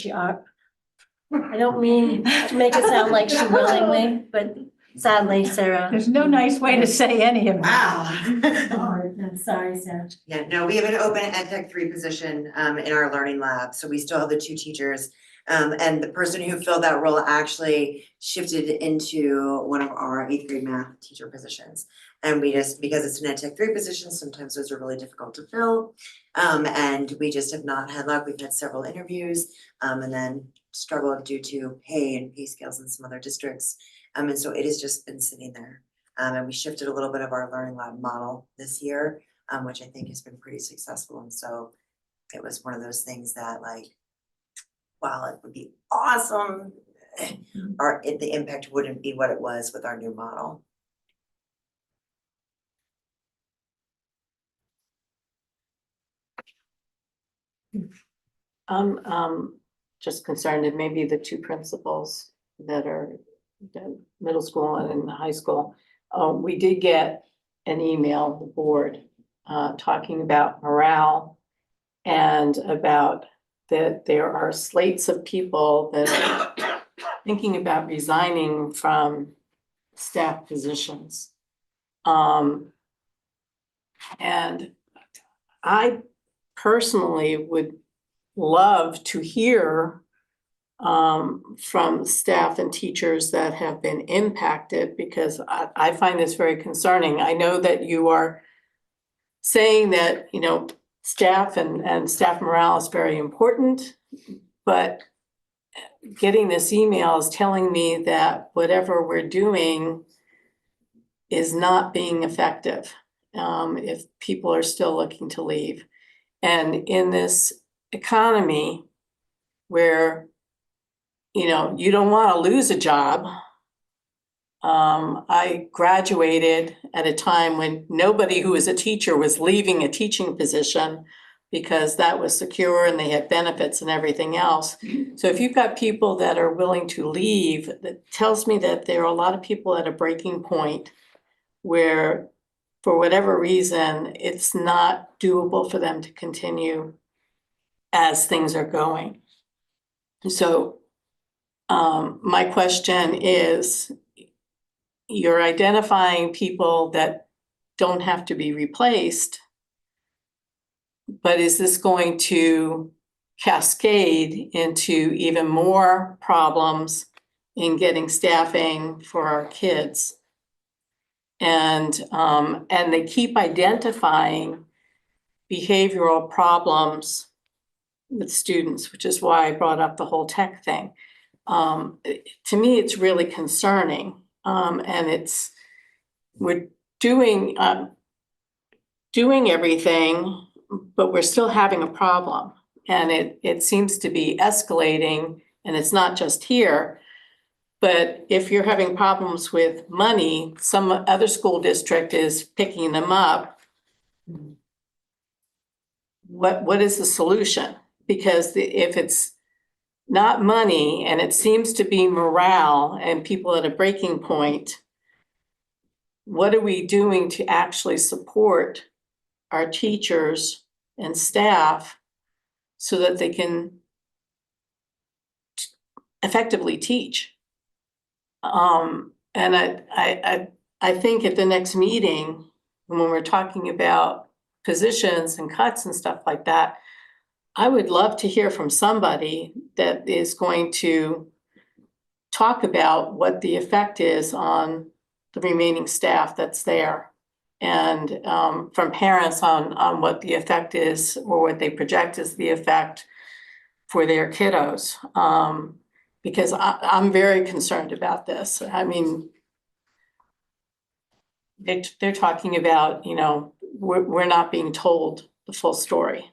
I don't mean to make it sound like she willingly, but sadly, Sarah. There's no nice way to say any of Wow. I'm sorry, Sarah. Yeah, no, we have an open Ed Tech 3 position in our learning lab, so we still have the 2 teachers. And the person who filled that role actually shifted into one of our 8th grade math teacher positions. And we just, because it's an Ed Tech 3 position, sometimes those are really difficult to fill. And we just have not had luck. We've had several interviews and then struggled due to pay and pay scales in some other districts. And so it has just been sitting there. And we shifted a little bit of our learning lab model this year, which I think has been pretty successful. And so it was one of those things that, like, while it would be awesome, the impact wouldn't be what it was with our new model. I'm just concerned that maybe the 2 principals that are the middle school and in the high school, we did get an email, the board, talking about morale and about that there are slates of people that are thinking about resigning from staff positions. And I personally would love to hear from staff and teachers that have been impacted, because I find this very concerning. I know that you are saying that, staff and staff morale is very important, but getting this email is telling me that whatever we're doing is not being effective if people are still looking to leave. And in this economy where, you don't want to lose a job. I graduated at a time when nobody who was a teacher was leaving a teaching position because that was secure and they had benefits and everything else. So if you've got people that are willing to leave, that tells me that there are a lot of people at a breaking point where, for whatever reason, it's not doable for them to continue as things are going. So my question is, you're identifying people that don't have to be replaced, but is this going to cascade into even more problems in getting staffing for our kids? And they keep identifying behavioral problems with students, which is why I brought up the whole tech thing. To me, it's really concerning. And we're doing everything, but we're still having a problem. And it seems to be escalating, and it's not just here. But if you're having problems with money, some other school district is picking them up. What is the solution? Because if it's not money, and it seems to be morale and people at a breaking point. What are we doing to actually support our teachers and staff so that they can effectively teach? And I think at the next meeting, when we're talking about positions and cuts and stuff like that, I would love to hear from somebody that is going to talk about what the effect is on the remaining staff that's there. And from parents on what the effect is or what they project is the effect for their kiddos. Because I'm very concerned about this. I mean, they're talking about, you know, we're not being told the full story.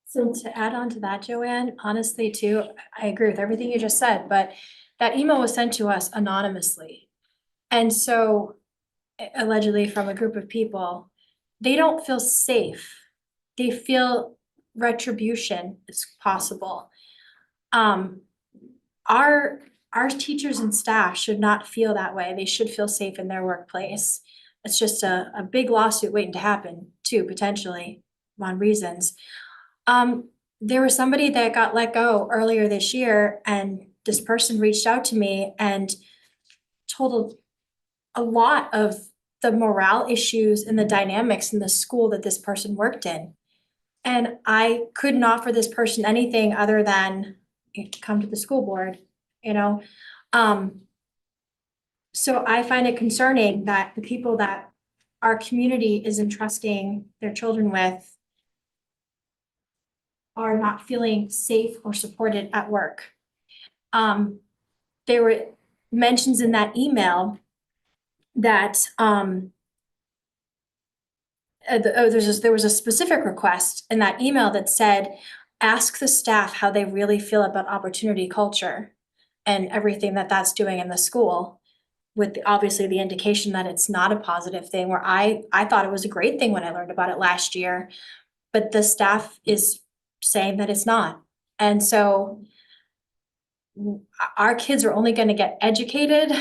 So to add on to that, Joanne, honestly too, I agree with everything you just said, but that email was sent to us anonymously. And so allegedly from a group of people, they don't feel safe. They feel retribution is possible. Our teachers and staff should not feel that way. They should feel safe in their workplace. It's just a big lawsuit waiting to happen too, potentially on reasons. There was somebody that got let go earlier this year, and this person reached out to me and told a lot of the morale issues and the dynamics in the school that this person worked in. And I couldn't offer this person anything other than come to the school board, you know? So I find it concerning that the people that our community is entrusting their children with are not feeling safe or supported at work. There were mentions in that email that there was a specific request in that email that said, ask the staff how they really feel about opportunity culture and everything that that's doing in the school, with obviously the indication that it's not a positive thing, where I thought it was a great thing when I learned about it last year, but the staff is saying that it's not. And so our kids are only going to get educated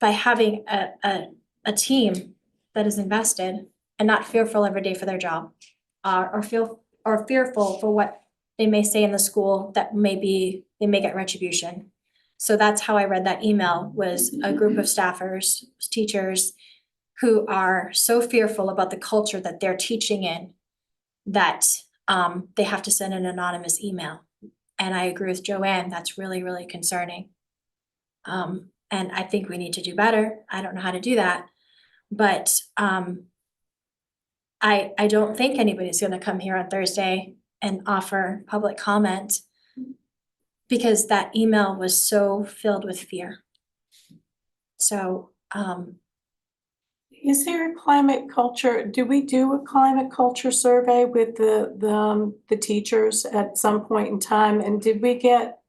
by having a team that is invested and not fearful every day for their job, or fearful for what they may say in the school that they may get retribution. So that's how I read that email, was a group of staffers, teachers, who are so fearful about the culture that they're teaching in that they have to send an anonymous email. And I agree with Joanne, that's really, really concerning. And I think we need to do better. I don't know how to do that. But I don't think anybody's gonna come here on Thursday and offer public comment, because that email was so filled with fear. So Is there a climate culture, do we do a climate culture survey with the teachers at some point in time? And did we get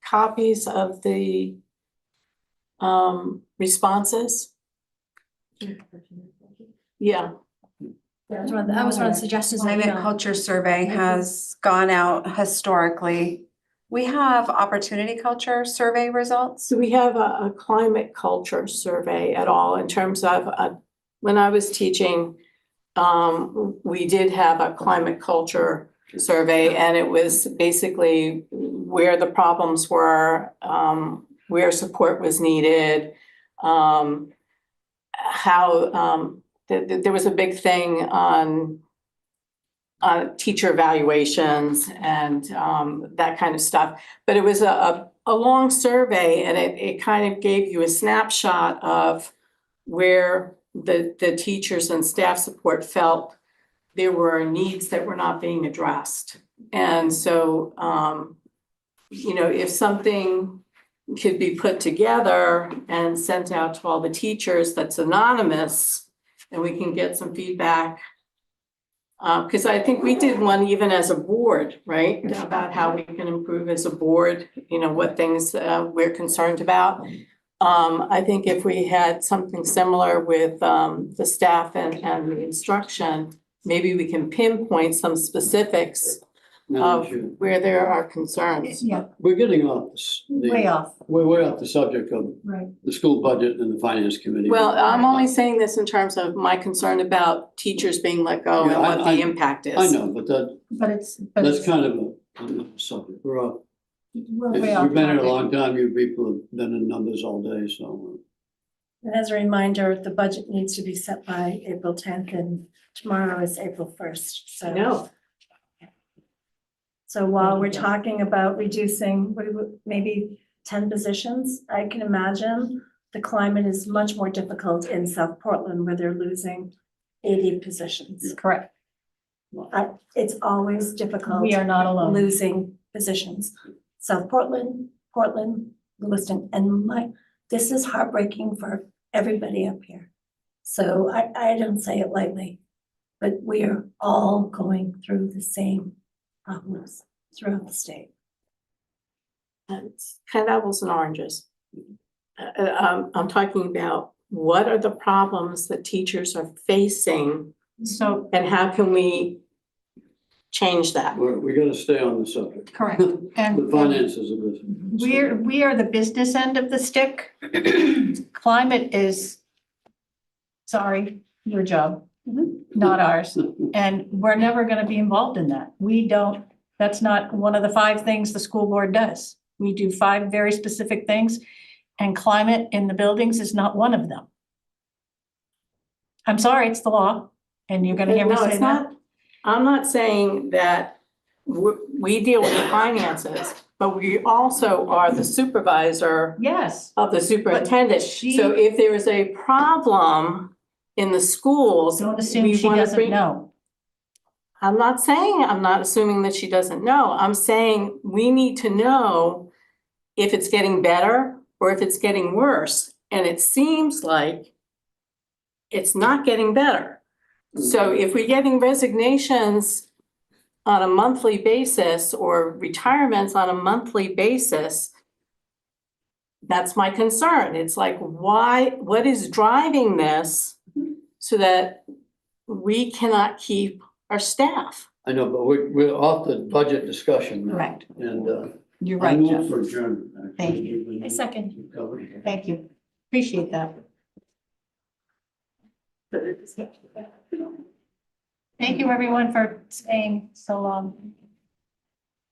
copies of the responses? Yeah. That was one of the suggestions in the email. Climate culture survey has gone out historically. We have opportunity culture survey results. Do we have a climate culture survey at all in terms of, when I was teaching, we did have a climate culture survey, and it was basically where the problems were, where support was needed, how there was a big thing on teacher evaluations and that kind of stuff. But it was a long survey, and it kind of gave you a snapshot of where the teachers and staff support felt there were needs that were not being addressed. And so, you know, if something could be put together and sent out to all the teachers that's anonymous, and we can get some feedback. Because I think we did one even as a board, right? About how we can improve as a board, you know, what things we're concerned about. I think if we had something similar with the staff and the instruction, maybe we can pinpoint some specifics of Madam Chair, where there are concerns. Yeah, we're getting off way off, we're way off the subject of right. the school budget and the finance committee. Well, I'm only saying this in terms of my concern about teachers being let go Yeah, and what I- the impact is. I know, but But that's it's, kind of a subject. We're off. we're way off You've been here a topic. long time, you people have been in numbers all day, so. And as a reminder, the budget needs to be set by April tenth and tomorrow is April first, so. No, So while we're talking about reducing, maybe 10 positions, I can imagine the climate is much more difficult in South Portland where they're losing 80 positions. Correct. It's always difficult. We are not alone. Losing positions. South Portland, Lewiston, and this is heartbreaking for everybody up here. So I don't say it lightly, but we are all going through the same problems throughout the state. it's kind of apples and oranges. I'm talking about what are the problems that teachers are facing So, and how can we change that? We gotta stay on the subject. correct. The And finances of this. we are the business end of the stick. Climate is, sorry, your job, not ours. And we're never gonna be involved in that. We don't, that's not one of the 5 things the school board does. We do 5 very specific things, and climate in the buildings is not one of them. I'm sorry, it's the law, and you're gonna hear me No, say it's that. not. I'm not saying that we deal with the finances, but we also are the supervisor Yes, of the superintendent. she- So if there is a problem in the schools, don't assume we she wanna doesn't bring- know. I'm not saying, I'm not assuming that she doesn't know. I'm saying we need to know if it's getting better or if it's getting worse. And it seems like it's not getting better. So if we're getting resignations on a monthly basis or retirements on a monthly basis, that's my concern. It's like, what is driving this so that we cannot keep our staff? I know, but we're off the budget discussion now. Correct. And You're I right, move Jeff. for adjournment. actually. Thank you. I second. Thank you. Appreciate that. Thank you, everyone, for staying so long.